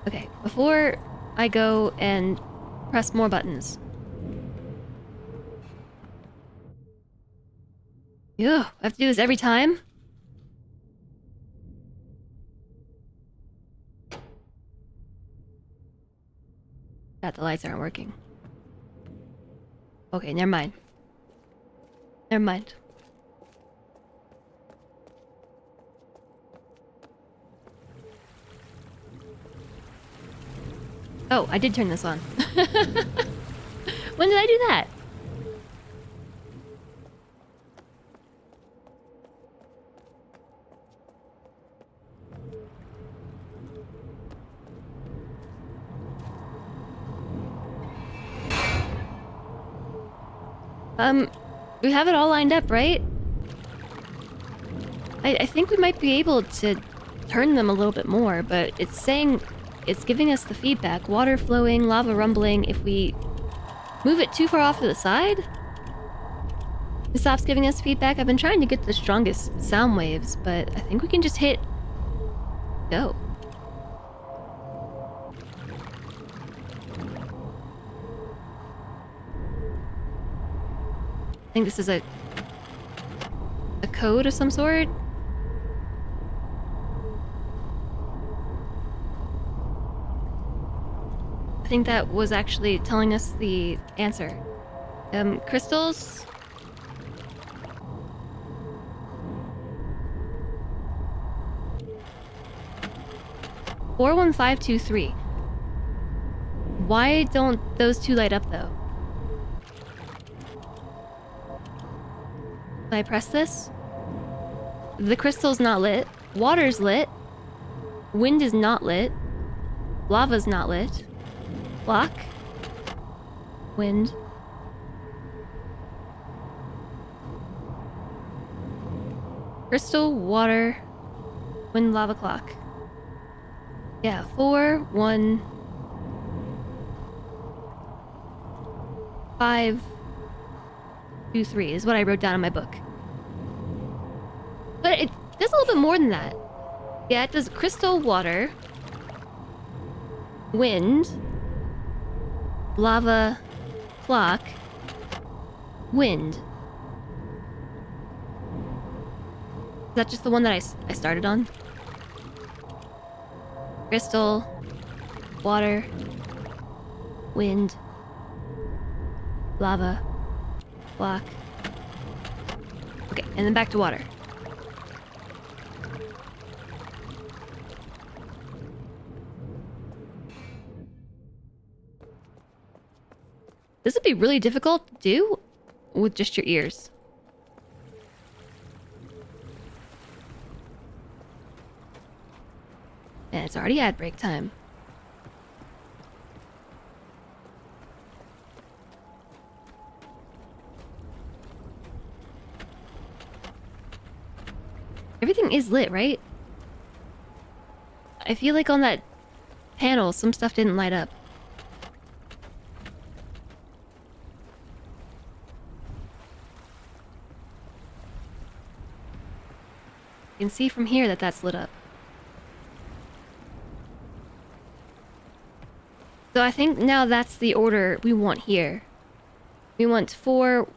Okay, before I go and press more buttons. Ew, I have to do this every time? God, the lights aren't working. Okay, never mind. Never mind. Oh, I did turn this on. When did I do that? We have it all lined up, right? I think we might be able to turn them a little bit more, but it's saying it's giving us the feedback. Water flowing, lava rumbling. If we move it too far off to the side, it stops giving us feedback. I've been trying to get the strongest sound waves, but I think we can just hit go. I think this is a code of some sort. I think that was actually telling us the answer. Crystals. (41523). Why don't those two light up though? Can I press this? The crystal's not lit. Water's lit. Wind is not lit. Lava's not lit. Block. Wind. Crystal, water, wind, lava, clock. Yeah, 4, 1, 5, 2, 3 is what I wrote down in my book. But it does a little bit more than that. Yeah, it does crystal, water, wind, lava, clock, wind. Is that just the one that I started on? Crystal, water, wind, lava, clock. Okay, and then back to water. This would be really difficult to do with just your ears. And it's already ad break time. Everything is lit, right? I feel like on that panel, some stuff didn't light up. can see from here that that's lit up. So I think now that's the order we want here. We want 4,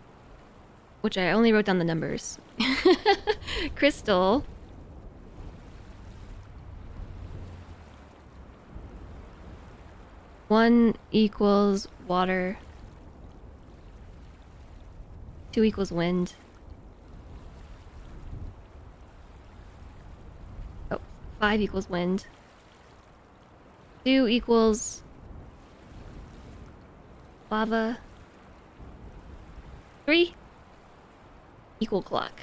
which I only wrote down the numbers. Crystal. One equals water. 2 equals wind. Oh, 5 equals wind. 2 equals lava. 3 equal clock.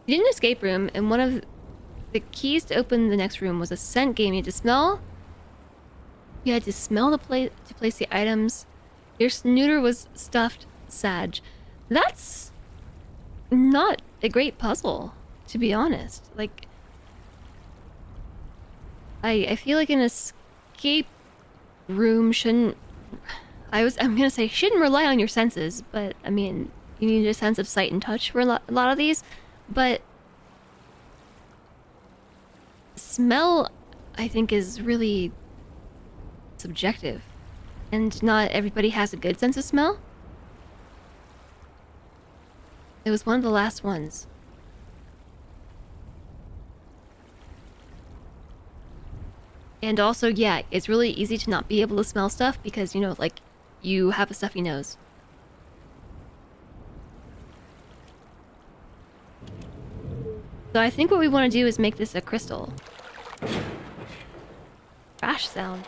You did an escape room, and one of the keys to open the next room was a scent game. You had to smell. You had to smell the place to place the items. Your snooter was stuffed Sag. That's not a great puzzle, to be honest. Like, I feel like an escape room shouldn't. I'm gonna say shouldn't rely on your senses, but I mean, you need a sense of sight and touch for a lot of these. But smell, I think, is really subjective, and not everybody has a good sense of smell. It was one of the last ones. And also, yeah, it's really easy to not be able to smell stuff because, you know, like, you have a stuffy nose. So I think what we want to do is make this a crystal. Crash sound.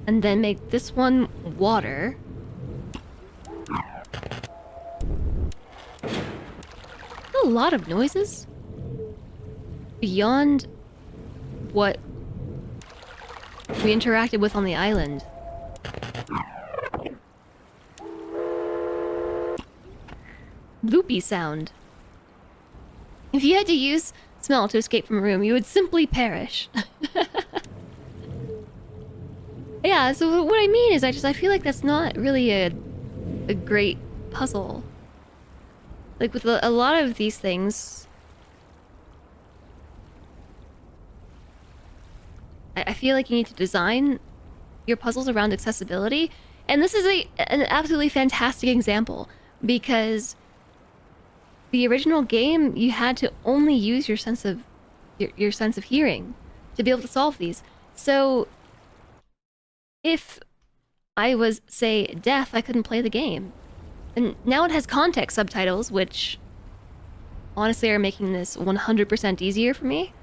And then make this one water. A lot of noises. Beyond what we interacted with on the island. Loopy sound. If you had to use smell to escape from a room, you would simply perish. Yeah, so what I mean is I feel like that's not really a great puzzle. Like with a lot of these things, I feel like you need to design your puzzles around accessibility. And this is an absolutely fantastic example because the original game, you had to only use your sense of hearing to be able to solve these. So if I was, say, deaf, I couldn't play the game. And now it has context subtitles, which honestly are making this 100% easier for me.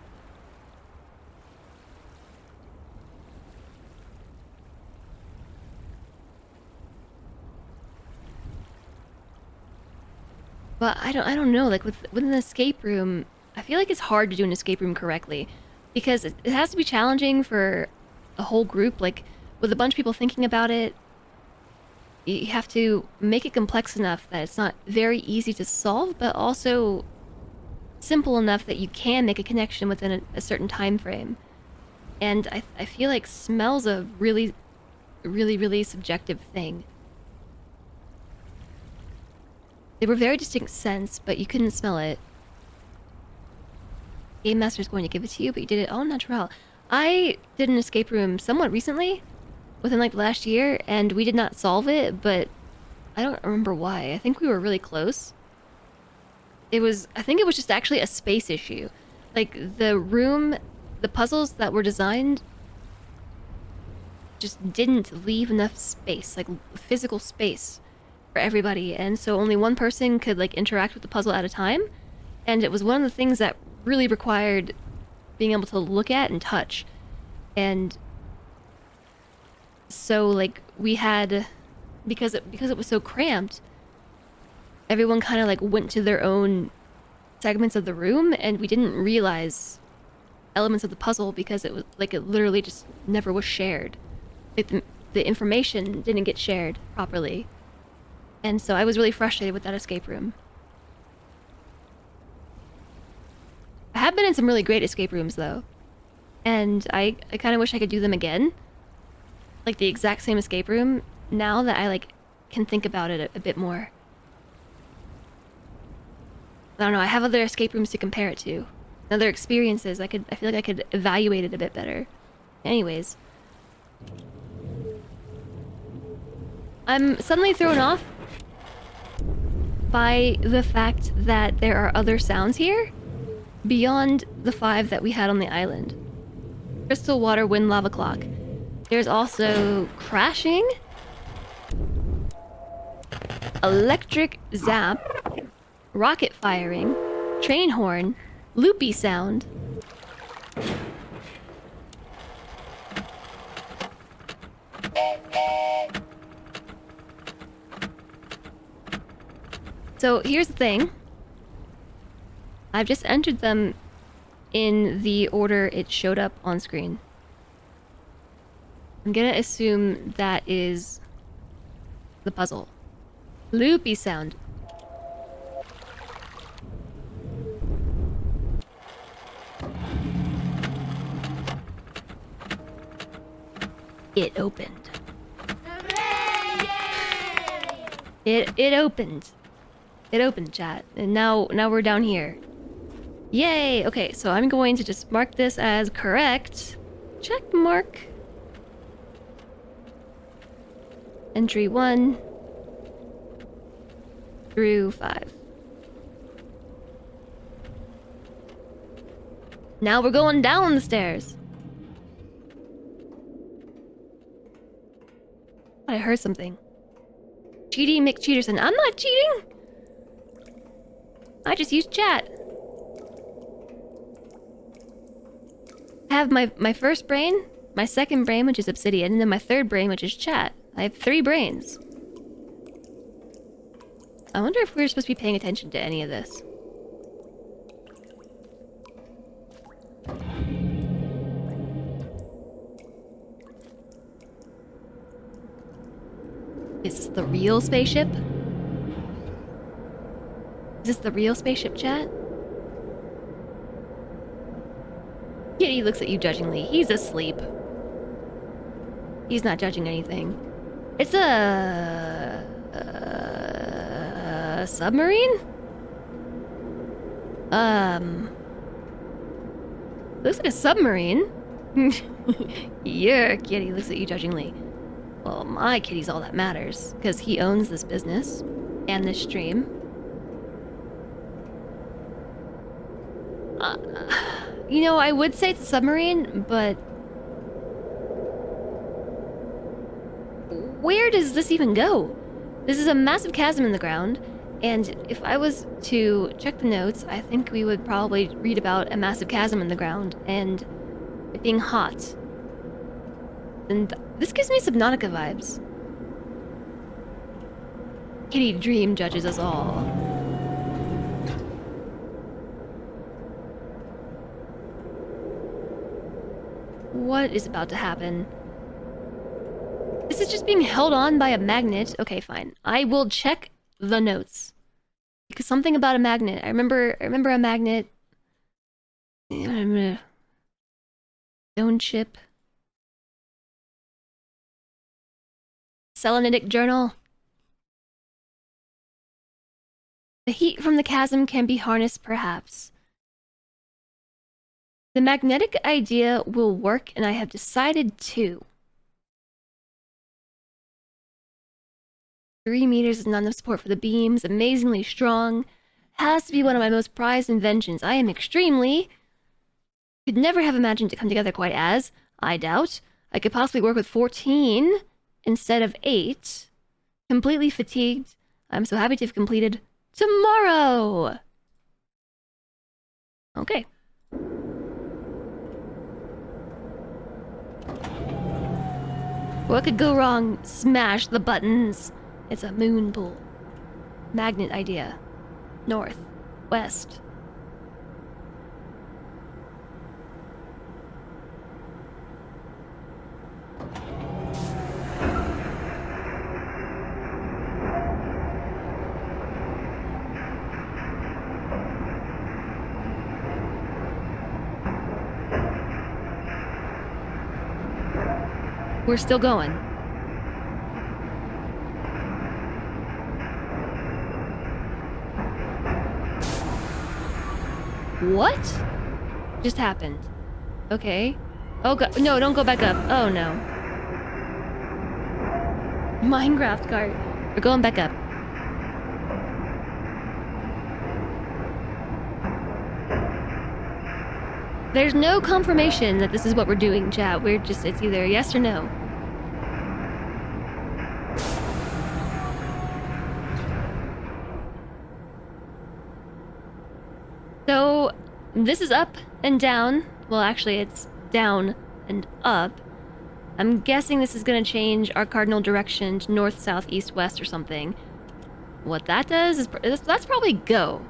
But I don't know, like with an escape room, I feel like it's hard to do an escape room correctly because it has to be challenging for a whole group, like with a bunch of people thinking about it. You have to make it complex enough that it's not very easy to solve, but also simple enough that you can make a connection within a certain time frame. And I feel like smell's a really, really, really subjective thing. They were very distinct scents, but you couldn't smell it. Game Master's going to give it to you, but you did it all natural. I did an escape room somewhat recently, within like last year, and we did not solve it, but I don't remember why. I think we were really close. I think it was just actually a space issue. Like the room, the puzzles that were designed just didn't leave enough space, like physical space for everybody, and so only one person could like interact with the puzzle at a time, and it was one of the things that really required being able to look at and touch. And so like we had, because it was so cramped, everyone kind of like went to their own segments of the room, and we didn't realize elements of the puzzle because it was like it literally just never was shared. Like the information didn't get shared properly. And so I was really frustrated with that escape room. I have been in some really great escape rooms though. And I kind of wish I could do them again. Like the exact same escape room, now that I like can think about it a bit more. I don't know, I have other escape rooms to compare it to. Other experiences, I feel like I could evaluate it a bit better. Anyways. I'm suddenly thrown off by the fact that there are other sounds here beyond the 5 that we had on the island. Crystal, water, wind, lava clock. There's also crashing, electric zap, rocket firing, train horn, loopy sound. So here's the thing. I've just entered them in the order it showed up on screen. I'm gonna assume that is the puzzle. Loopy sound. It opened. It opened. It opened, chat. And now we're down here. Yay! Okay, so I'm going to just mark this as correct. Check mark. Entry 1 through 5. Now we're going down the stairs. I heard something. Cheaty McCheaterson. I'm not cheating! I just used chat. I have my first brain, my second brain, which is Obsidian, and then my third brain, which is chat. I have 3 brains. I wonder if we're supposed to be paying attention to any of this. Is this the real spaceship? Is this the real spaceship, chat? Kitty looks at you judgingly. He's asleep. He's not judging anything. It's a submarine? Looks like a submarine. Your kitty looks at you judgingly. Well, my kitty's all that matters, because he owns this business and this stream. You know, I would say it's a submarine, but where does this even go? This is a massive chasm in the ground, and if I was to check the notes, I think we would probably read about a massive chasm in the ground and it being hot. And this gives me Subnautica vibes. Kitty Dream judges us all. What is about to happen? This is just being held on by a magnet. Okay, fine. I will check the notes. Because something about a magnet. I remember a magnet. Stone chip. Selenitic journal. The heat from the chasm can be harnessed, perhaps. The magnetic idea will work, and I have decided to. 3 meters is not enough support for the beams. Amazingly strong. Has to be one of my most prized inventions. I am extremely... Could never have imagined to come together quite as. I doubt. I could possibly work with 14 instead of 8. Completely fatigued. I'm so happy to have completed tomorrow. Okay. What could go wrong? Smash the buttons. It's a moon pool. Magnet idea. North. West. We're still going. What just happened? Okay. Oh god, no, don't go back up. Oh no. Minecraft cart. We're going back up. There's no confirmation that this is what we're doing, chat. We're just, it's either yes or no. So, this is up and down. Well, actually, it's down and up. I'm guessing this is going to change our cardinal direction to north, south, east, west, or something. What that does is... that's probably go.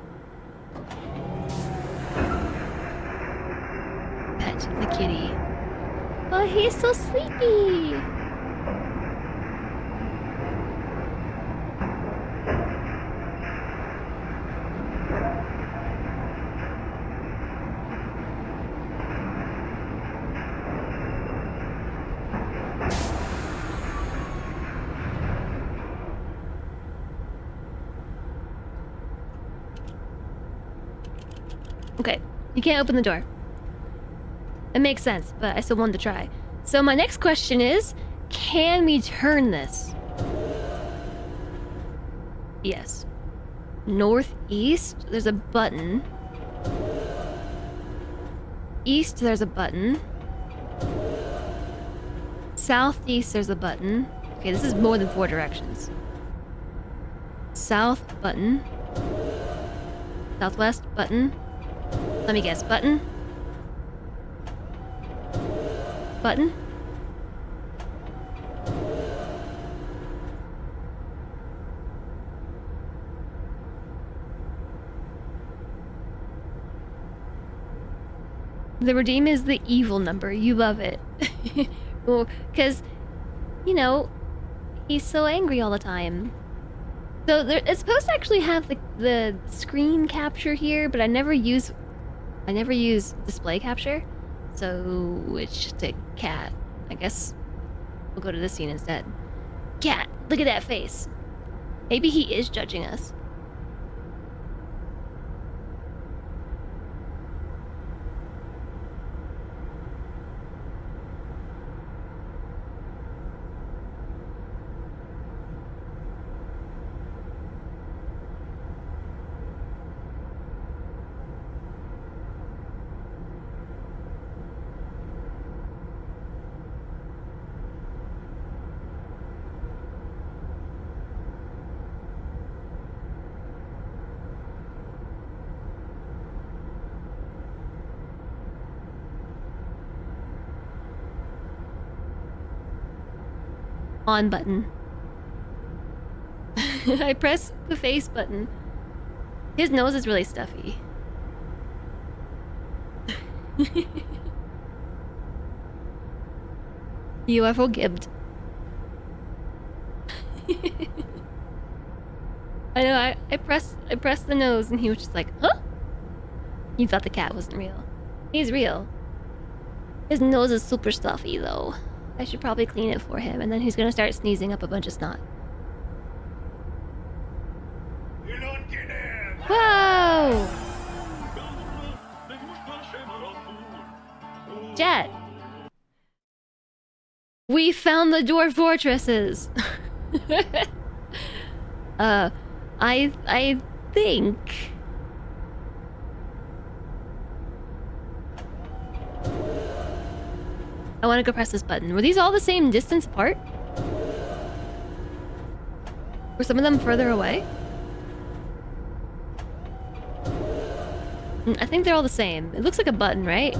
Pet the kitty. Oh, he's so sleepy! Okay, you can't open the door. It makes sense, but I still wanted to try. So my next question is, can we turn this? Yes. Northeast, there's a button. East, there's a button. Southeast, there's a button. Okay, this is more than 4 directions. South, button. Southwest, button. Let me guess, button? Button? The redeem is the evil number. You love it. Well, because, you know, he's so angry all the time. So it's supposed to actually have the screen capture here, but I never use display capture. So it's just a cat. I guess we'll go to this scene instead. Cat, look at that face. Maybe he is judging us. On button. I press the face button. His nose is really stuffy. You are forgiven. I know, I pressed the nose and he was just like, huh? He thought the cat wasn't real. He's real. His nose is super stuffy though. I should probably clean it for him, and then he's gonna start sneezing up a bunch of snot. Whoa! Jet! We found the dwarf fortresses! I think... I want to go press this button. Were these all the same distance apart? Were some of them further away? I think they're all the same. It looks like a button, right?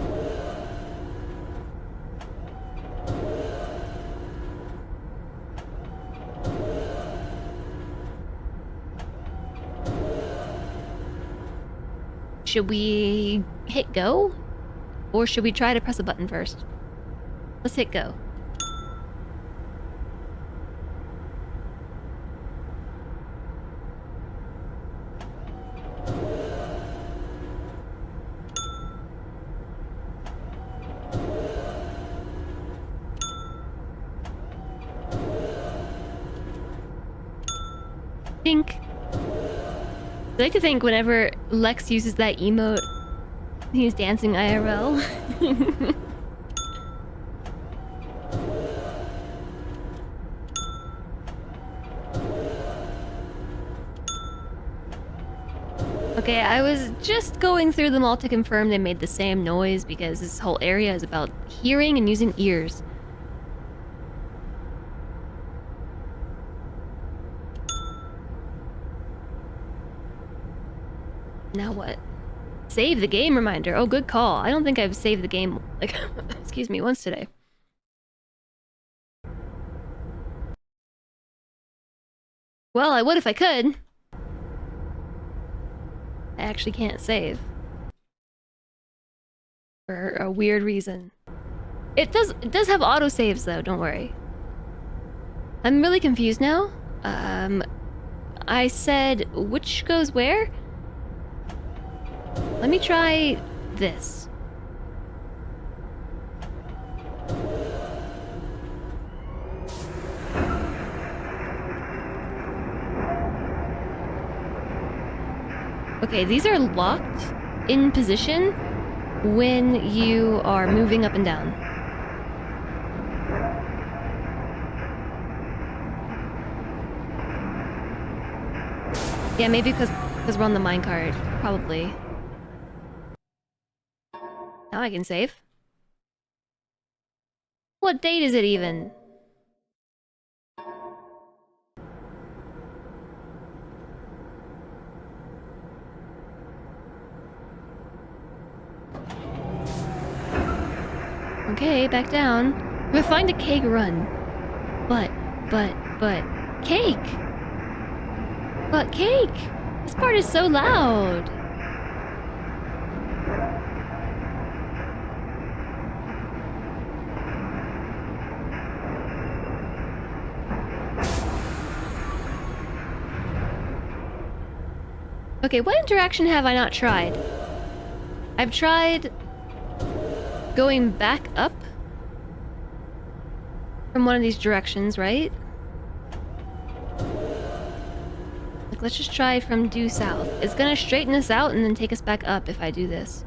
Should we hit go? Or should we try to press a button first? Let's hit go. I like to think whenever Lex uses that emote, He's dancing IRL. Okay, I was just going through them all to confirm they made the same noise because this whole area is about hearing and using ears. Now what? Save the game reminder. Oh, good call. I don't think I've saved the game, like, excuse me, once today. Well, I would if I could. I actually can't save. For a weird reason. It does have autosaves though, don't worry. I'm really confused now. I said which goes where? Let me try this. Okay, these are locked in position when you are moving up and down. Yeah, maybe because we're on the minecart, probably. Now I can save. What date is it even? Okay, back down. We'll find a cake run. But, cake! But cake! This part is so loud! Okay, what interaction have I not tried? I've tried going back up from one of these directions, right? Like, let's just try from due south. It's gonna straighten us out and then take us back up if I do this.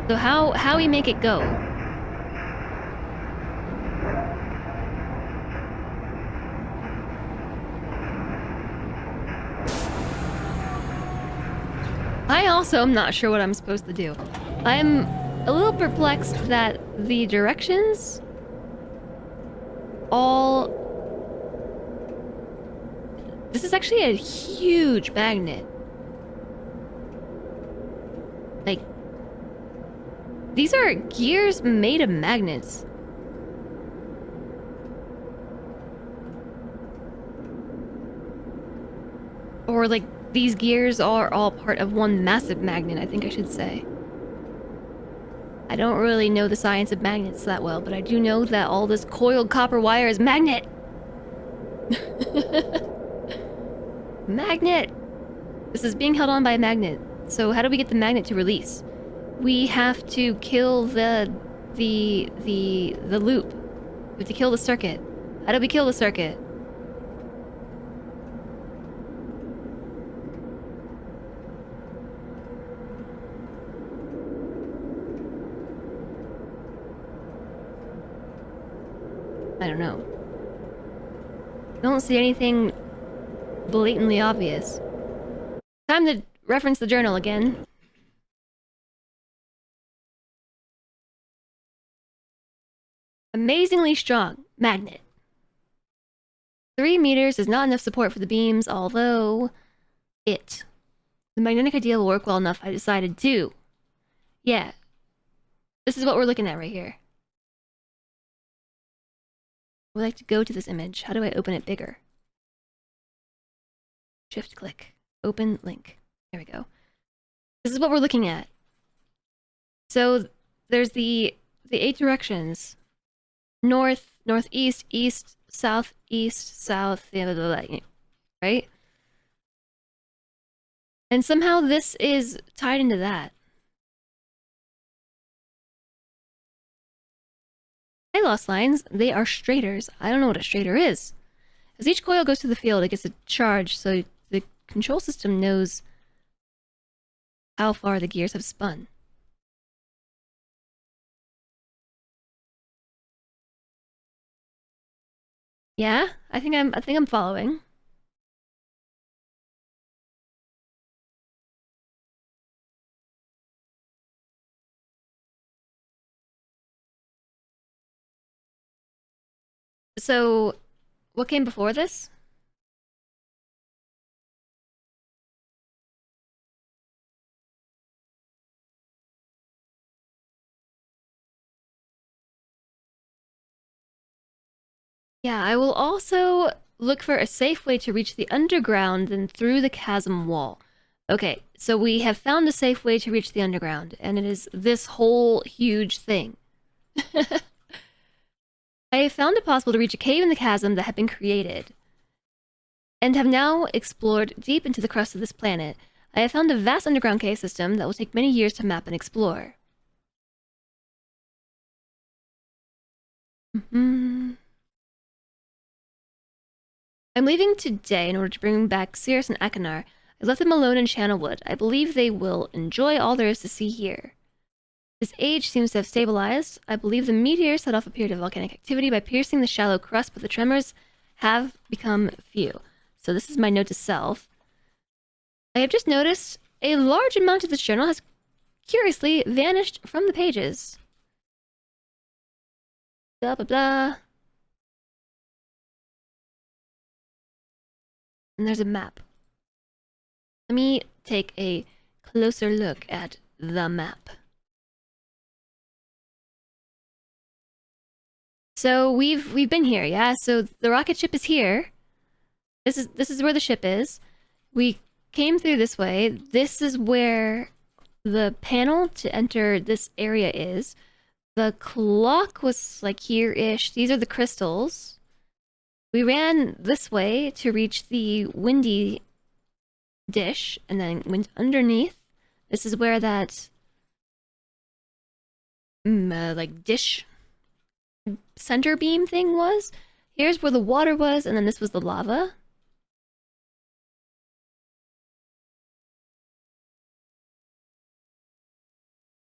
So how we make it go? I also am not sure what I'm supposed to do. I'm a little perplexed that the directions all... This is actually a huge magnet. Like, these are gears made of magnets. Or like, these gears are all part of one massive magnet, I think I should say. I don't really know the science of magnets that well, but I do know that all this coiled copper wire is magnet! Magnet! This is being held on by a magnet. So how do we get the magnet to release? We have to kill the loop. We have to kill the circuit. How do we kill the circuit? I don't know. Don't see anything blatantly obvious. Time to reference the journal again. Amazingly strong magnet. 3 meters is not enough support for the beams, although the magnetic idea will work well enough, I decided to. Yeah. This is what we're looking at right here. I would like to go to this image. How do I open it bigger? Shift click. Open link. There we go. This is what we're looking at. So there's the 8 directions. North, northeast, east, southeast, south, right? And somehow this is tied into that. I lost lines. They are straighters. I don't know what a straighter is. As each coil goes through the field, it gets a charge, so the control system knows how far the gears have spun. Yeah, I think I'm following. So, what came before this? Yeah, I will also look for a safe way to reach the underground and through the chasm wall. Okay, so we have found a safe way to reach the underground, and it is this whole huge thing. I have found it possible to reach a cave in the chasm that had been created, and have now explored deep into the crust of this planet. I have found a vast underground cave system that will take many years to map and explore. I'm leaving today in order to bring back Cirrus and Akinar. I left them alone in Channelwood. I believe they will enjoy all there is to see here. This age seems to have stabilized. I believe the meteor set off a period of volcanic activity by piercing the shallow crust, but the tremors have become few. So this is my note to self. I have just noticed a large amount of this journal has curiously vanished from the pages. Blah, blah, blah. And there's a map. Let me take a closer look at the map. So we've been here, yeah? So the rocket ship is here. This is where the ship is. We came through this way. This is where the panel to enter this area is. The clock was like here-ish. These are the crystals. We ran this way to reach the windy dish and then went underneath. This is where that like dish center beam thing was. Here's where the water was, and then this was the lava.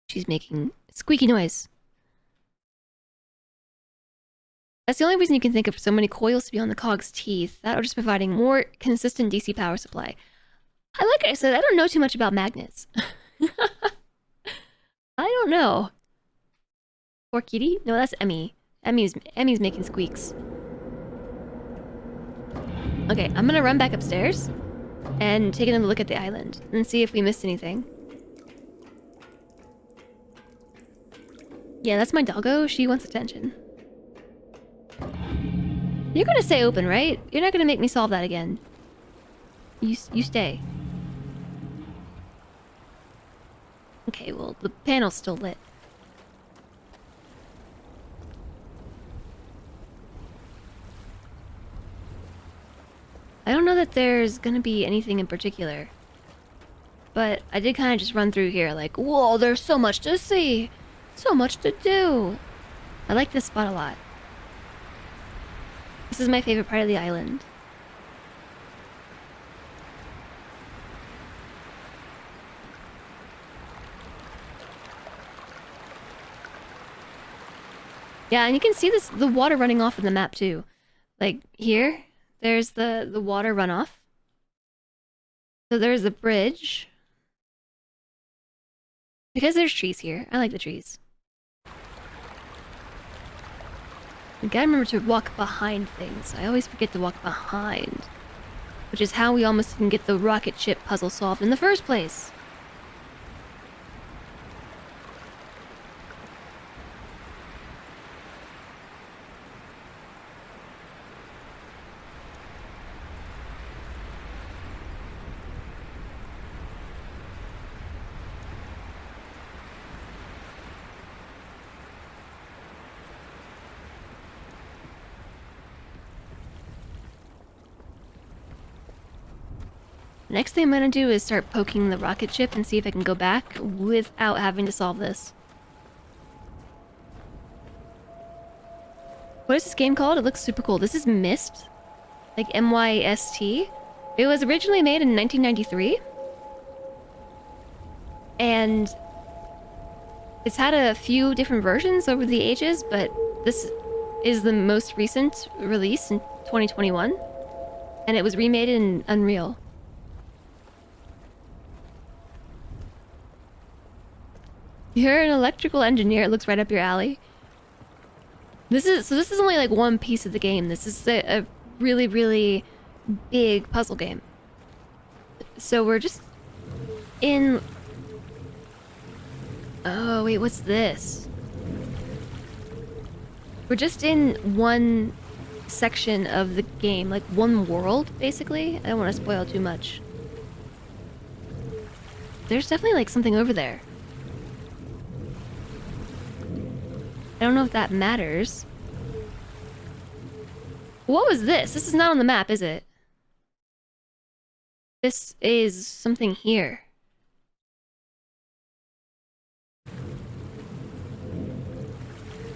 She's making squeaky noise. That's the only reason you can think of so many coils to be on the cog's teeth. That or just providing more consistent DC power supply. Like I said, I don't know too much about magnets. I don't know. Poor kitty? No, that's Emmy. Emmy's making squeaks. Okay, I'm gonna run back upstairs and take another look at the island and see if we missed anything. Yeah, that's my doggo. She wants attention. You're gonna stay open, right? You're not gonna make me solve that again. You stay. Okay, well, the panel's still lit. I don't know that there's gonna be anything in particular. But I did kind of just run through here like, whoa, there's so much to see! So much to do! I like this spot a lot. This is my favorite part of the island. Yeah, and you can see the water running off in the map too. Like here, there's the water runoff. So there's the bridge. Because there's trees here. I like the trees. You gotta remember to walk behind things. I always forget to walk behind. Which is how we almost didn't get the rocket ship puzzle solved in the first place. Next thing I'm gonna do is start poking the rocket ship and see if I can go back without having to solve this. What is this game called? It looks super cool. This is Myst. Like M-Y-S-T. It was originally made in 1993. And it's had a few different versions over the ages, but this is the most recent release in 2021. And it was remade in Unreal. You're an electrical engineer. It looks right up your alley. This is only like one piece of the game. This is a really, really big puzzle game. So we're just in... Oh, wait, what's this? We're just in one section of the game, like one world, basically. I don't want to spoil too much. There's definitely like something over there. I don't know if that matters. What was this? This is not on the map, is it? This is something here.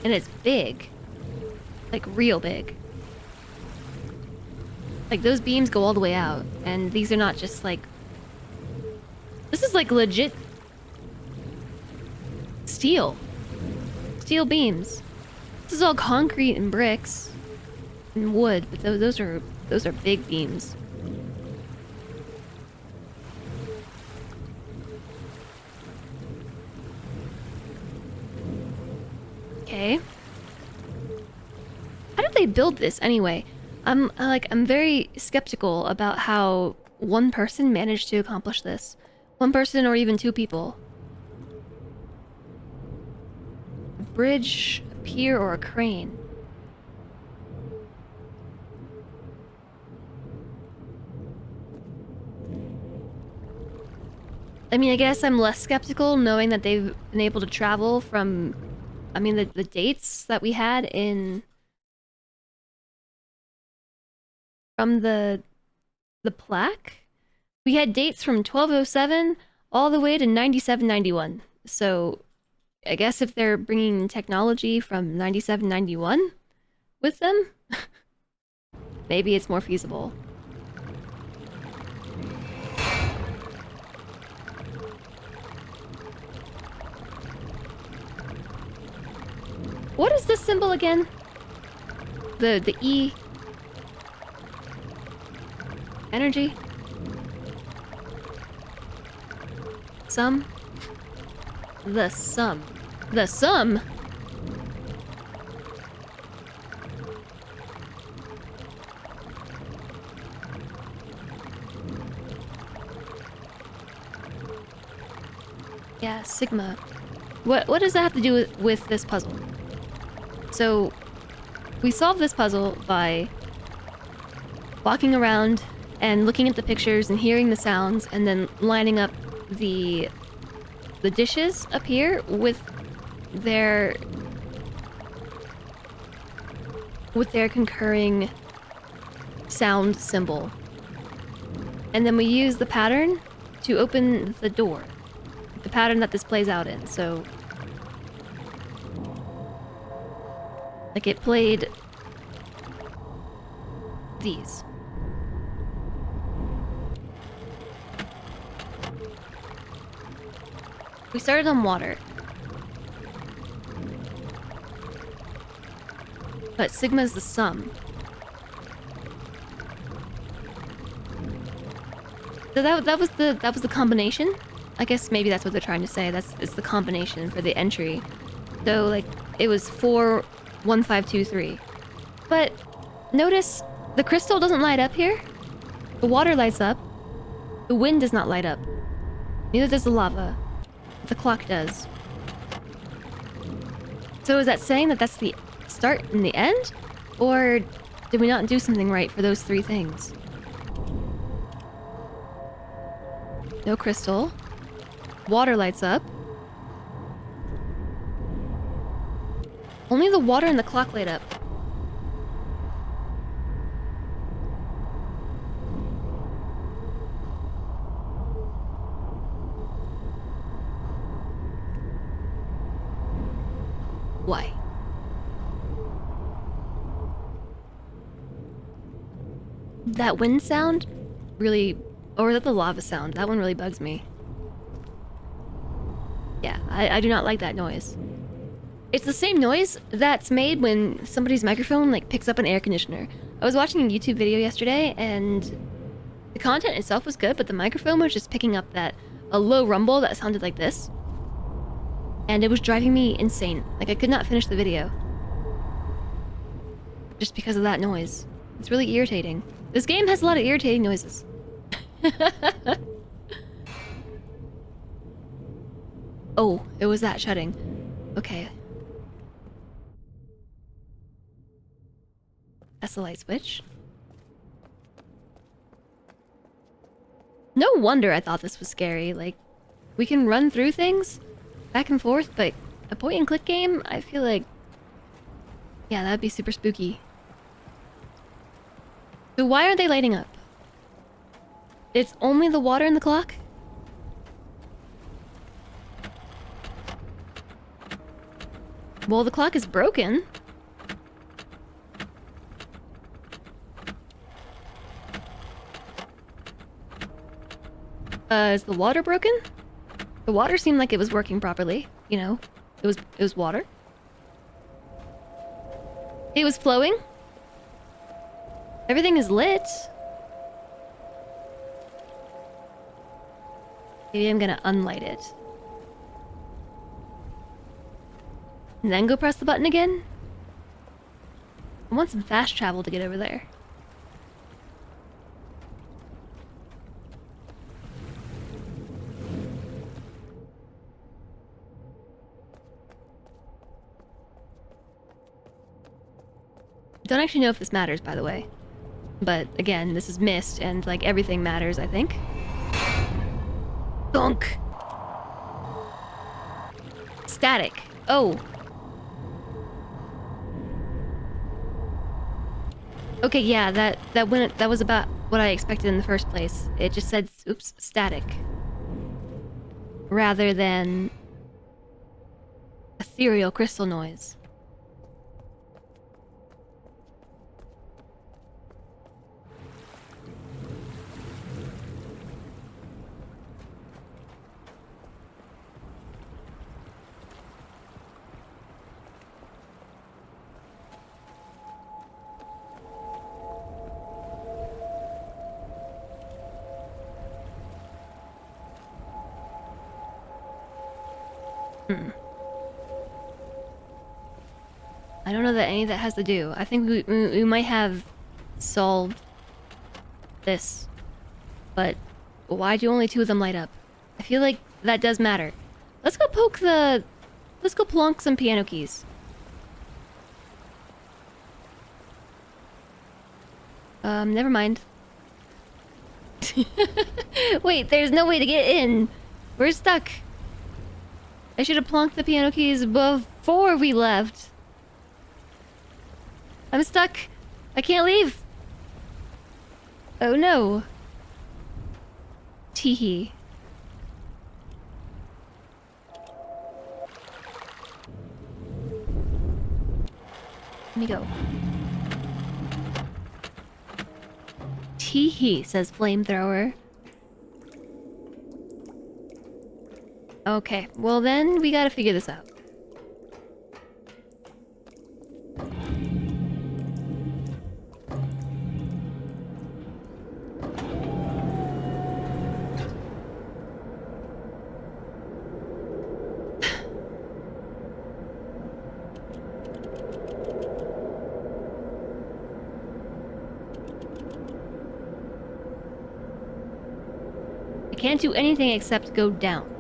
And it's big. Like, real big. Like, those beams go all the way out. And these are not just, like... This is, like, legit... steel. Steel beams. This is all concrete and bricks. And wood, but those are big beams. Okay. How did they build this anyway? I'm very skeptical about how one person managed to accomplish this. One person or even two people. A bridge, a pier, or a crane. I mean, I guess I'm less skeptical knowing that they've been able to travel from... I mean, the dates that we had in... From the plaque? We had dates from 1207 all the way to 9791. So, I guess if they're bringing technology from 9791 with them, maybe it's more feasible. What is this symbol again? The E. Energy? Sum? The sum. The sum? Yeah, sigma. What does that have to do with this puzzle? So, we solved this puzzle by walking around and looking at the pictures and hearing the sounds and then lining up the dishes up here with their concurring sound symbol. And then we use the pattern to open the door. The pattern that this plays out in, so... Like, it played... these. We started on water. But sigma is the sum. So that was the combination? I guess maybe that's what they're trying to say. It's the combination for the entry. So like it was 4, 1, 5, 2, 3. But notice the crystal doesn't light up here. The water lights up. The wind does not light up. Neither does the lava. The clock does. So is that saying that that's the start and the end? Or did we not do something right for those three things? No crystal. Water lights up. Only the water and the clock light up. That wind sound really... Or is that the lava sound? That one really bugs me. Yeah, I do not like that noise. It's the same noise that's made when somebody's microphone like picks up an air conditioner. I was watching a YouTube video yesterday and the content itself was good, but the microphone was just picking up a low rumble that sounded like this. And it was driving me insane. Like I could not finish the video. Just because of that noise. It's really irritating. This game has a lot of irritating noises. Oh, it was that shutting. Okay. That's the light switch. No wonder I thought this was scary. Like, we can run through things back and forth, but a point-and-click game, I feel like... Yeah, that'd be super spooky. So why aren't they lighting up? It's only the water in the clock? Well, the clock is broken. Is the water broken? The water seemed like it was working properly. You know, it was water. It was flowing. Everything is lit. Maybe I'm gonna unlight it. And then go press the button again? I want some fast travel to get over there. Don't actually know if this matters, by the way. But again, this is Myst, and like everything matters, I think. Donk! Static. Oh. Okay, yeah, that was about what I expected in the first place. It just said, oops, static. Rather than ethereal crystal noise. I don't know that any of that has to do. I think we might have solved this. But why do only two of them light up? I feel like that does matter. Let's go let's go plonk some piano keys. Never mind. Wait, there's no way to get in. We're stuck. I should have plonked the piano keys before we left. I'm stuck. I can't leave. Oh no. Teehee. Let me go. Teehee, says Flamethrower. Okay, well then we gotta figure this out. I can't do anything except go down.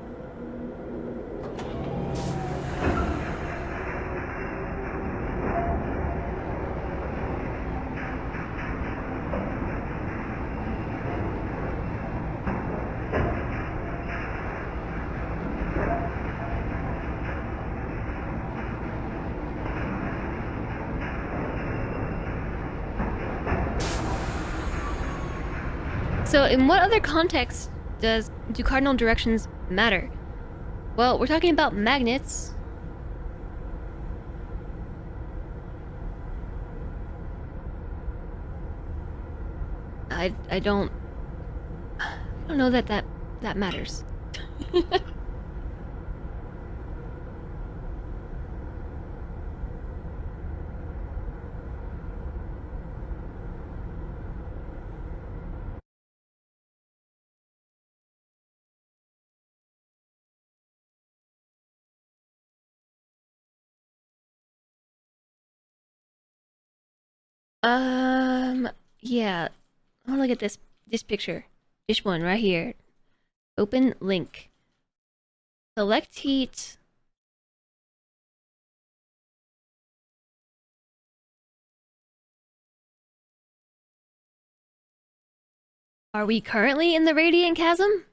So in what other context do cardinal directions matter? Well, we're talking about magnets. I don't know that that matters. Yeah. I want to look at this picture. This one right here. Open link. Select heat. Are we currently in the radiant chasm?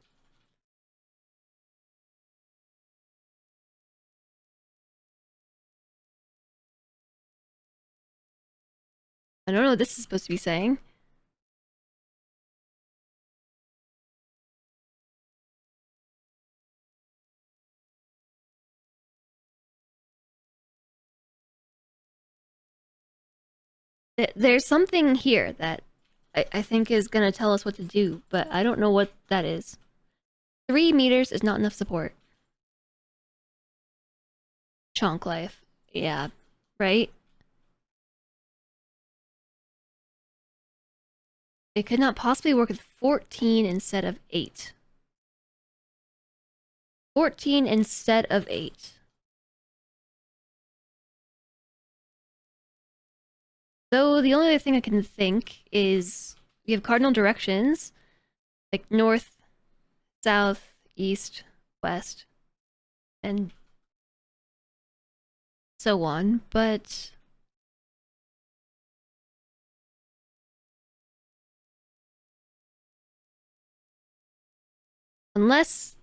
I don't know what this is supposed to be saying. There's something here that I think is gonna tell us what to do, but I don't know what that is. 3 meters is not enough support. Chonk life. Yeah. Right? It could not possibly work with 14 instead of 8. 14 instead of 8. So the only other thing I can think is we have cardinal directions, like north, south, east, west, and so on, but unless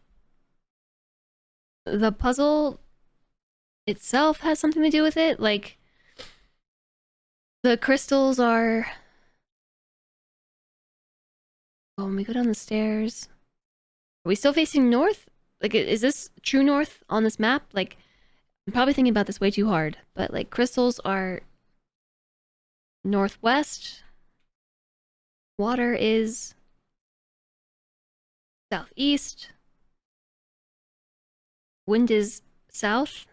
the puzzle itself has something to do with it, like the crystals are... Oh, when we go down the stairs... Are we still facing north? Like, is this true north on this map? Like, I'm probably thinking about this way too hard, but like crystals are northwest, water is southeast, wind is south.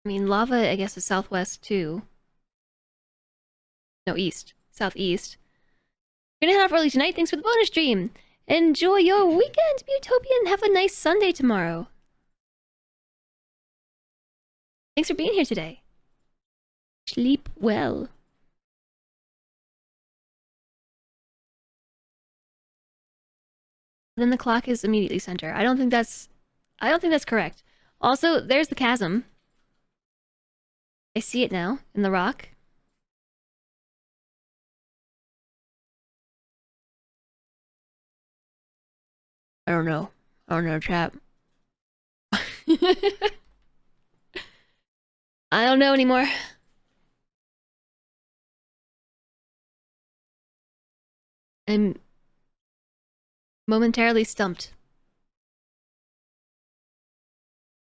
I mean, lava, I guess, is southwest too. No, east. Southeast. We're gonna head off early tonight. Thanks for the bonus stream. Enjoy your weekend, Butopian. Have a nice Sunday tomorrow. Thanks for being here today. Sleep well. Then the clock is immediately center. I don't think that's correct. Also, there's the chasm. I see it now in the rock. I don't know. I don't know, chap. I don't know anymore. I'm momentarily stumped.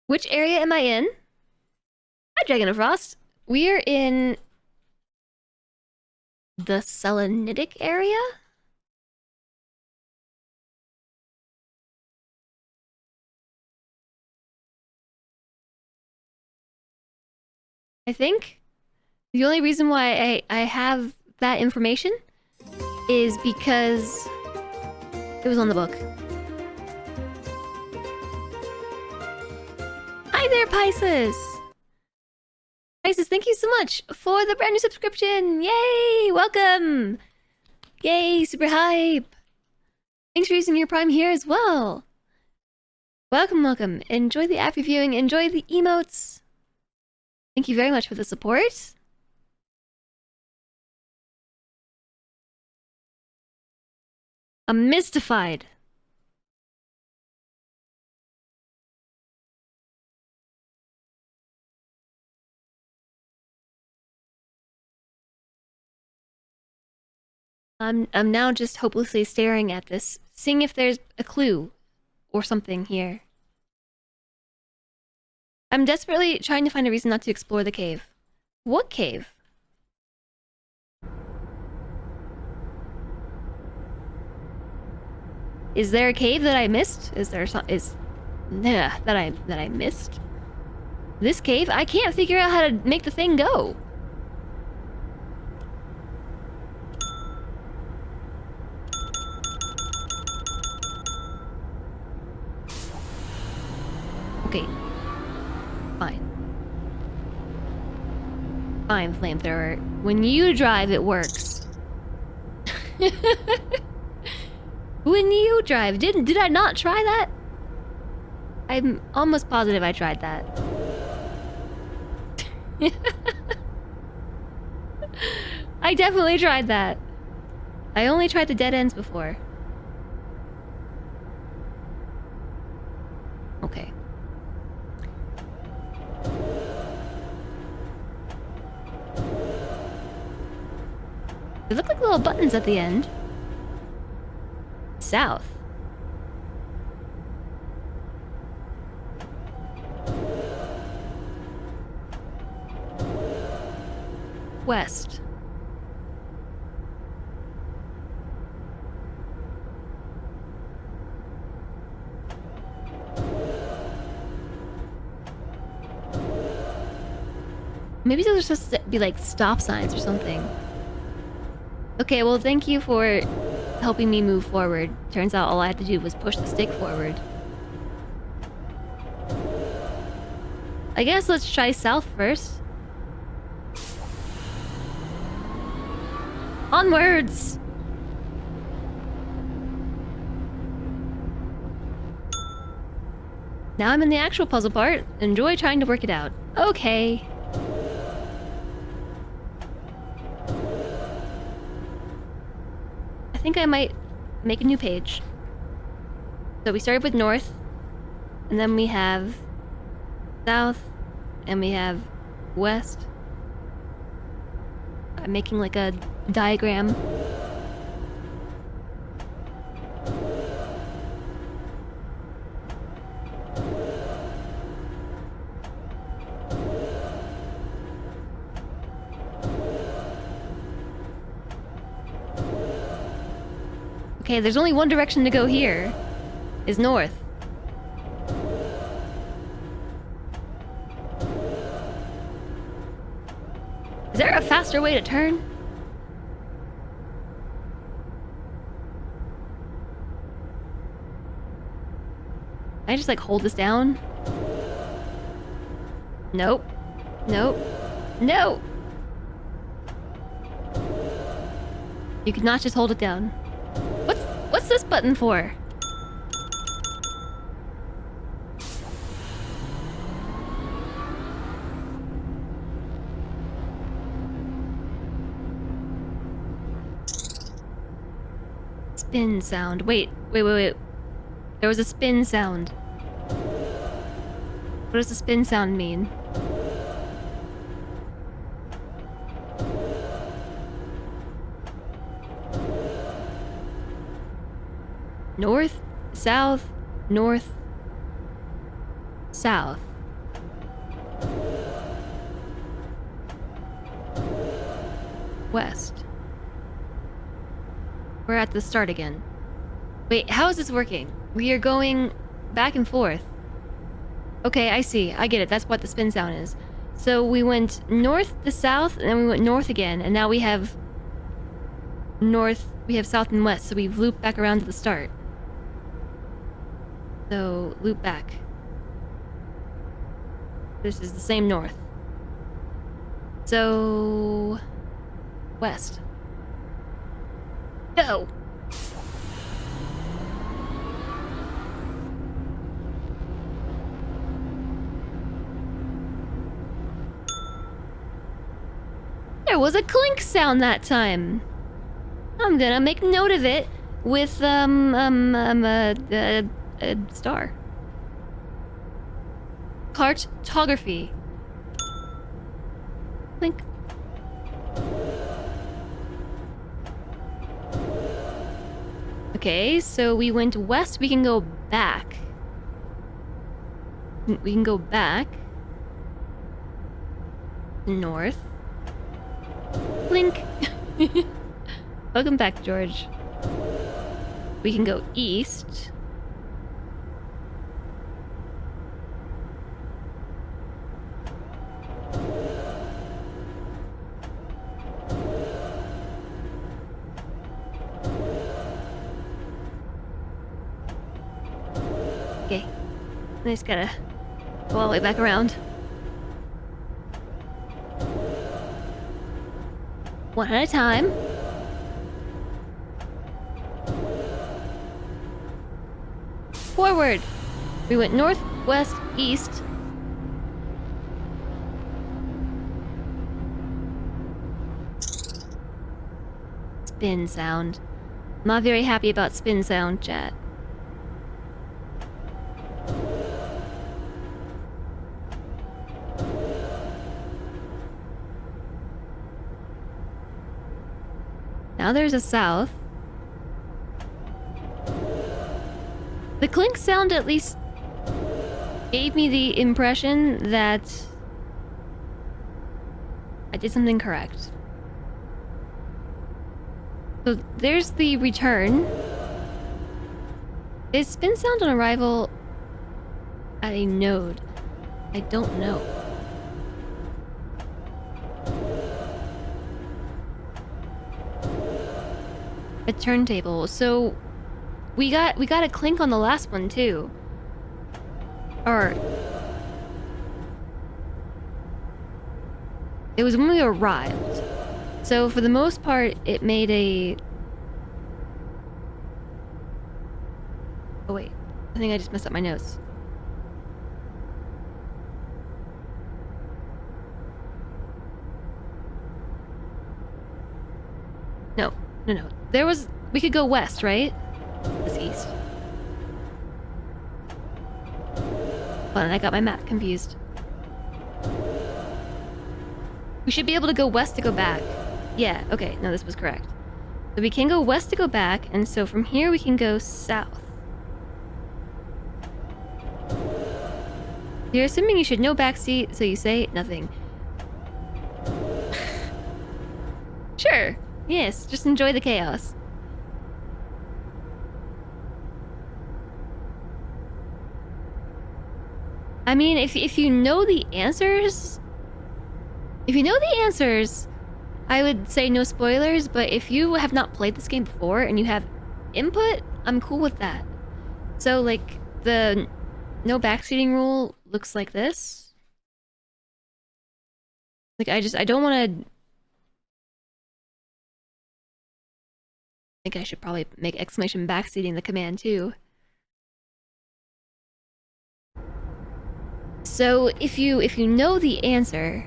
Which area am I in? Hi, Dragon of Frost. We're in the Selenitic area? I think. The only reason why I have that information is because it was on the book. Hi there, Pisces! Pisces, thank you so much for the brand new subscription! Yay! Welcome! Yay, super hype! Thanks for using your Prime here as well! Welcome, welcome. Enjoy the app reviewing, enjoy the emotes! Thank you very much for the support. I'm mystified. I'm now just hopelessly staring at this, seeing if there's a clue or something here. I'm desperately trying to find a reason not to explore the cave. What cave? Is there a cave that I missed? Is there that I missed? This cave? I can't figure out how to make the thing go. Okay. Fine. Fine, flamethrower. When you drive, it works. When you drive, did I not try that? I'm almost positive I tried that. I definitely tried that. I only tried the dead ends before. Okay. They look like little buttons at the end. South. West. Maybe those are supposed to be like stop signs or something. Okay, well, thank you for helping me move forward. Turns out all I had to do was push the stick forward. I guess let's try south first. Onwards! Now I'm in the actual puzzle part. Enjoy trying to work it out. Okay. I think I might make a new page. So we started with north, and then we have south, and we have west. I'm making like a diagram. Okay, there's only one direction to go here. Is north. Is there a faster way to turn? Can I just like hold this down? Nope. Nope. No! You could not just hold it down. What's this button for? Spin sound. Wait. There was a spin sound. What does the spin sound mean? North, south, north, south. West. We're at the start again. Wait, how is this working? We are going back and forth. Okay, I see. I get it. That's what the spin sound is. So we went north to south, and then we went north again, and now we have north, we have south and west, so we've looped back around to the start. So, loop back. This is the same north. So... west. Go! There was a clink sound that time! I'm gonna make note of it with, star. Cartography. Clink. Okay, so we went west, we can go back. We can go back. North. Blink. Welcome back, George. We can go east. Okay. I just gotta go all the way back around. One at a time. Forward. We went north, west, east. Spin sound. I'm not very happy about spin sound, chat. Now there's a south. The clink sound at least gave me the impression that I did something correct. So there's the return. Is spin sound on arrival at a node? I don't know. A turntable. So we got a clink on the last one too. Or it was when we arrived. So for the most part it made a... Oh wait, I think I just messed up my notes. No. There was... We could go west, right? This east. Hold on, I got my map confused. We should be able to go west to go back. Yeah, okay. No, this was correct. So we can go west to go back, and so from here we can go south. You're assuming you should know backseat, so you say nothing. Sure. Yes, just enjoy the chaos. I mean, if you know the answers... If you know the answers, I would say no spoilers, but if you have not played this game before and you have input, I'm cool with that. So, like, the no backseating rule looks like this. Like, I don't want to... I think I should probably make exclamation backseating the command too. So if you know the answer,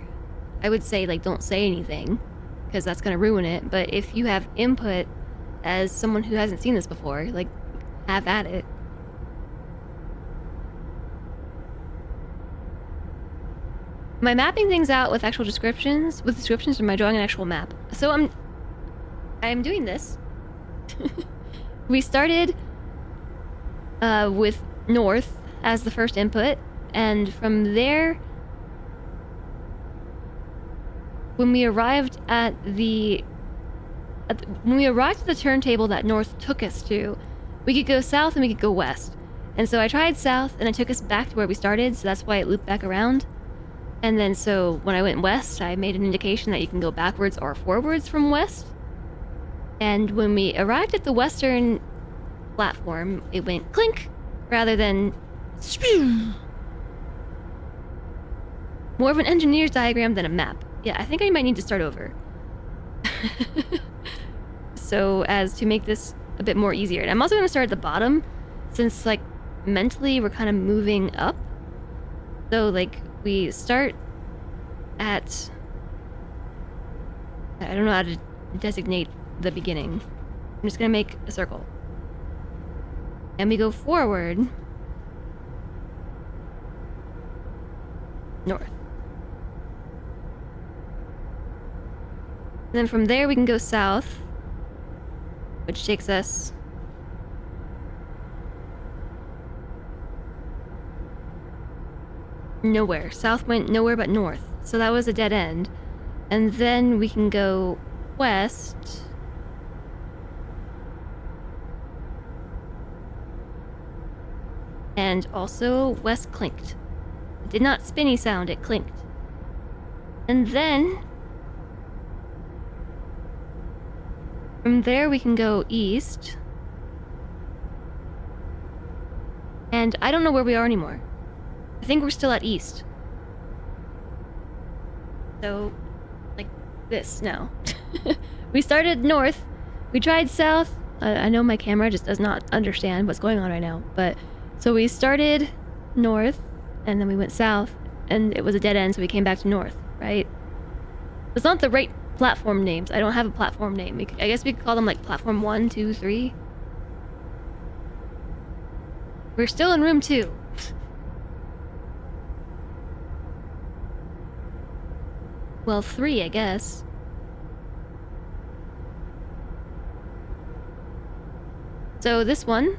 I would say like don't say anything, because that's gonna ruin it. But if you have input as someone who hasn't seen this before, like have at it. Am I mapping things out with actual descriptions? With descriptions, or am I drawing an actual map? So I'm doing this. We started with north as the first input, and from there, when we arrived at the turntable that north took us to, we could go south and we could go west. And so I tried south and it took us back to where we started, so that's why it looped back around. And then so when I went west, I made an indication that you can go backwards or forwards from west. And when we arrived at the western platform, it went clink rather than more of an engineer's diagram than a map. Yeah, I think I might need to start over. So as to make this a bit more easier. And I'm also going to start at the bottom, since like mentally we're kind of moving up. So like we start at... I don't know how to designate the beginning. I'm just gonna make a circle. And we go forward. North. And then from there we can go south, which takes us nowhere. South went nowhere but north. So that was a dead end. And then we can go west. And also west clinked. It did not spinny sound, it clinked. And then from there we can go east. And I don't know where we are anymore. I think we're still at east. So, like this now. We started north. We tried south. I know my camera just does not understand what's going on right now. But, so we started north, and then we went south, and it was a dead end, so we came back to north, right? It's not the right platform names. I don't have a platform name. I guess we could call them like platform 1, 2, 3. We're still in room 2. Well, 3, I guess. So this one.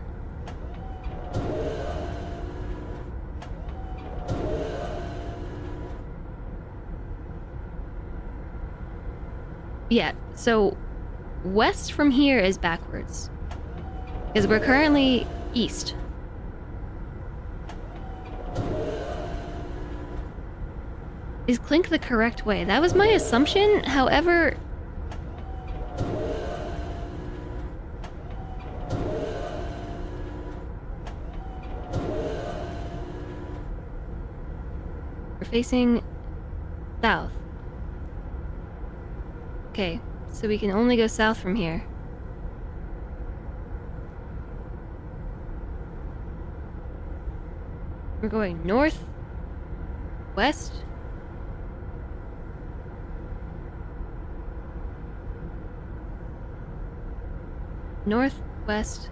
Yeah, so west from here is backwards. Because we're currently east. Is Clink the correct way? That was my assumption, however... We're facing south. Okay, so we can only go south from here. We're going north, west. Northwest.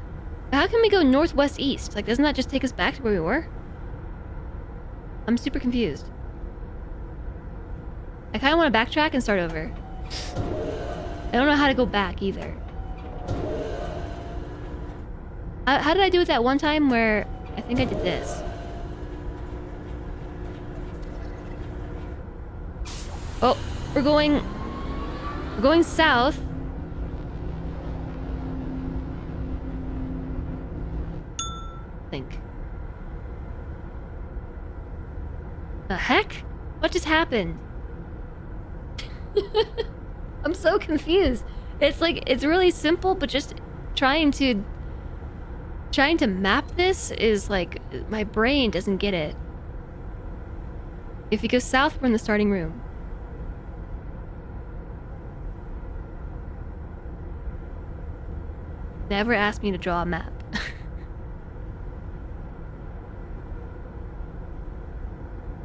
How can we go northwest east? Like, doesn't that just take us back to where we were? I'm super confused. I kind of want to backtrack and start over. I don't know how to go back either. How did I do it that one time where I think I did this? Oh, we're going south. Think. The heck? What just happened? I'm so confused. It's like, it's really simple, but just trying to map this is like, my brain doesn't get it. If you go south, we're in the starting room. Never asked me to draw a map.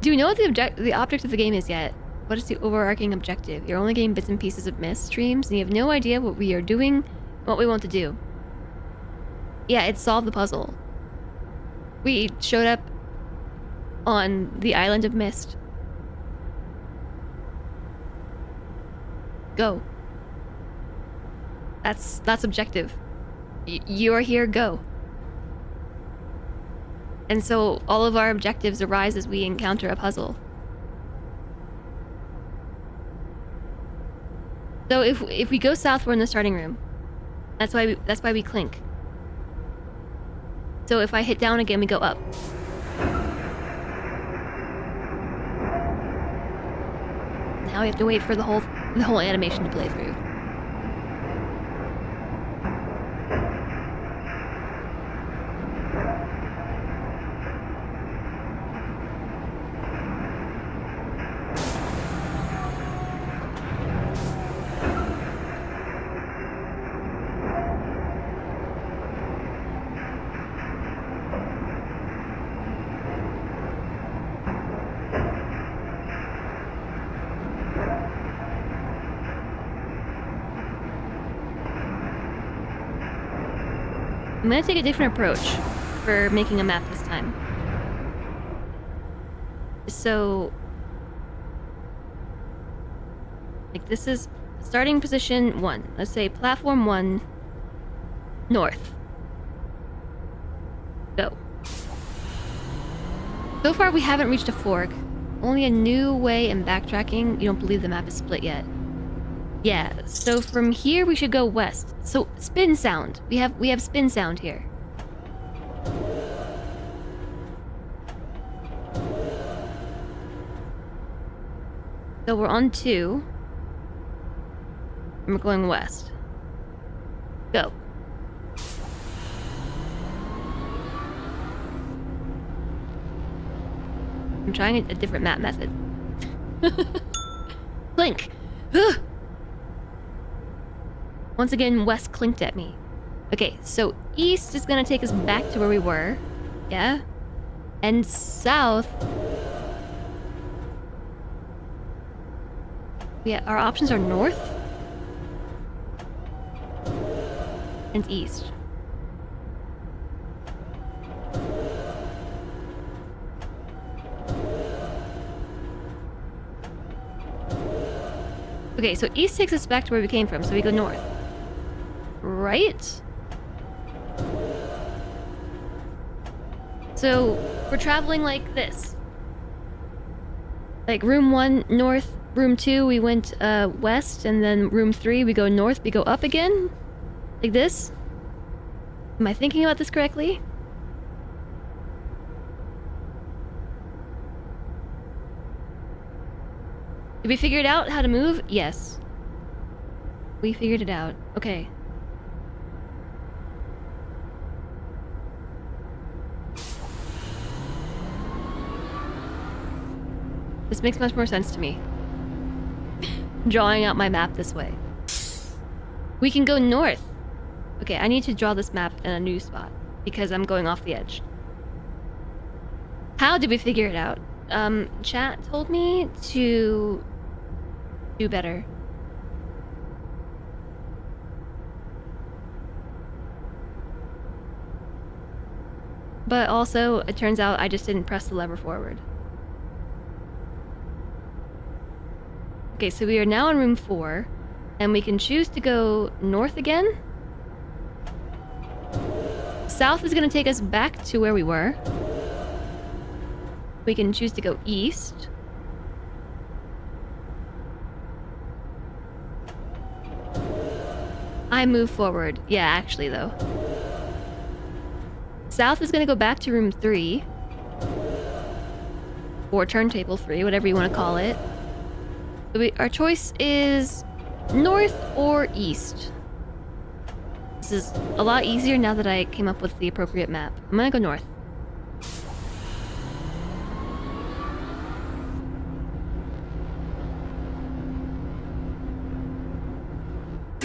Do we know what the object of the game is yet? What is the overarching objective? You're only getting bits and pieces of Myst streams, and you have no idea what we are doing, what we want to do. Yeah, it's solve the puzzle. We showed up on the island of Myst. Go. That's objective. You are here, go. And so all of our objectives arise as we encounter a puzzle. So if we go south, we're in the starting room. That's why we clink. So if I hit down again, we go up. Now we have to wait for the whole animation to play through. I'm gonna take a different approach for making a map this time. So, like, this is starting position 1. Let's say platform 1, north. Go. So far we haven't reached a fork. Only a new way and backtracking. You don't believe the map is split yet. Yeah, so from here we should go west. So spin sound. We have spin sound here. So we're on 2. And we're going west. Go. I'm trying a different map method. Clink! Ugh! Once again, west clinked at me. Okay, so east is gonna take us back to where we were. Yeah? And south... Yeah, our options are north and east. Okay, so east takes us back to where we came from, so we go north. Right? So, we're traveling like this. Like room 1, north. Room 2, we went west, and then room 3, we go north, we go up again? Like this? Am I thinking about this correctly? Did we figure it out how to move? Yes. We figured it out. Okay. This makes much more sense to me. Drawing out my map this way. We can go north. Okay, I need to draw this map in a new spot because I'm going off the edge. How did we figure it out? Chat told me to do better. But also, it turns out I just didn't press the lever forward. Okay, so we are now in room 4, and we can choose to go north again. South is going to take us back to where we were. We can choose to go east. I move forward. Yeah, actually, though. South is going to go back to room 3. Or turntable 3, whatever you want to call it. So our choice is north or east. This is a lot easier now that I came up with the appropriate map. I'm gonna go north.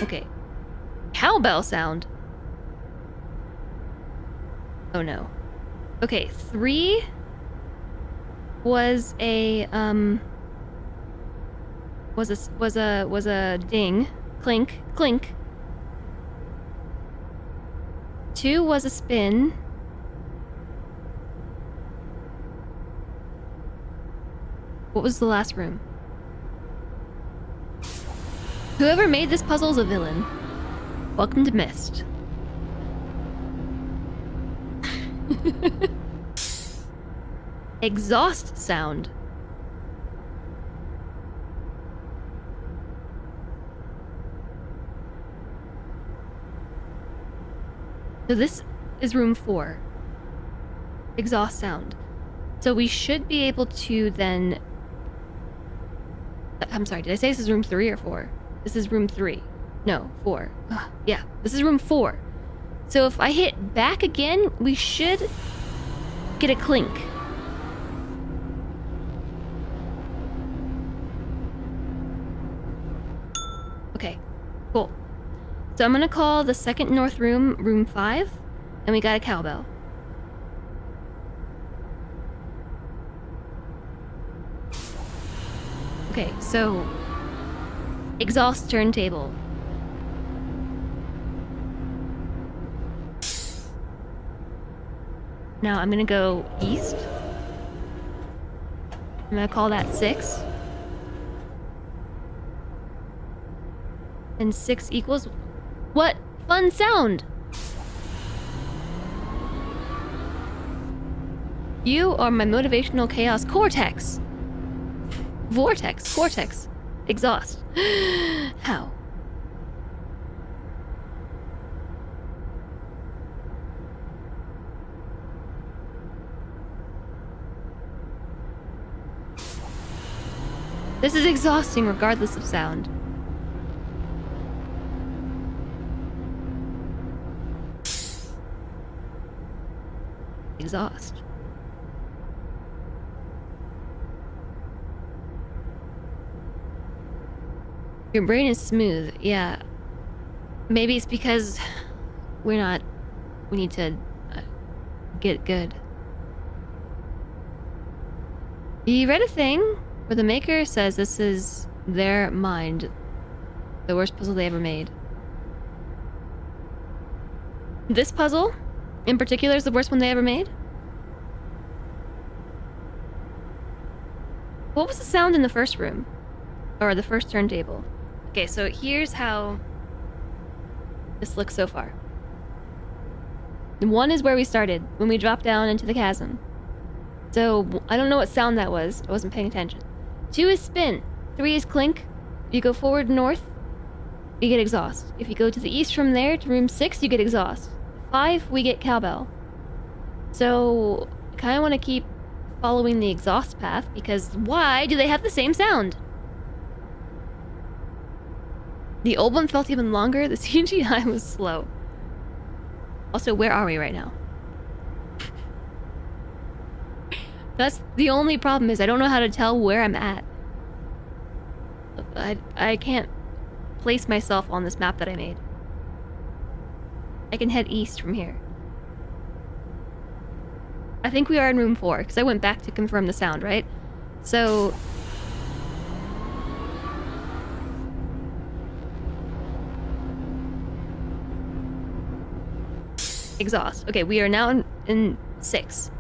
Okay. Cowbell sound. Oh no. Okay, 3 was a was a ding, clink, clink. 2 was a spin. What was the last room? Whoever made this puzzle is a villain. Welcome to Myst. Exhaust sound. So this is room 4. Exhaust sound. So we should be able to then... I'm sorry, did I say this is room 3 or 4? This is room 3. No, 4. Ugh, yeah, this is room 4. So if I hit back again, we should get a clink. Okay, cool. So I'm gonna call the second north room, room 5, and we got a cowbell. Okay, so exhaust turntable. Now I'm gonna go east. I'm gonna call that 6. And 6 equals... What fun sound! You are my motivational chaos cortex. Vortex. Exhaust. How? This is exhausting regardless of sound. Exhaust. Your brain is smooth, yeah. Maybe it's because we need to get good. You read a thing where the maker says this is their mind, the worst puzzle they ever made. This puzzle, in particular, is the worst one they ever made? What was the sound in the first room? Or the first turntable? Okay, so here's how this looks so far. 1 is where we started, when we dropped down into the chasm. So, I don't know what sound that was. I wasn't paying attention. 2 is spin. 3 is clink. You go forward north, you get exhaust. If you go to the east from there to room 6, you get exhaust. 5, we get cowbell. So, I kind of want to keep following the exhaust path, because why do they have the same sound? The old one felt even longer. The CGI was slow. Also, where are we right now? That's the only problem, is I don't know how to tell where I'm at. I can't place myself on this map that I made. I can head east from here. I think we are in room 4, because I went back to confirm the sound, right? So... exhaust. Okay, we are now in 6.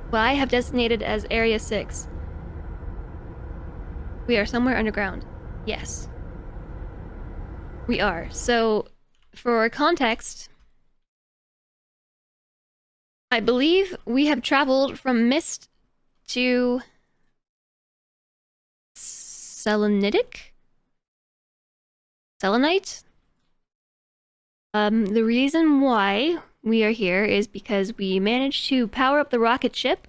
Well, I have designated as Area 6. We are somewhere underground. Yes. We are. So, for context, I believe we have traveled from Myst to Selenitic? Selenite? The reason why we are here is because we managed to power up the rocket ship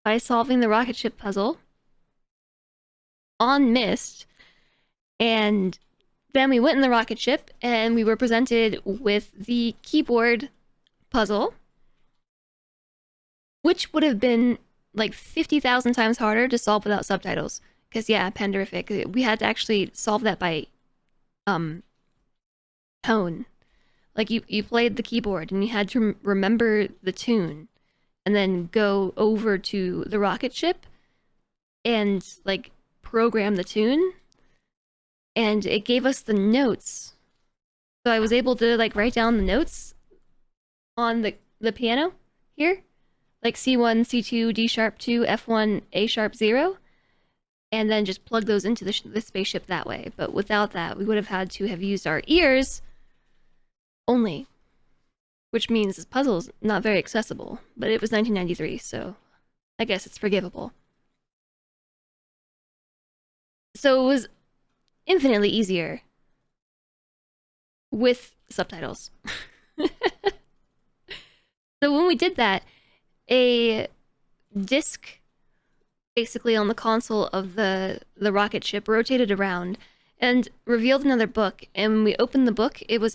by solving the rocket ship puzzle on Myst, and then we went in the rocket ship and we were presented with the keyboard puzzle, which would have been like 50,000 times harder to solve without subtitles. Because yeah, Panderific, we had to actually solve that by tone. Like, you played the keyboard and you had to remember the tune and then go over to the rocket ship and, like, program the tune. And it gave us the notes. So I was able to, like, write down the notes on the piano here. Like C1, C2, D sharp 2, F1, A sharp 0. And then just plug those into the spaceship that way. But without that, we would have had to have used our ears only, which means this puzzle's not very accessible, but it was 1993, so I guess it's forgivable. So it was infinitely easier with subtitles. So when we did that, a disc basically on the console of the rocket ship rotated around and revealed another book, and when we opened the book, it was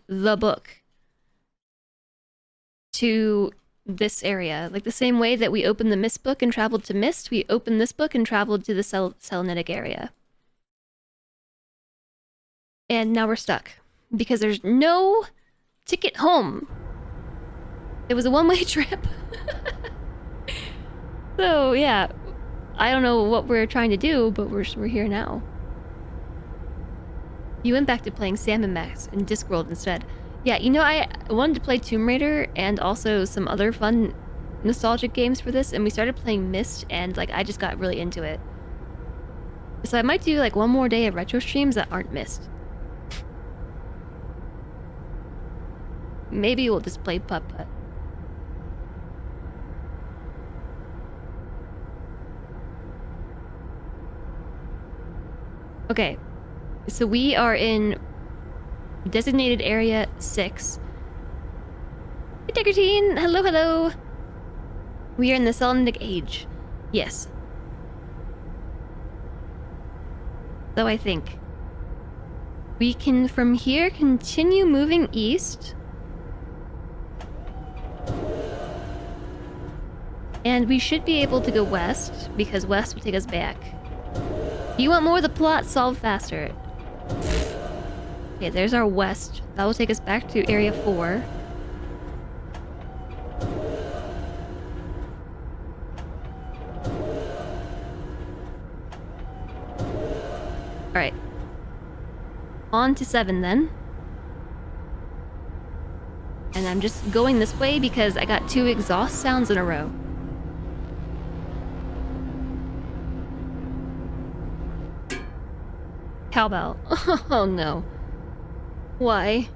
the book to this area. Like the same way that we opened the Myst book and traveled to Myst, we opened this book and traveled to the Selenitic area. And now we're stuck, because there's no ticket home. It was a one-way trip. So, yeah. I don't know what we're trying to do, but we're here now. You went back to playing Salmon Max in Discworld instead. Yeah, you know, I wanted to play Tomb Raider and also some other fun nostalgic games for this, and we started playing Myst, and like I just got really into it. So I might do like one more day of retro streams that aren't Myst. Maybe we'll just play Putt. . 'Cause I, Okay, so we are in designated area 6. Hey, Deckertine! Hello, hello! We are in the Selenitic Age. Yes. So I think we can, from here, continue moving east. And we should be able to go west, because west will take us back. You want more of the plot solved faster. Okay, there's our west. That will take us back to area 4. Alright. On to 7 then. And I'm just going this way because I got 2 exhaust sounds in a row. Cowbell. Oh no. Why?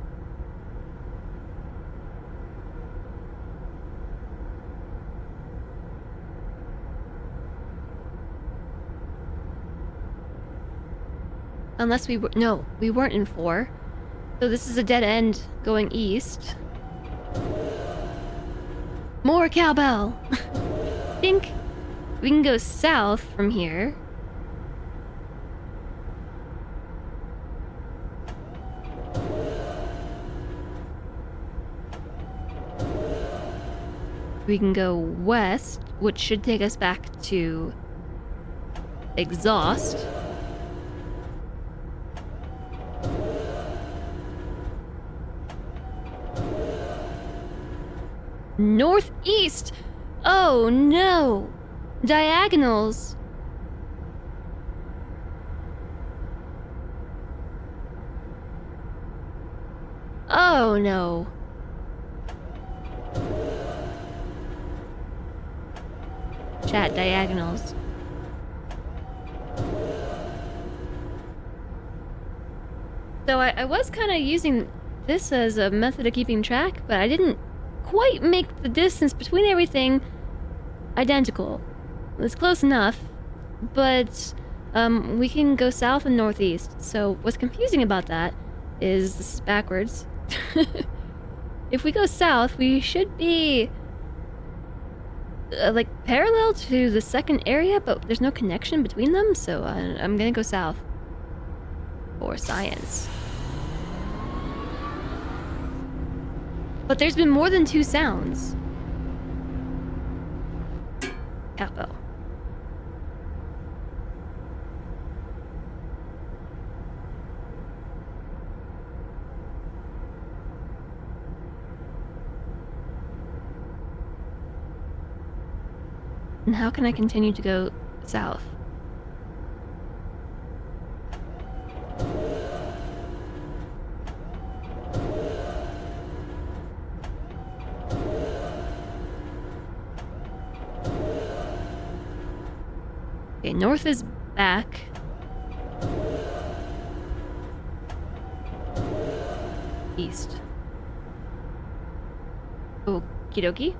Unless we were... No, we weren't in 4. So this is a dead end going east. More cowbell! I think we can go south from here. We can go west, which should take us back to exhaust. Northeast! Oh no! Diagonals! Oh no. Chat, diagonals. So I was kind of using this as a method of keeping track, but I didn't quite make the distance between everything identical. It's close enough, but we can go south and northeast. So what's confusing about that is this is backwards. If we go south, we should be like parallel to the second area, but there's no connection between them, so I'm gonna go south for science. But there's been more than 2 sounds. Cowbell. And how can I continue to go south? Okay, north is back. East. Okie dokie.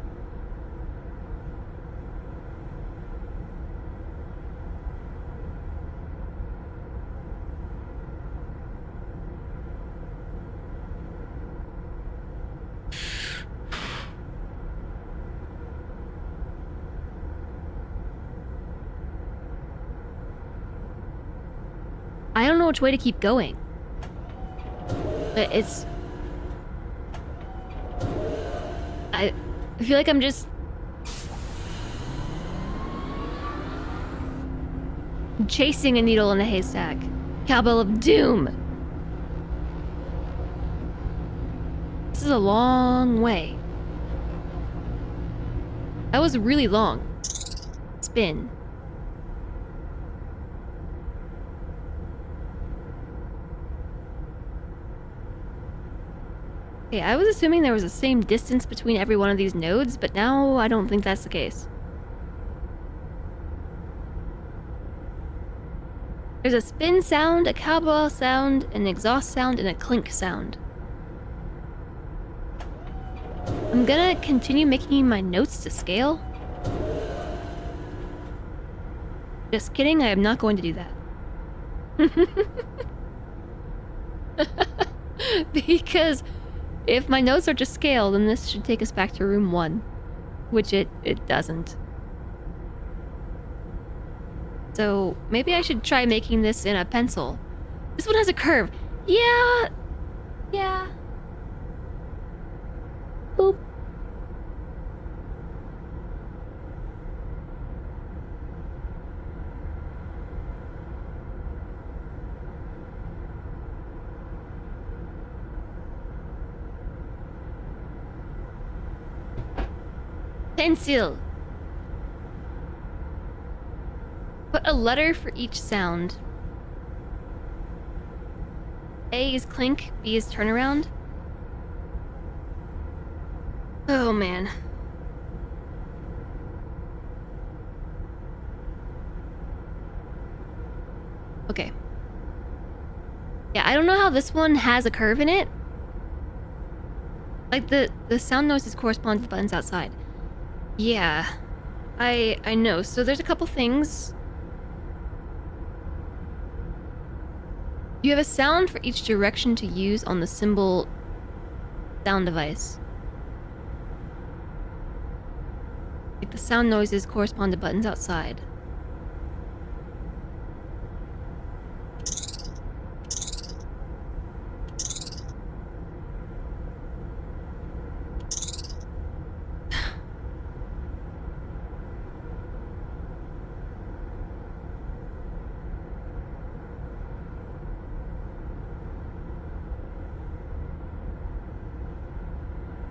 I don't know which way to keep going. But it's... I feel like I'm just... chasing a needle in a haystack. Cowbell of doom! This is a long way. That was really long. Spin. Okay, I was assuming there was the same distance between every one of these nodes, but now I don't think that's the case. There's a spin sound, a cowbell sound, an exhaust sound, and a clink sound. I'm gonna continue making my notes to scale. Just kidding, I am not going to do that. Because if my notes are to scale, then this should take us back to room 1. Which it doesn't. So maybe I should try making this in a pencil. This one has a curve. Yeah. Yeah. Boop. Pencil. Put a letter for each sound. A is clink, B is turnaround. Oh man. Okay. Yeah, I don't know how this one has a curve in it. Like the sound noises correspond to the buttons outside. Yeah. I know. So there's a couple things. You have a sound for each direction to use on the symbol sound device. Like the sound noises correspond to buttons outside.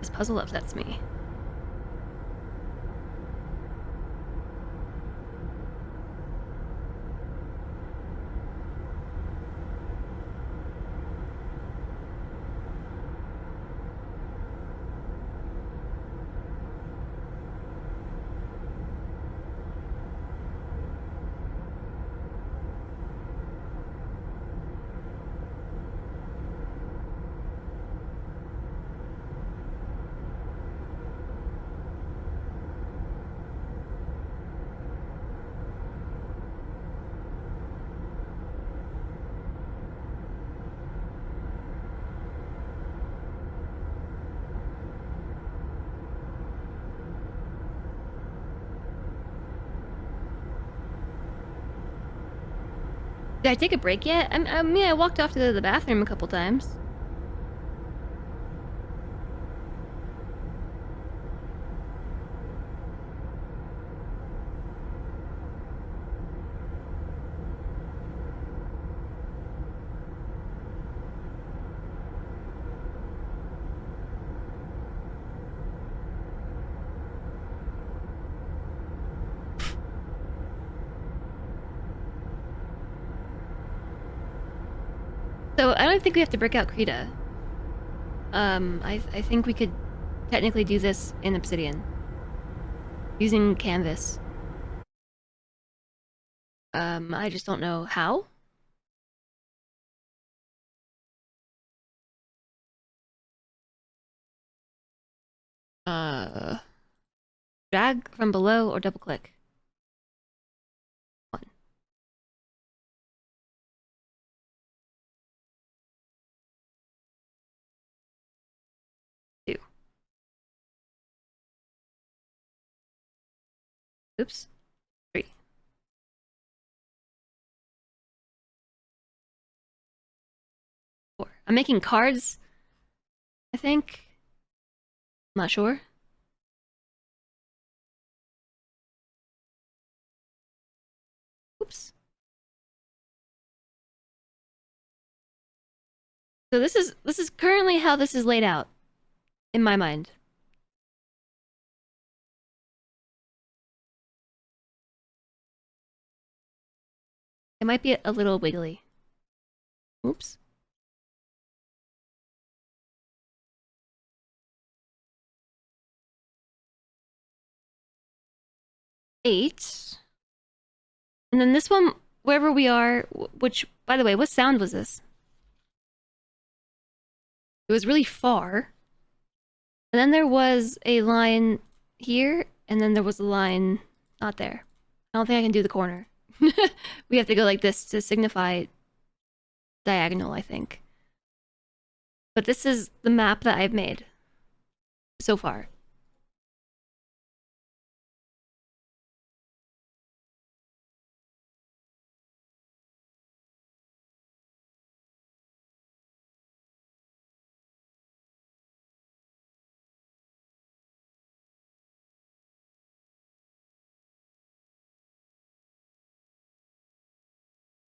This puzzle upsets me. Did I take a break yet? I mean, I walked off to the bathroom a couple times. So I don't think we have to break out Krita. I think we could technically do this in Obsidian. Using Canvas. I just don't know how. Drag from below or double click? 1. 2. Oops. 3. 4. I'm making cards, I think. I'm not sure. Oops. So this is currently how this is laid out in my mind. It might be a little wiggly. Oops. Eight. And then this one, wherever we are, which, by the way, what sound was this? It was really far. And then there was a line here, and then there was a line not there. I don't think I can do the corner. We have to go like this to signify diagonal, I think. But this is the map that I've made so far.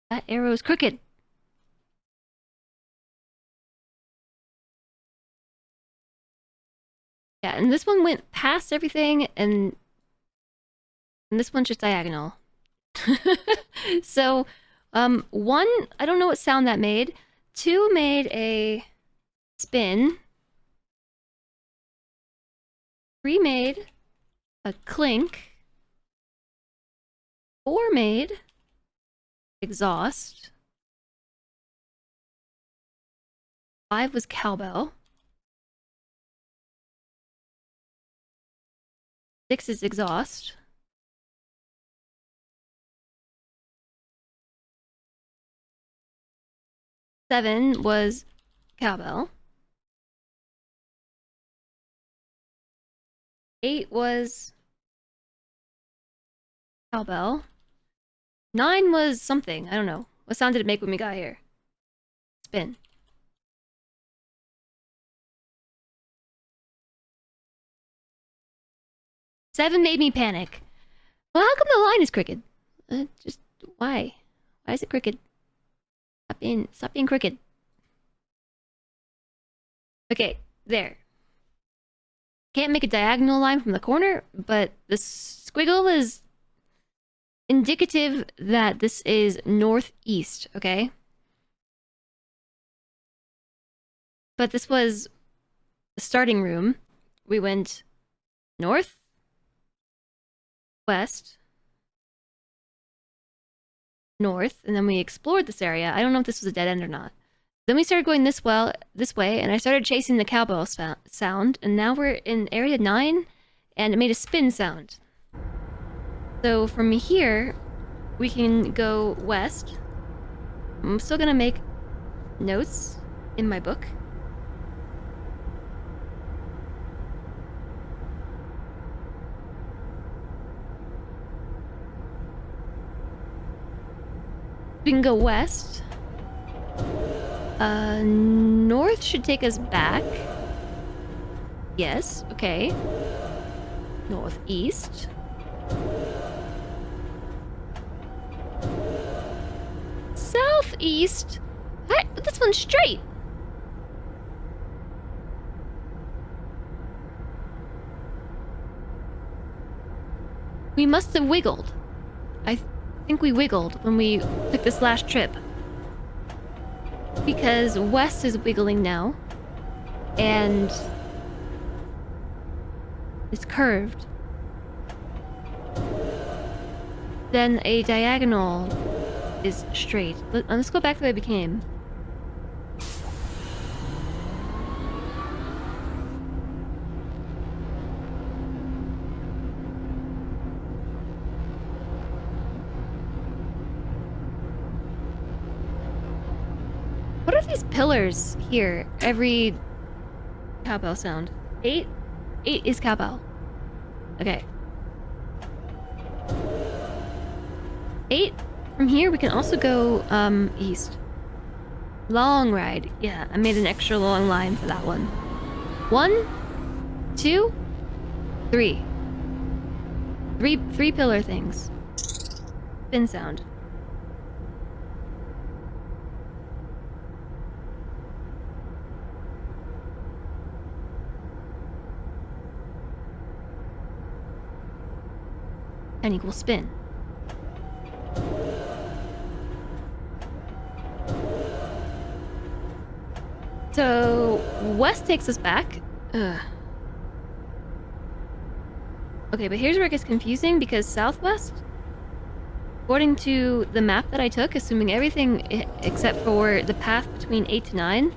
That arrow is crooked. Yeah, and this one went past everything, and this one's just diagonal. So, 1, I don't know what sound that made. 2 made a spin. 3 made a clink. 4 made exhaust. 5 was cowbell. 6 is exhaust. 7 was cowbell. 8 was cowbell. 9 was something. I don't know. What sound did it make when we got here? Spin. Seven made me panic. Well, how come the line is crooked? Just why? Why is it crooked? Stop being crooked. Okay, there. Can't make a diagonal line from the corner, but the squiggle is indicative that this is northeast, okay? But this was the starting room. We went north, west, north, and then we explored this area. I don't know if this was a dead end or not. Then we started going this way, and I started chasing the cowbell sound, and now we're in area 9, and it made a spin sound. So from here, we can go west. I'm still gonna make notes in my book. We can go west. North should take us back. Yes, okay. Northeast. Southeast? But this one's straight. We must have wiggled. I think we wiggled when we took this last trip. Because west is wiggling now. And it's curved. Then a diagonal is straight. Let's go back the way we came. What are these pillars here? Every cowbell sound. 8? 8 is cowbell. Okay. 8. From here, we can also go, east. Long ride. Yeah, I made an extra long line for that one. 1, 2, 3. Three pillar things. Spin sound. And equals spin. So, west takes us back. Ugh. Okay, but here's where it gets confusing because southwest, according to the map that I took, assuming everything except for the path between 8 to 9,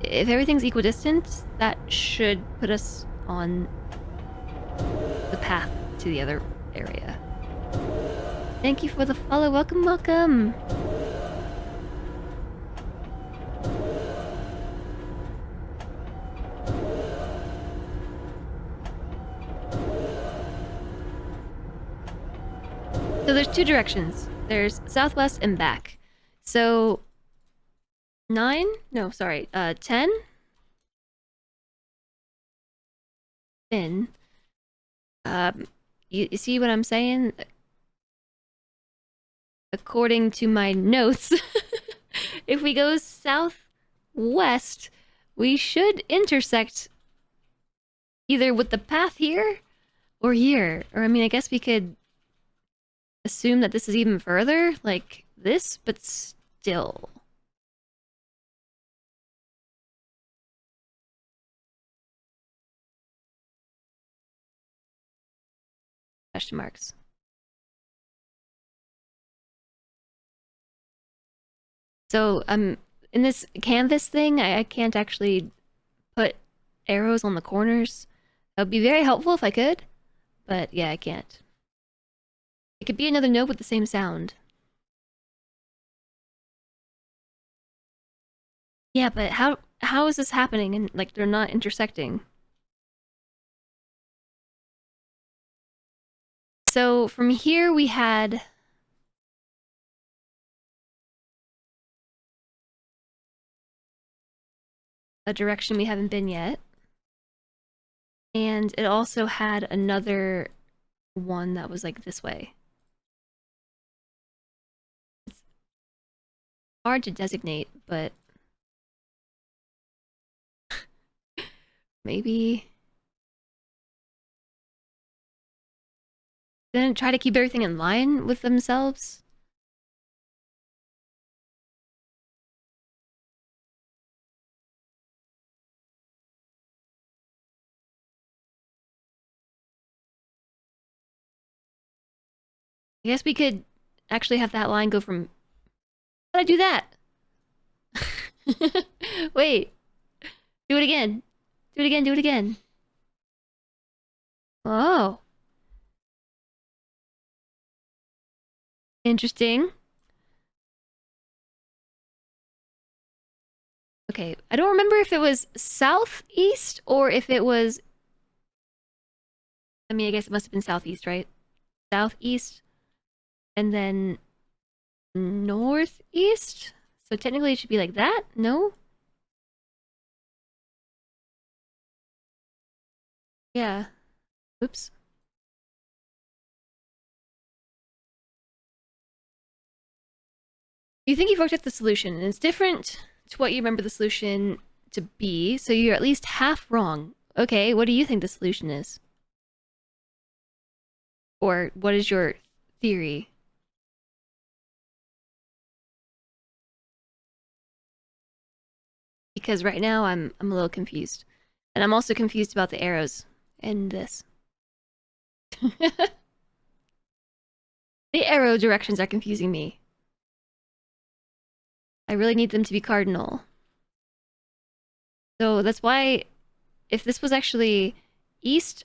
if everything's equidistant, that should put us on the path to the other area. Thank you for the follow. Welcome, welcome. there's two directions. There's southwest and back. So 9? No, sorry. 10? In. You see what I'm saying? According to my notes, if we go southwest, we should intersect either with the path here or here. Or, I mean, I guess we could assume that this is even further, like this, but still. Question marks. So, in this canvas thing, I can't actually put arrows on the corners. That would be very helpful if I could, but yeah, I can't. It could be another note with the same sound. Yeah, but how is this happening and like they're not intersecting? So from here we had a direction we haven't been yet. And it also had another one that was like this way. It's hard to designate, but maybe then try to keep everything in line with themselves. I guess we could actually have that line go from... How did I do that? Wait. Do it again. Do it again, do it again. Oh. Interesting. Okay, I don't remember if it was southeast or if it was... I mean, I guess it must have been southeast, right? Southeast. And then northeast? So technically it should be like that? No? Yeah. Oops. You think you've worked out the solution, and it's different to what you remember the solution to be, so you're at least half wrong. Okay, what do you think the solution is? Or what is your theory? Because right now I'm a little confused. And I'm also confused about the arrows in this. The arrow directions are confusing me. I really need them to be cardinal. So that's why if this was actually east,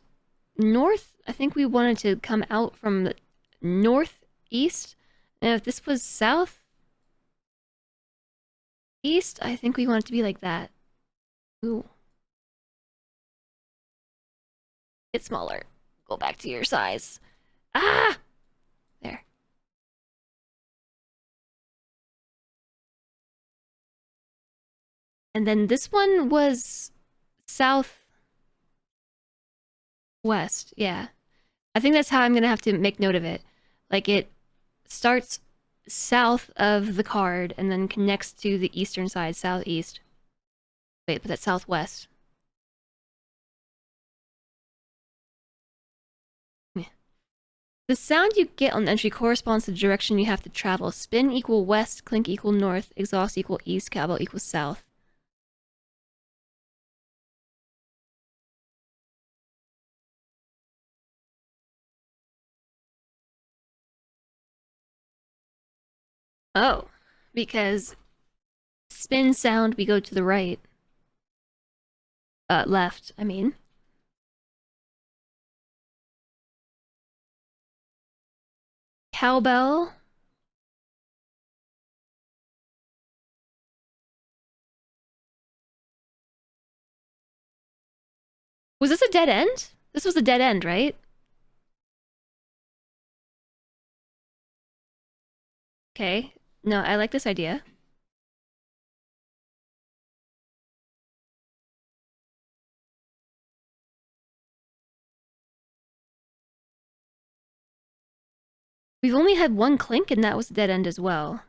north, I think we wanted to come out from the northeast. And if this was south, east, I think we want it to be like that. Ooh. Get smaller. Go back to your size. Ah! There. And then this one was southwest. Yeah. I think that's how I'm gonna have to make note of it. Like it starts south of the card and then connects to the eastern side, southeast. Wait, but that's southwest. The sound you get on the entry corresponds to the direction you have to travel. Spin equal west, clink equal north, exhaust equal east, cowbell equals south. Oh, because spin sound we go to the right. Left, I mean. Cowbell. Was this a dead end? This was a dead end, right? Okay. No, I like this idea. We've only had one clink, and that was a dead end as well.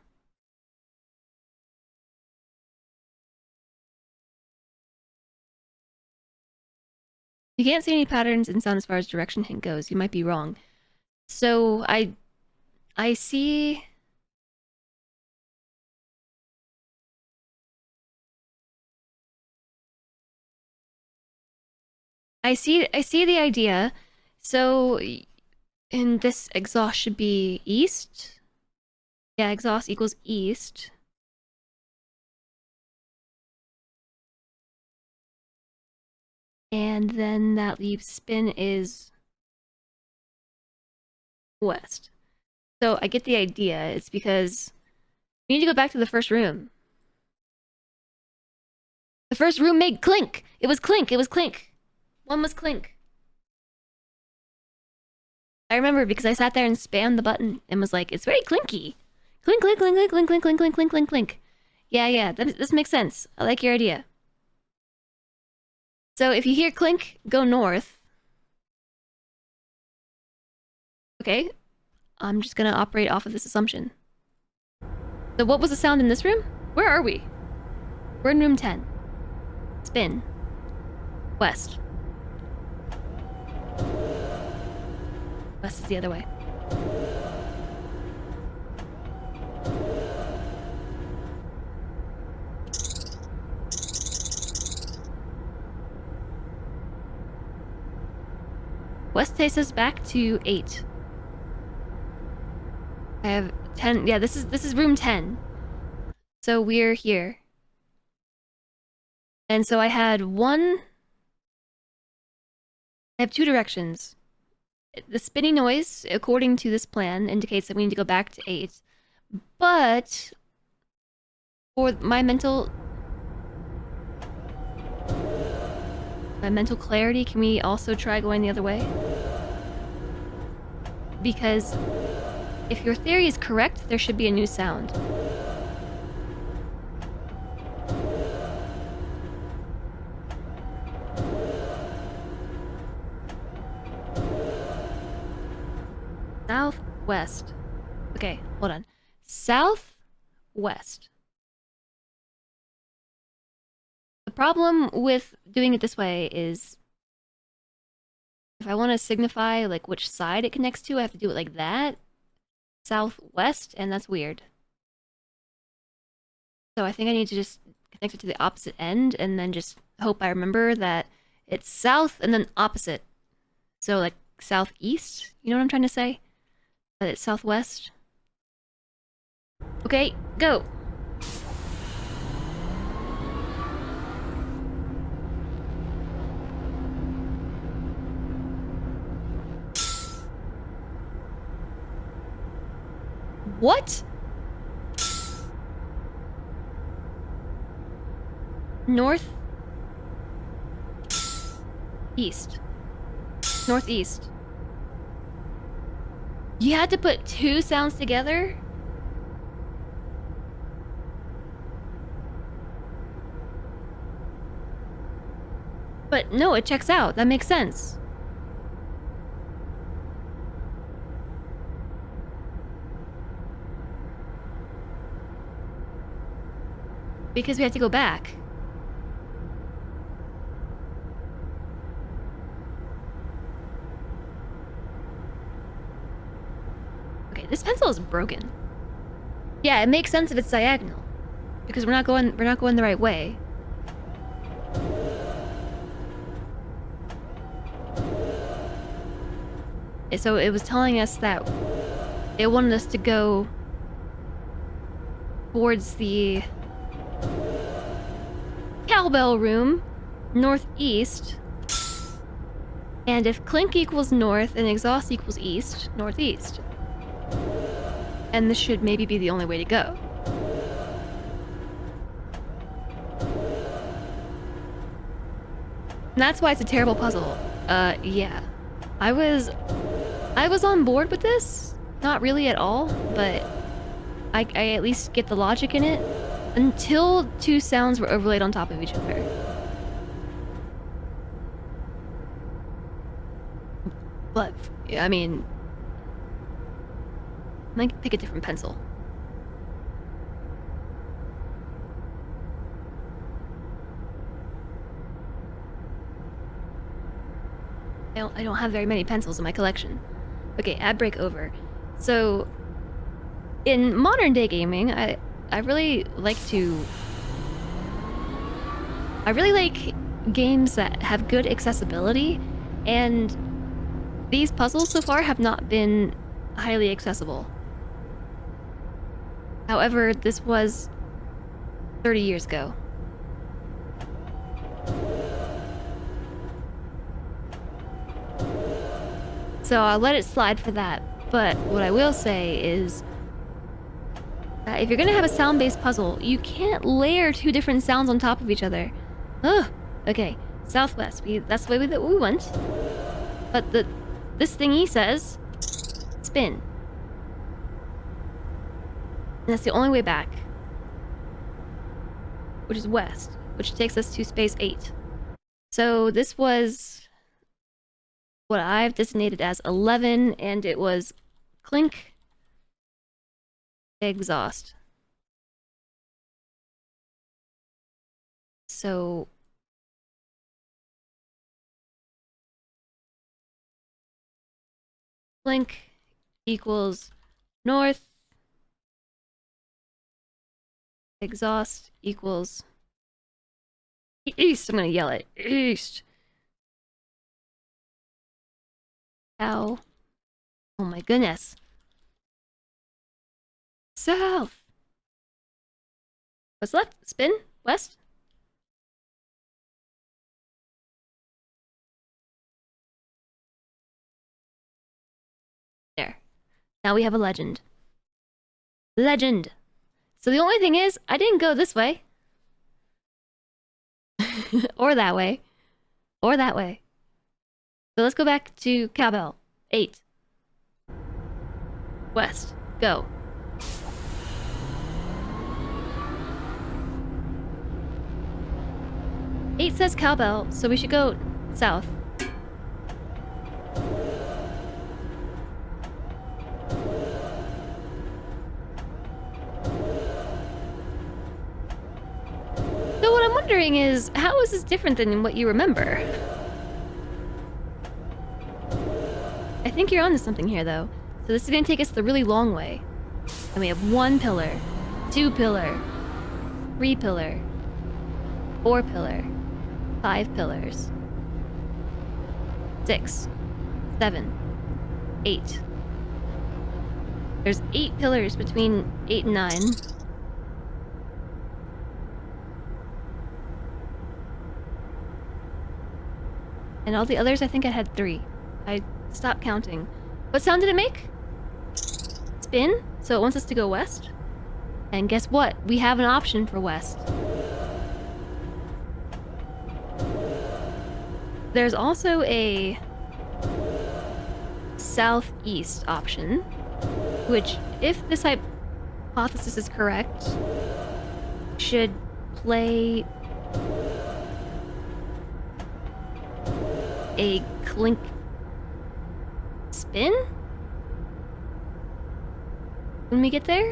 You can't see any patterns in sound as far as direction hint goes. You might be wrong. So I see. I see the idea. So in this exhaust should be east. Yeah, exhaust equals east. And then that leaves spin is west. So I get the idea. It's because we need to go back to the first room. The first room made clink. It was clink. It was clink. One was clink. I remember because I sat there and spammed the button and was like, it's very clinky. Clink, clink, clink, clink, clink, clink, clink, clink, clink, clink, clink. Yeah, this makes sense. I like your idea. So if you hear clink, go north. Okay, I'm just gonna operate off of this assumption. So what was the sound in this room? Where are we? We're in room 10. Spin. West. West is the other way. West takes us back to 8. I have 10. Yeah, this is room 10. So we're here. And so I had one. I have 2 directions. The spinning noise, according to this plan, indicates that we need to go back to 8. But for my mental clarity, can we also try going the other way? Because if your theory is correct, there should be a new sound. Southwest. Okay, hold on. Southwest. The problem with doing it this way is if I want to signify like which side it connects to, I have to do it like that. Southwest, and that's weird. So I think I need to just connect it to the opposite end and then just hope I remember that it's south and then opposite. So like southeast, you know what I'm trying to say? But it's southwest. Okay, go. What? North? East. Northeast. You had to put 2 sounds together? But no, it checks out. That makes sense. Because we have to go back. Okay, this pencil is broken. Yeah, it makes sense if it's diagonal. Because we're not going the right way. So it was telling us that it wanted us to go towards the cowbell room, northeast. And if clink equals north and exhaust equals east, northeast. And this should maybe be the only way to go. And that's why it's a terrible puzzle. Yeah. I was on board with this. Not really at all, but I at least get the logic in it until two sounds were overlaid on top of each other. But, I mean, I might pick a different pencil. I don't have very many pencils in my collection. Okay, ad break over. So, in modern day gaming, I really like games that have good accessibility, and these puzzles so far have not been highly accessible. However, this was 30 years ago. So I'll let it slide for that. But what I will say is that if you're gonna have a sound-based puzzle, you can't layer two different sounds on top of each other. Ugh. Okay, southwest. That's the way that we went. But this thingy says spin. And that's the only way back. Which is west, which takes us to space 8. So this was what I've designated as 11, and it was clink, exhaust. So clink equals north, exhaust equals east. I'm gonna yell it. East. Ow. Oh my goodness. South. What's left? Spin? West? There. Now we have a legend. Legend. So the only thing is, I didn't go this way. Or that way. Or that way. So let's go back to cowbell. 8. West. Go. Eight says cowbell, so we should go south. So what I'm wondering is, how is this different than what you remember? I think you're onto something here, though. So this is gonna take us the really long way. And we have 1 pillar, 2 pillar, 3 pillar, 4 pillar, 5 pillars, 6, 7, 8. There's 8 pillars between 8 and 9. And all the others, I think I had 3. I stopped counting. What sound did it make? Spin, so it wants us to go west. And guess what? We have an option for west. There's also a southeast option, which, if this hypothesis is correct, should play a clink spin when we get there.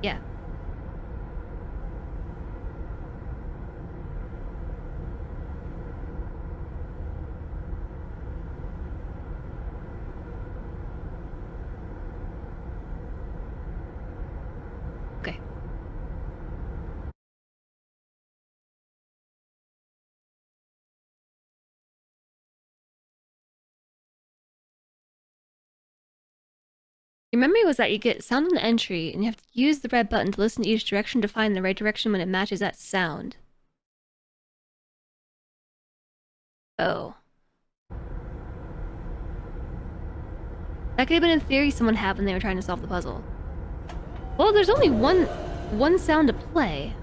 Yeah. Okay. Your memory was that you get sound on the entry, and you have to use the red button to listen to each direction to find the right direction when it matches that sound. Oh. That could have been a theory someone had when they were trying to solve the puzzle. Well, there's only one sound to play.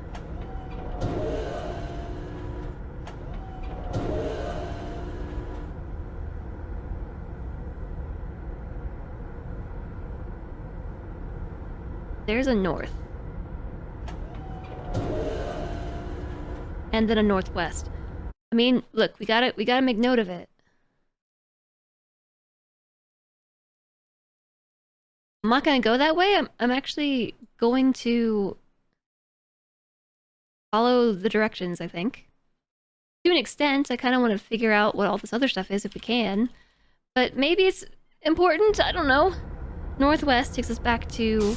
There's a north. And then a northwest. I mean, look, we gotta make note of it. I'm not gonna go that way. I'm actually going to follow the directions, I think. To an extent, I kind of want to figure out what all this other stuff is if we can. But maybe it's important, I don't know. Northwest takes us back to...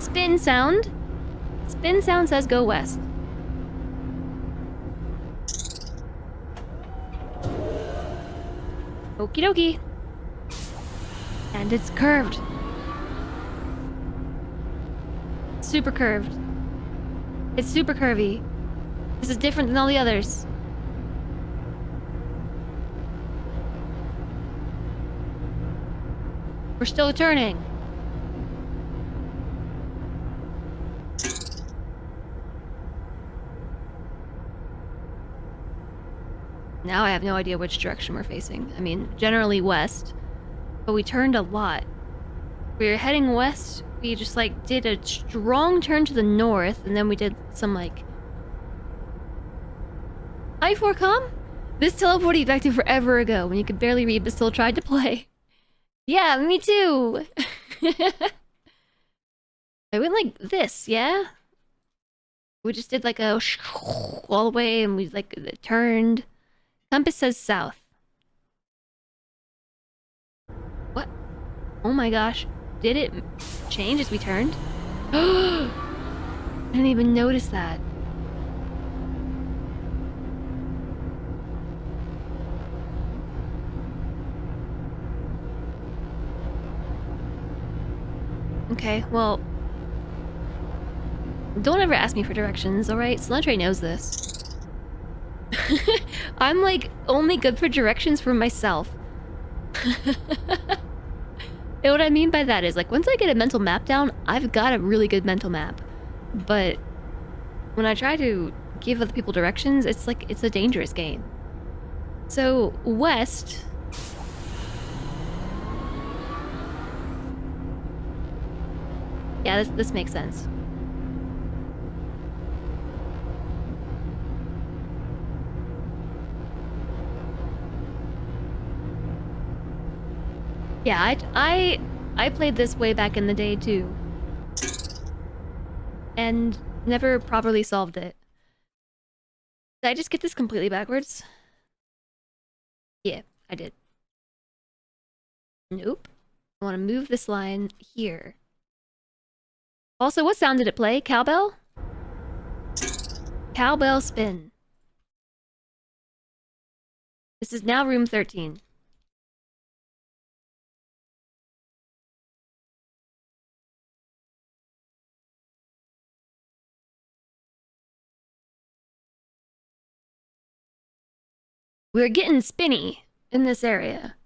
Spin sound. Spin sound says go west. Okie dokie. And it's curved. Super curved. It's super curvy. This is different than all the others. We're still turning. Now I have no idea which direction we're facing. I mean, generally west, but we turned a lot. We were heading west, we just like did a strong turn to the north, and then we did some like... I4Com? This teleported you back to forever ago when you could barely read but still tried to play. Yeah, me too! I went like this, yeah? We just did like a all the way and we like turned. Compass says south. What? Oh my gosh. Did it change as we turned? I didn't even notice that. Okay, well... Don't ever ask me for directions, alright? Selenitic knows this. I'm like only good for directions for myself. And what I mean by that is like once I get a mental map down, I've got a really good mental map. But when I try to give other people directions, it's like it's a dangerous game. So west. Yeah, this makes sense. Yeah, I played this way back in the day too. And never properly solved it. Did I just get this completely backwards? Yeah, I did. Nope. I want to move this line here. Also, what sound did it play? Cowbell? Cowbell spin. This is now room 13. We're getting spinny in this area.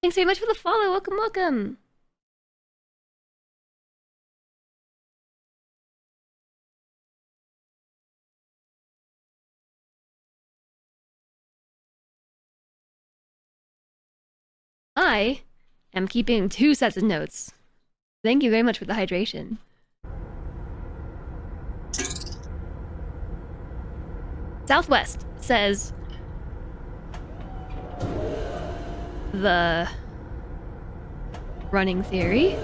Thanks very much for the follow. Welcome, welcome. I am keeping 2 sets of notes. Thank you very much for the hydration. Southwest says the running theory.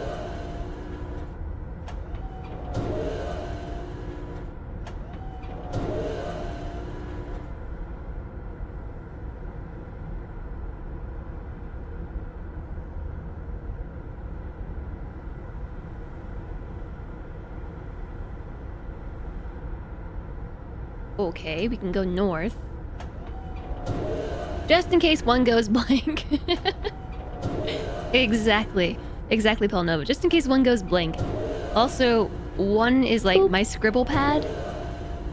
Okay, we can go north. Just in case one goes blank. Exactly. Exactly, Pelnova. Just in case one goes blank. Also, one is like my scribble pad,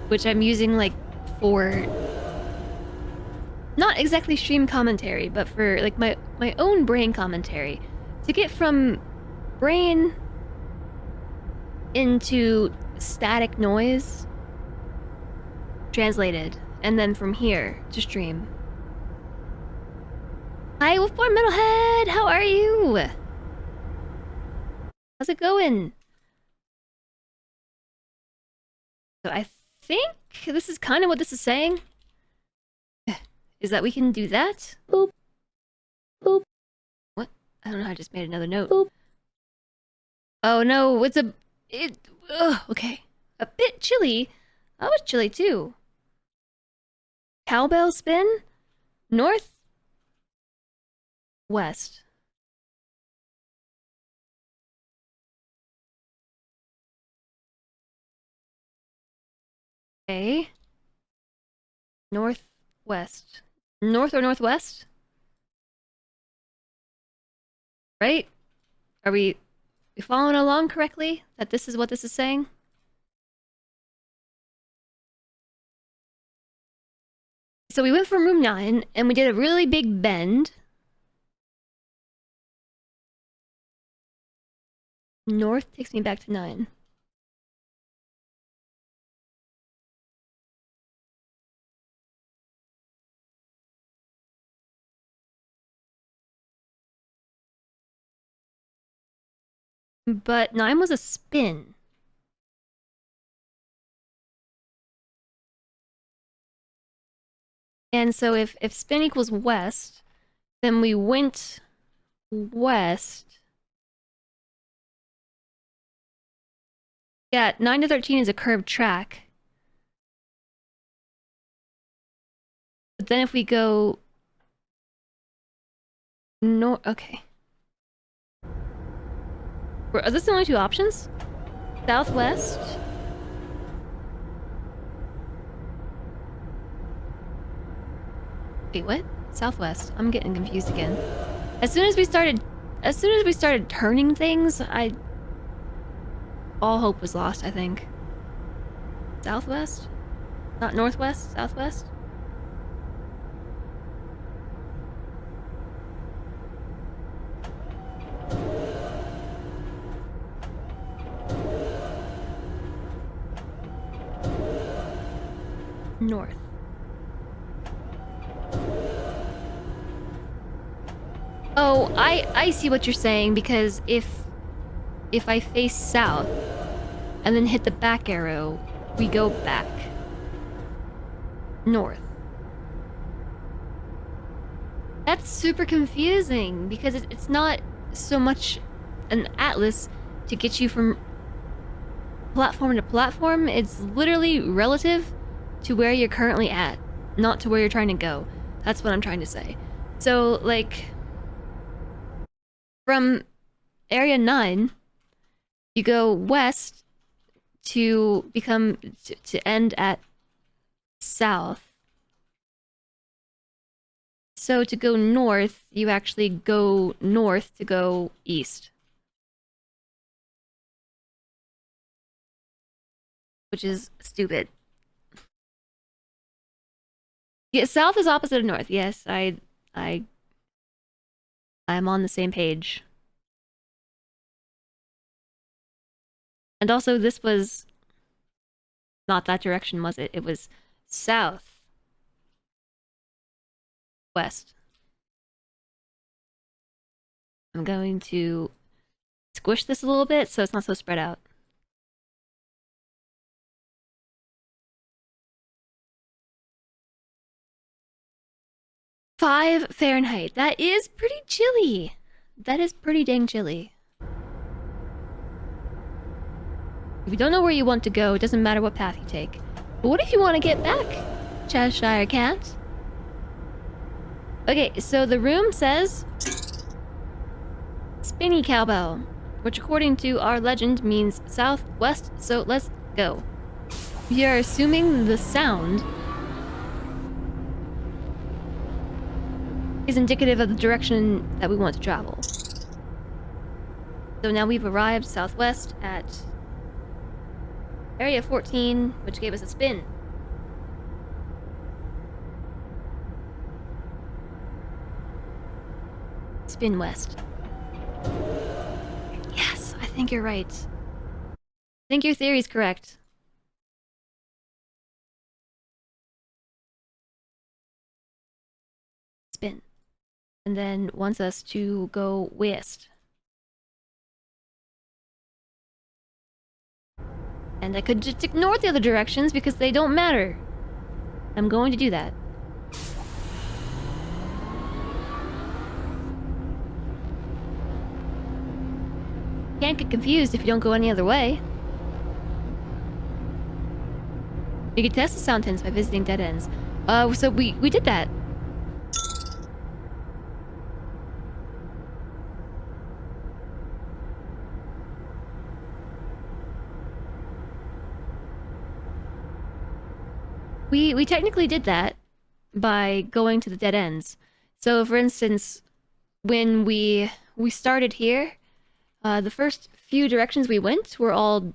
which I'm using like for... not exactly stream commentary, but for like my own brain commentary. To get from brain into static noise translated and then from here to stream. Hi, Wolfborn Metalhead! How are you? How's it going? So I think this is kind of what this is saying. Is that we can do that? Boop. Boop. What? I don't know, I just made another note. Boop. Oh no, it's a... okay. A bit chilly. I was chilly too. Cowbell spin? North? West. Okay. Northwest. North or northwest? Right? Are we following along correctly? That this is what this is saying? So we went from room 9, and we did a really big bend. North takes me back to 9. But 9 was a spin. And so if spin equals west, then we went west. Yeah, 9 to 13 is a curved track. But then if we go... No, okay. Are those the only two options? Southwest? Wait, what? Southwest. I'm getting confused again. As soon as we started turning things, all hope was lost, I think. Southwest? Not northwest? Southwest? North. Oh, I see what you're saying, because if I face south and then hit the back arrow, we go back north. That's super confusing, because it's not so much an atlas to get you from platform to platform. It's literally relative to where you're currently at, not to where you're trying to go. That's what I'm trying to say. So, like, from area 9, you go west to become to end at south. So to go north, you actually go north to go east, which is stupid. Yeah, south is opposite of north. Yes, I'm on the same page. And also, this was not that direction, was it? It was south, west. I'm going to squish this a little bit so it's not so spread out. Fahrenheit. That is pretty chilly. That is pretty dang chilly. If you don't know where you want to go, it doesn't matter what path you take. But what if you want to get back, Cheshire Cat? Okay, so the room says Spinny Cowbell, which according to our legend means southwest, so let's go. We are assuming the sound is indicative of the direction that we want to travel. So now we've arrived southwest at area 14, which gave us a spin. Spin west. Yes, I think you're right. I think your theory's correct. and then wants us to go west. And I could just ignore the other directions because they don't matter. I'm going to do that. Can't get confused if you don't go any other way. You can test the sound tints by visiting dead ends. So we did that. We technically did that by going to the dead ends. So for instance, when we started here, the first few directions we went were all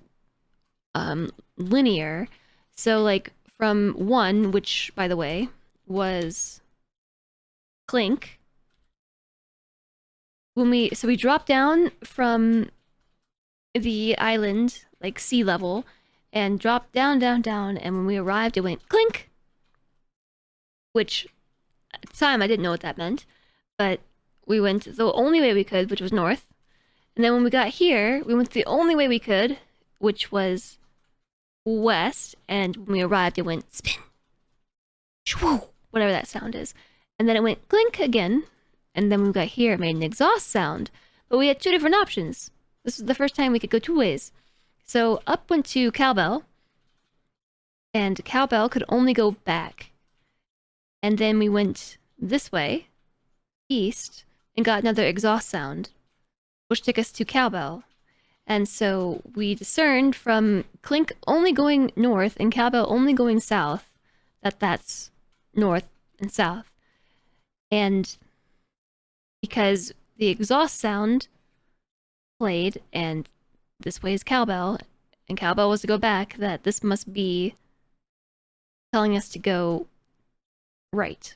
linear. So like from 1, which by the way was Clink. We dropped down from the island, like sea level, and dropped down, down, down, and when we arrived it went clink. Which at the time I didn't know what that meant, but we went the only way we could, which was north. And then when we got here, we went the only way we could, which was west, and when we arrived it went spin. Shwoo, whatever that sound is. And then it went clink again, and then when we got here it made an exhaust sound. But we had 2 different options. This was the first time we could go 2 ways. So up went to cowbell, and cowbell could only go back. And then we went this way, east, and got another exhaust sound, which took us to cowbell. And so we discerned from Clink only going north and cowbell only going south that that's north and south. And because the exhaust sound played and this way is cowbell, and cowbell was to go back, that this must be telling us to go right.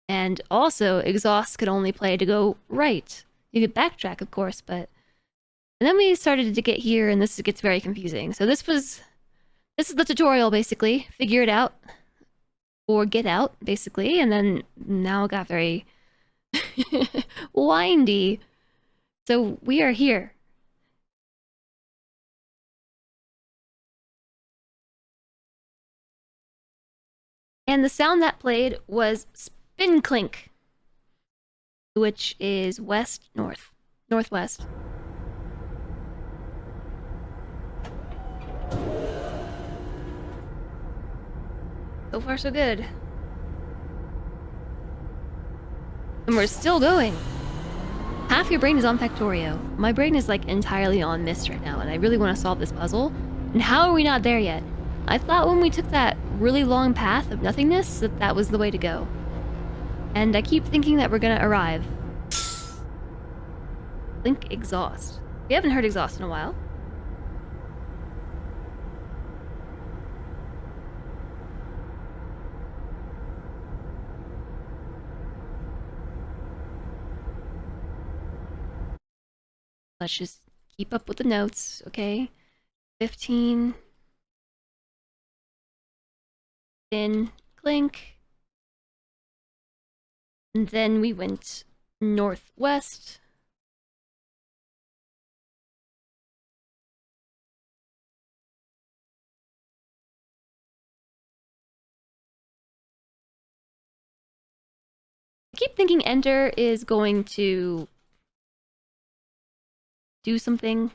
And also, exhaust could only play to go right. You could backtrack, of course, but... And then we started to get here, and this gets very confusing. So this is the tutorial, basically. Figure it out. Or get out, basically. And then now it got very... windy. So we are here. And the sound that played was spin clink, which is west, north, northwest. So far, so good. And we're still going. Half your brain is on Factorio. My brain is like entirely on Myst right now, and I really want to solve this puzzle. And how are we not there yet? I thought when we took that really long path of nothingness that that was the way to go. And I keep thinking that we're gonna arrive. Blink exhaust. We haven't heard exhaust in a while. Let's just keep up with the notes, okay? 15. Then clink. And then we went northwest. I keep thinking enter is going to do something.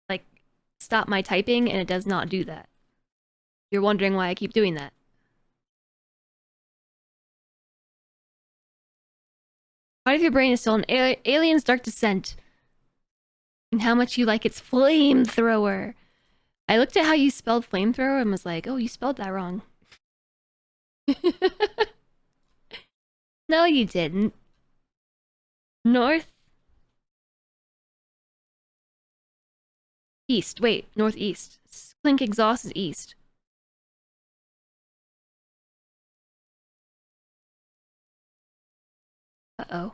Like, stop my typing, and it does not do that. You're wondering why I keep doing that. Part of your brain is still an Alien's Dark Descent. And how much you like its flamethrower. I looked at how you spelled flamethrower and was like, oh, you spelled that wrong. No, you didn't. North? East. Wait, northeast. Clink exhaust is east. Uh-oh.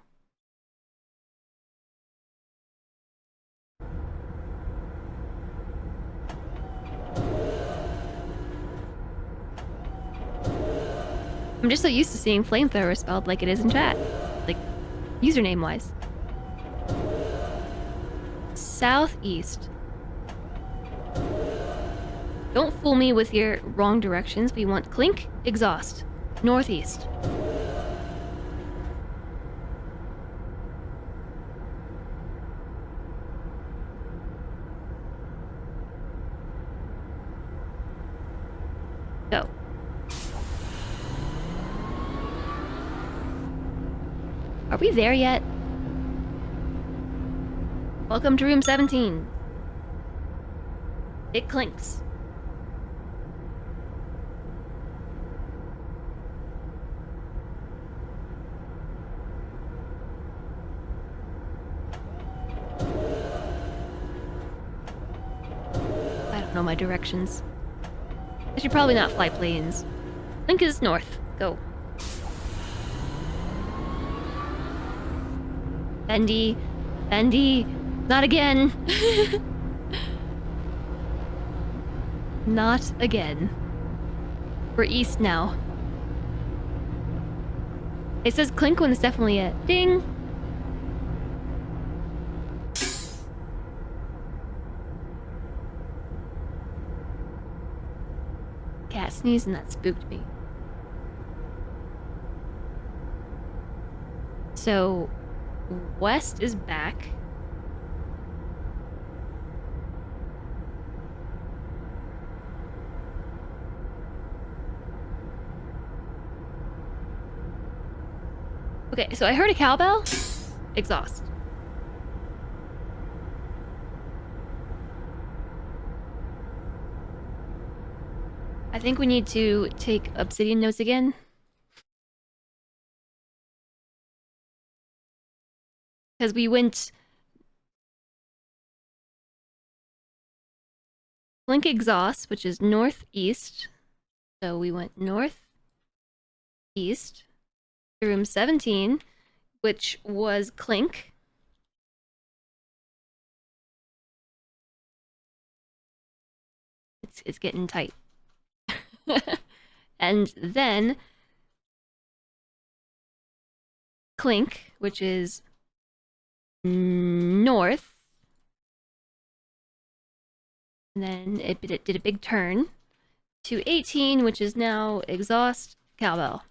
I'm just so used to seeing flamethrower spelled like it is in chat. Like, username-wise. Southeast. Don't fool me with your wrong directions. We want clink, exhaust. Northeast. Go. Are we there yet? Welcome to room 17. It clinks. I don't know my directions. I should probably not fly planes. Link is north. Go. Bendy. Bendy. Not again. Not again. We're east now. It says clink when it's definitely it. Ding! Cat sneezed and that spooked me. So, west is back. Okay, so I heard a cowbell. Exhaust. I think we need to take Obsidian notes again. Because we went... Blink exhaust, which is northeast. So we went northeast to room 17, which was clink. It's getting tight. And then clink, which is north. And then it did a big turn to 18, which is now exhaust cowbell.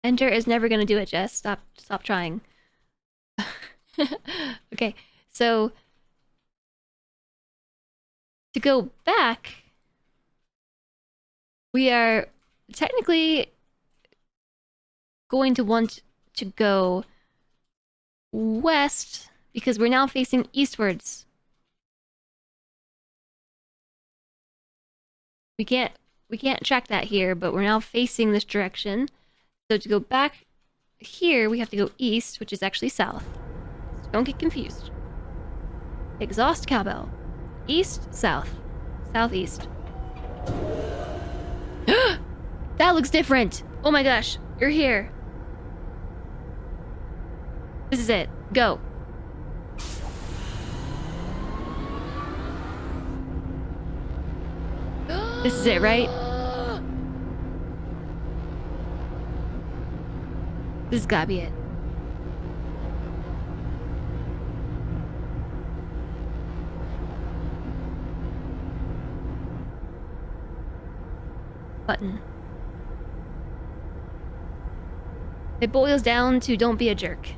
Enter is never gonna do it, Jess. Stop trying. Okay, so to go back, we are technically going to want to go west because we're now facing eastwards. We can't track that here, but we're now facing this direction. So to go back here, we have to go east, which is actually south. So don't get confused. Exhaust cowbell. East, south. Southeast. That looks different! Oh my gosh, you're here. This is it. Go. This is it, right? This has gotta be it. Button. It boils down to don't be a jerk.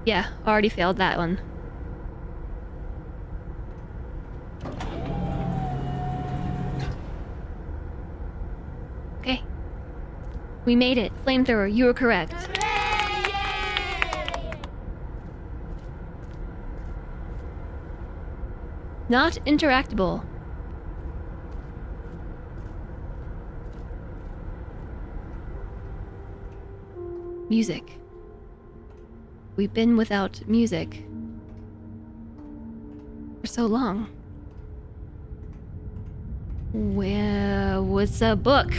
Yeah, already failed that one. Okay. We made it. Flamethrower, you were correct. Not interactable. Music. We've been without music for so long. Where was a book?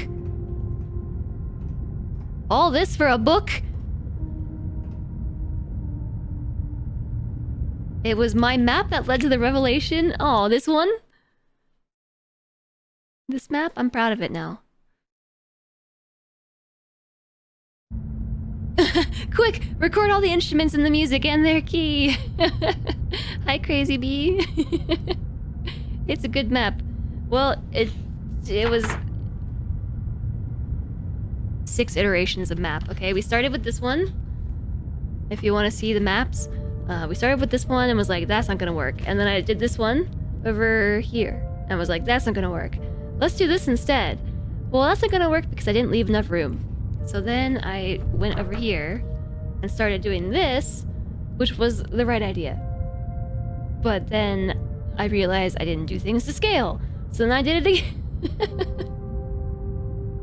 All this for a book? It was my map that led to the revelation. Oh, this one? This map? I'm proud of it now. Quick! Record all the instruments and the music and their key! Hi, Crazy Bee. It's a good map. Well, it was 6 iterations of map, okay? We started with this one. If you want to see the maps. We started with this one and was like, that's not gonna work. And then I did this one over here. And was like, that's not gonna work. Let's do this instead. Well, that's not gonna work because I didn't leave enough room. So then I went over here and started doing this, which was the right idea. But then I realized I didn't do things to scale. So then I did it again.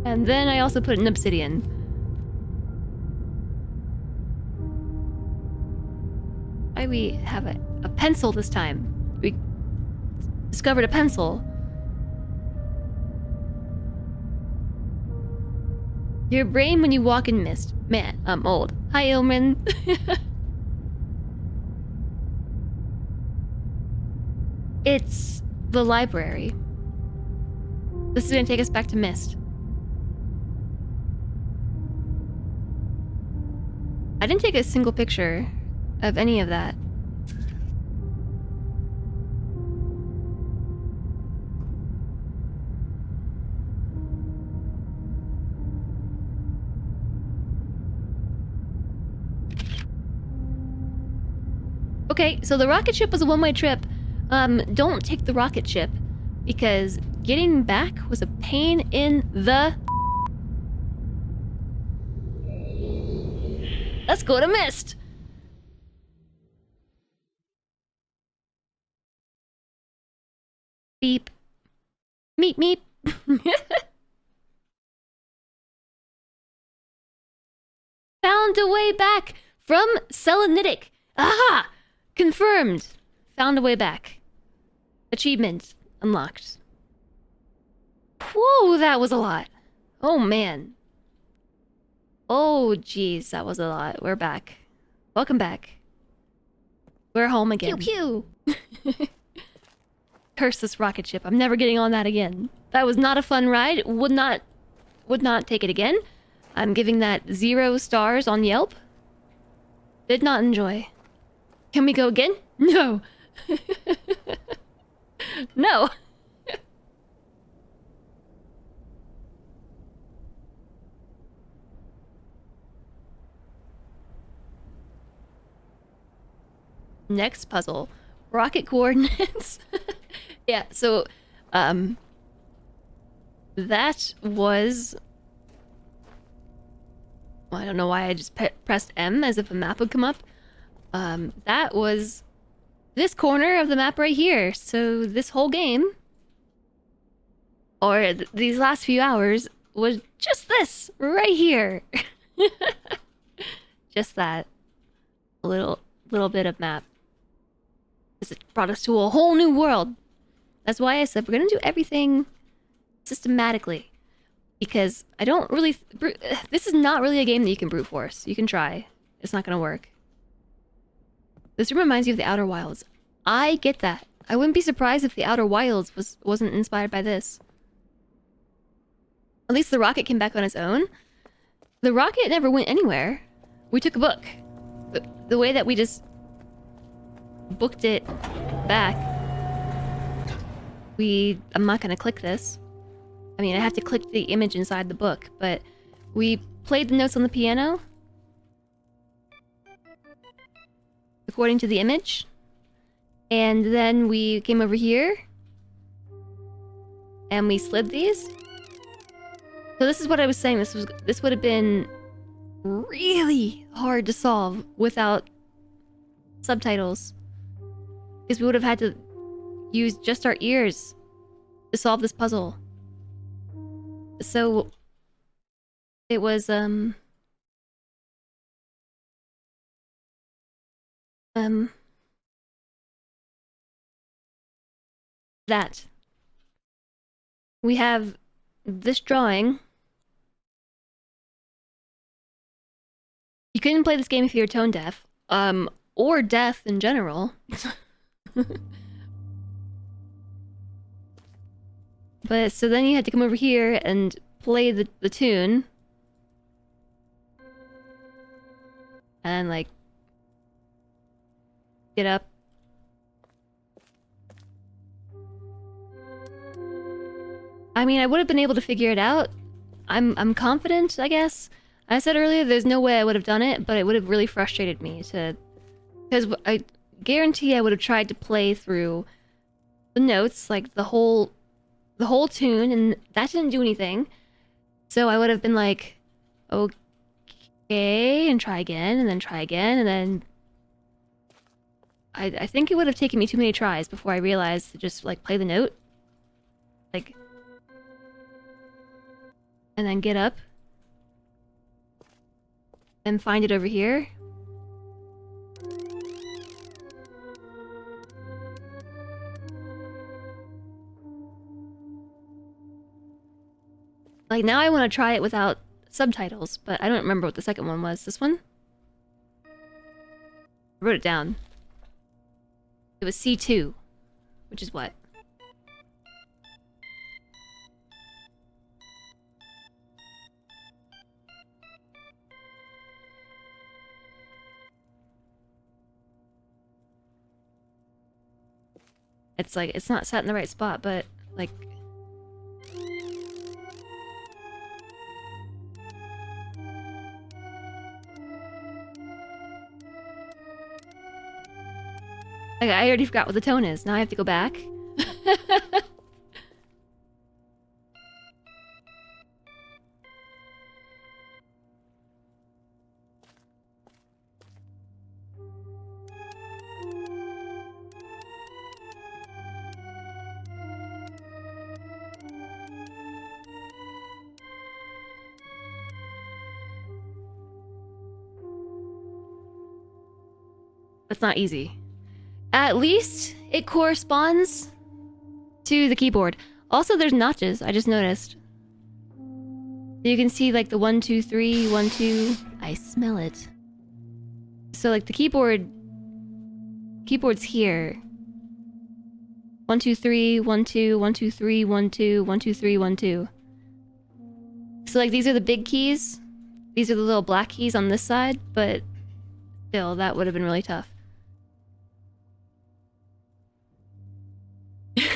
And then I also put an obsidian. Why we have a pencil this time? We discovered a pencil. Your brain when you walk in Myst. Man, I'm old. Hi, Ilman. It's the library. This is gonna take us back to Myst. I didn't take a single picture of any of that. Okay, so the rocket ship was a one-way trip. Don't take the rocket ship because getting back was a pain in the... Let's go to Myst! Beep. Meep meep. Found a way back from Selenitic. Aha! Confirmed. Found a way back. Achievement unlocked. Whoa, that was a lot. Oh man. Oh geez, that was a lot. We're back. Welcome back. We're home again. Pew pew. Curse this rocket ship. I'm never getting on that again. That was not a fun ride. Would not take it again. I'm giving that 0 stars on Yelp. Did not enjoy. Can we go again? No. No. Next puzzle. Rocket coordinates. Yeah, so that was... Well, I don't know why I just pressed M as if a map would come up. That was this corner of the map right here. So this whole game, or these last few hours, was just this right here. Just that. A little bit of map. This brought us to a whole new world. That's why I said we're gonna do everything systematically. Because I don't really... This is not really a game that you can brute force. You can try. It's not gonna work. This reminds you of the Outer Wilds. I get that. I wouldn't be surprised if the Outer Wilds wasn't inspired by this. At least the rocket came back on its own. The rocket never went anywhere. We took a book. The way that we just booked it back. I'm not gonna click this. I mean, I have to click the image inside the book, but we played the notes on the piano according to the image, and then we came over here and we slid these. So this is what I was saying. This would have been really hard to solve without subtitles, because we would have had to use just our ears to solve this puzzle. So it was that we have this drawing. You couldn't play this game if you were tone deaf. or death in general. But so then you had to come over here and play the tune. And like get up. I mean, I would have been able to figure it out. I'm confident, I guess. I said earlier there's no way I would have done it, but it would have really frustrated me to, because I guarantee I would have tried to play through the notes, like the whole tune, and that didn't do anything. So I would have been like, okay, and try again, and then try again, and then I think it would have taken me too many tries before I realized to just like play the note, like, and then get up and find it over here. Like, now I want to try it without subtitles, but I don't remember what the second one was. This one? I wrote it down. It was C2, which is what? It's like, it's not set in the right spot, but like... I already forgot what the tone is. Now I have to go back. That's not easy. At least it corresponds to the keyboard. Also, there's notches, I just noticed. You can see like the 1, 2, 3, 1, 2. I smell it. So like the keyboard's here. 1, 2, 3, 1, 2, 1, 2, 3, 1, 2, 1, 2, 3, 1, 2. So like these are the big keys. These are the little black keys on this side, but still, that would have been really tough.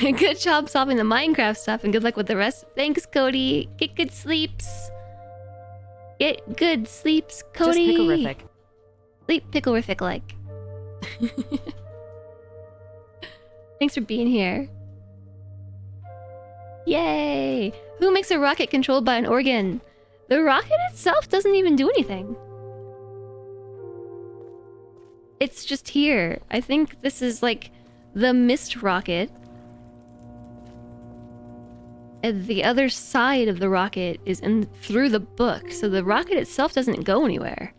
Good job solving the Minecraft stuff, and good luck with the rest. Thanks, Cody. Get good sleeps. Get good sleeps, Cody. Just pickle-rific. Sleep pickle-rific like. Thanks for being here. Yay! Who makes a rocket controlled by an organ? The rocket itself doesn't even do anything. It's just here. I think this is like the Myst rocket. And the other side of the rocket is in through the book, so the rocket itself doesn't go anywhere.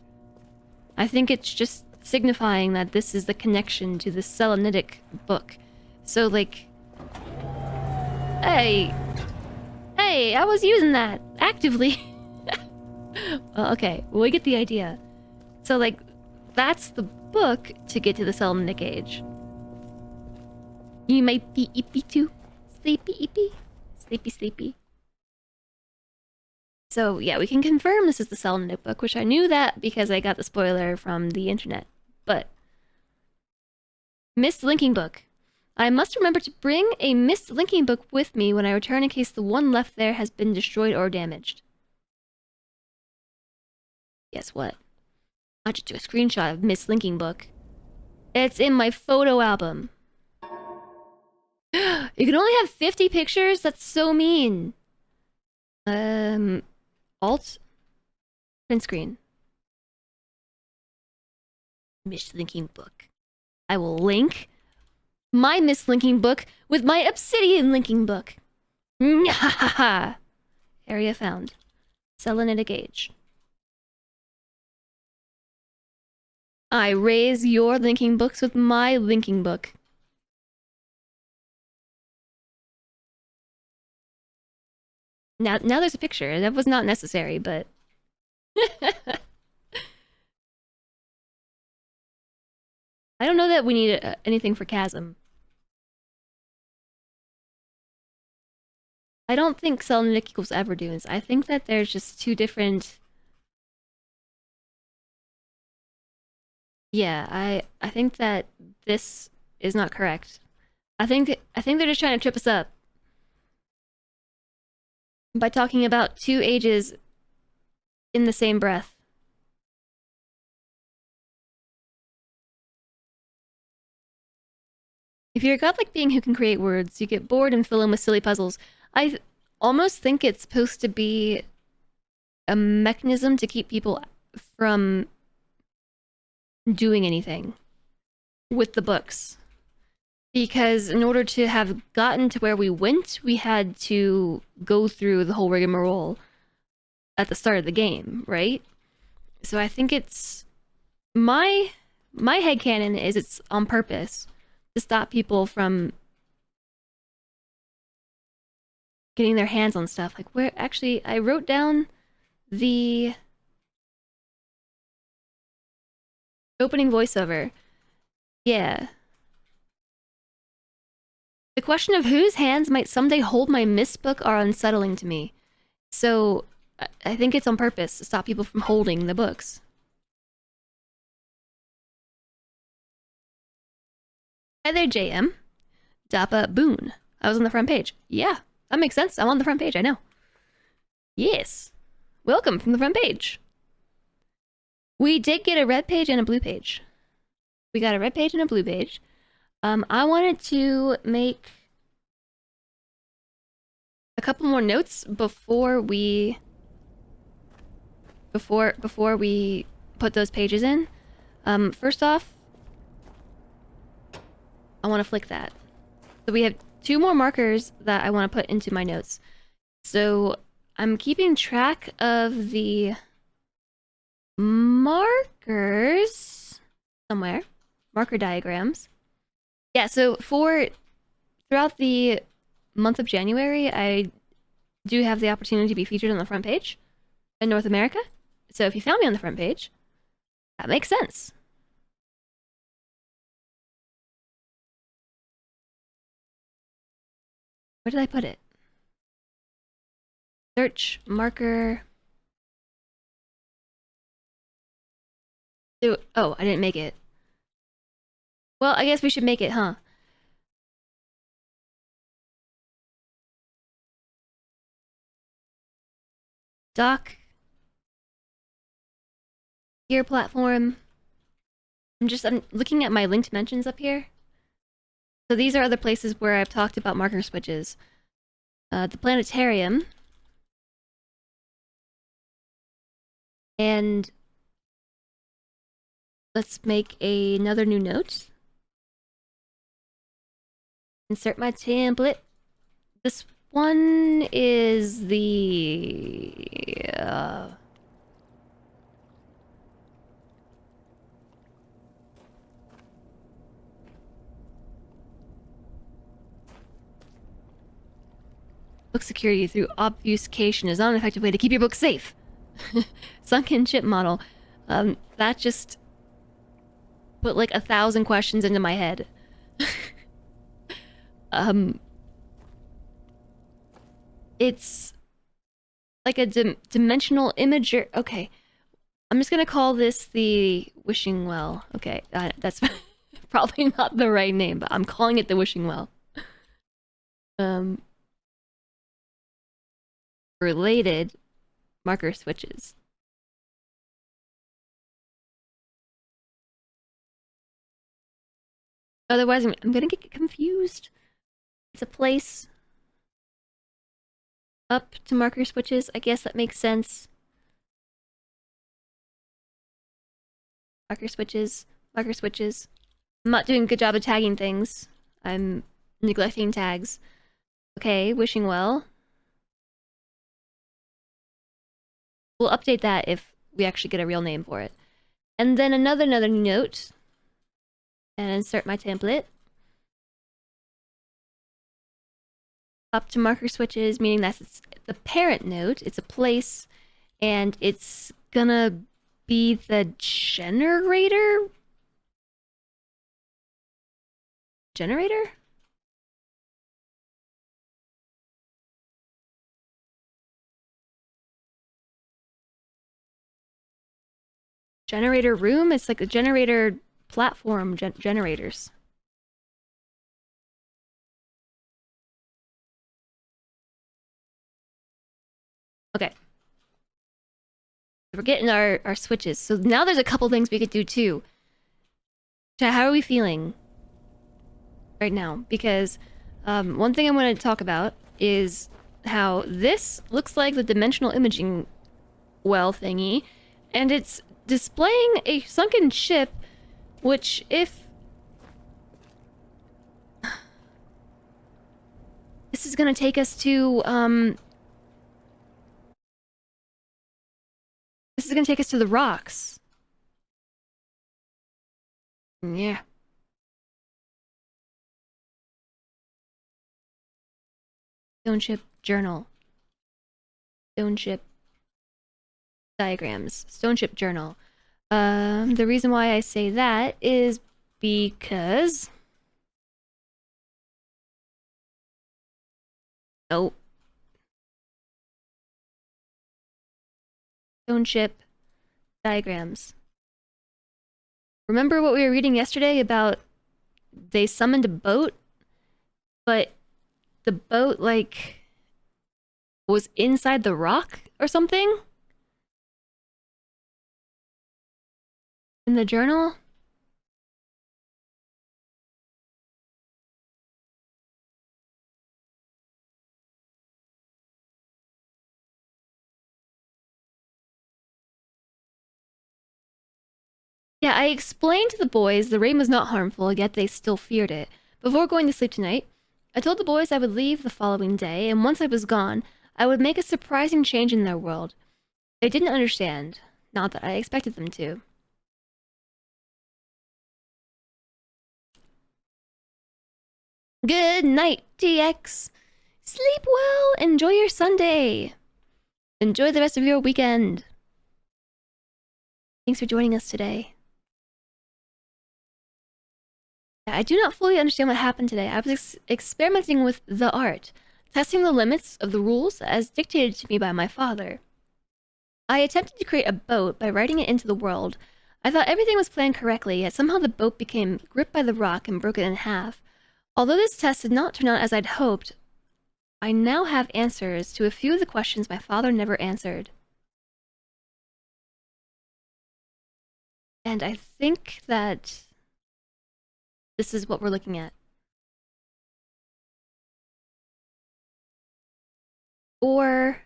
I think it's just signifying that this is the connection to the Selenitic book. So like, hey, I was using that actively. Well, okay, we get the idea. So like, that's the book to get to the Selenitic Age. You might be eepy too, sleepy eepy. Sleepy, sleepy. So yeah, we can confirm this is the Selenitic book, which I knew that because I got the spoiler from the internet. But Myst linking book. I must remember to bring a Myst linking book with me when I return in case the one left there has been destroyed or damaged. Guess what? I just took a screenshot of Myst linking book. It's in my photo album. You can only have 50 pictures? That's so mean. Alt? Print screen. Myst linking book. I will link my Myst linking book with my Obsidian linking book. Area found. Selenitic Age. I raise your linking books with my linking book. Now there's a picture. That was not necessary, but... I don't know that we need anything for chasm. I don't think Selenitic equals Everdunes. I think that there's just two different... Yeah, I think that this is not correct. I think they're just trying to trip us up by talking about two ages in the same breath. If you're a godlike being who can create words, you get bored and fill in with silly puzzles. I almost think it's supposed to be a mechanism to keep people from doing anything with the books. Because in order to have gotten to where we went, we had to go through the whole rigmarole at the start of the game, right? So I think it's... My headcanon is it's on purpose to stop people from getting their hands on stuff. Like, where... Actually, I wrote down the opening voiceover. Yeah. The question of whose hands might someday hold my Myst book are unsettling to me. So, I think it's on purpose to stop people from holding the books. Hi there, JM. Dappa Boon. I was on the front page. Yeah, that makes sense. I'm on the front page, I know. Yes. Welcome from the front page. We did get a red page and a blue page. We got a red page and a blue page. I wanted to make a couple more notes before we put those pages in. First off, I want to flick that. So we have two more markers that I want to put into my notes. So I'm keeping track of the markers somewhere. Marker diagrams. Yeah, so throughout the month of January, I do have the opportunity to be featured on the front page in North America. So if you found me on the front page, that makes sense. Where did I put it? Search, marker. Oh, I didn't make it. Well, I guess we should make it, huh? Doc. Gear platform. I'm looking at my linked mentions up here. So these are other places where I've talked about marker switches. The Planetarium. And let's make another new note. Insert my template. This one is the... book security through obfuscation is not an effective way to keep your book safe. Sunken chip model. That just put like 1,000 questions into my head. It's like a dimensional imager. Okay, I'm just gonna call this the wishing well. Okay, that's probably not the right name, but I'm calling it the wishing well. Related marker switches. Otherwise, I'm gonna get confused. It's a place up to marker switches. I guess that makes sense. Marker switches. Marker switches. I'm not doing a good job of tagging things. I'm neglecting tags. Okay, wishing well. We'll update that if we actually get a real name for it. And then another note. And insert my template. Up to marker switches, meaning that's the parent node. It's a place, and it's gonna be the generator Generator? Generator room? It's like a generator platform generators. Okay. We're getting our switches. So now there's a couple things we could do too. Chat, how are we feeling right now? Because one thing I want to talk about is how this looks like the dimensional imaging well thingy, and it's displaying a sunken ship, which if... This is gonna take us to, this is gonna take us to the rocks. Yeah. Stone ship journal. Stone ship diagrams. Stone ship journal. The reason why I say that is because... Oh. Stone ship diagrams. Remember what we were reading yesterday about they summoned a boat, but the boat, like, was inside the rock or something? In the journal? Yeah, I explained to the boys the rain was not harmful, yet they still feared it. Before going to sleep tonight, I told the boys I would leave the following day, and once I was gone, I would make a surprising change in their world. They didn't understand, not that I expected them to. Good night, TX. Sleep well, enjoy your Sunday. Enjoy the rest of your weekend. Thanks for joining us today. I do not fully understand what happened today. I was experimenting with the art, testing the limits of the rules as dictated to me by my father. I attempted to create a boat by writing it into the world. I thought everything was planned correctly, yet somehow the boat became gripped by the rock and broken in half. Although this test did not turn out as I'd hoped, I now have answers to a few of the questions my father never answered. And I think that this is what we're looking at. Or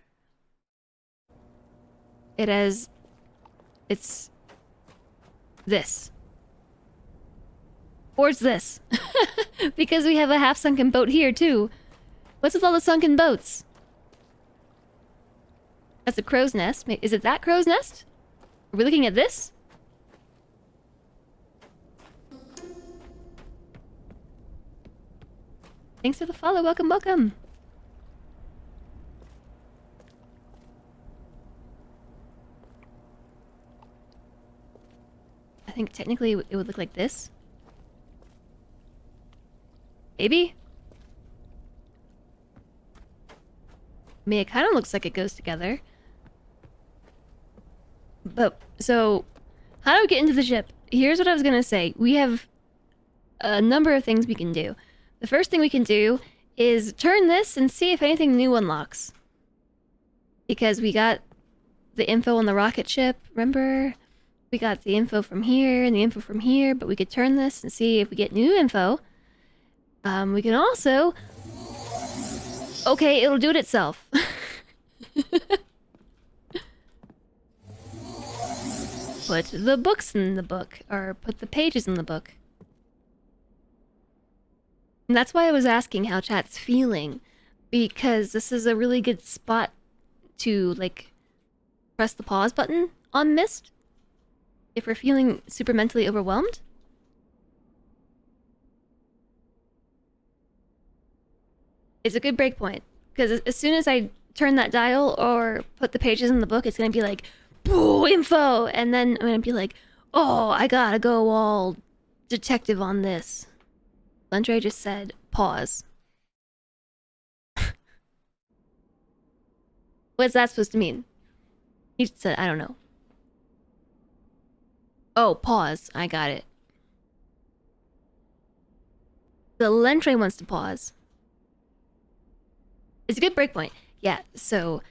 it's this. Or it's this. Because we have a half-sunken boat here, too. What's with all the sunken boats? That's a crow's nest. Is it that crow's nest? Are we looking at this? Thanks for the follow. Welcome, welcome. I think technically it would look like this. Maybe? I mean, it kind of looks like it goes together. But, so, how do we get into the ship? Here's what I was gonna say. We have a number of things we can do. The first thing we can do is turn this and see if anything new unlocks. Because we got the info on the rocket ship, remember? We got the info from here and the info from here, but we could turn this and see if we get new info. We can also... Okay, it'll do it itself. Put the books in the book, or put the pages in the book. And that's why I was asking how chat's feeling, because this is a really good spot to, like, press the pause button on Myst if we're feeling super mentally overwhelmed. It's a good breakpoint, because as soon as I turn that dial or put the pages in the book, it's gonna be like, boo, info! And then I'm gonna be like, oh, I gotta go all detective on this. Lentray just said, pause. What's that supposed to mean? He said, I don't know. Oh, pause. I got it. The Lentray wants to pause. It's a good breakpoint. Yeah, so...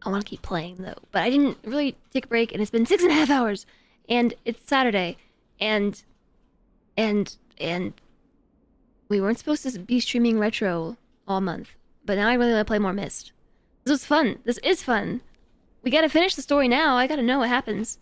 I want to keep playing, though. But I didn't really take a break, and it's been 6.5 hours. And it's Saturday. And we weren't supposed to be streaming retro all month. But now I really want to play more Myst. This was fun. This is fun. We gotta finish the story now. I gotta know what happens.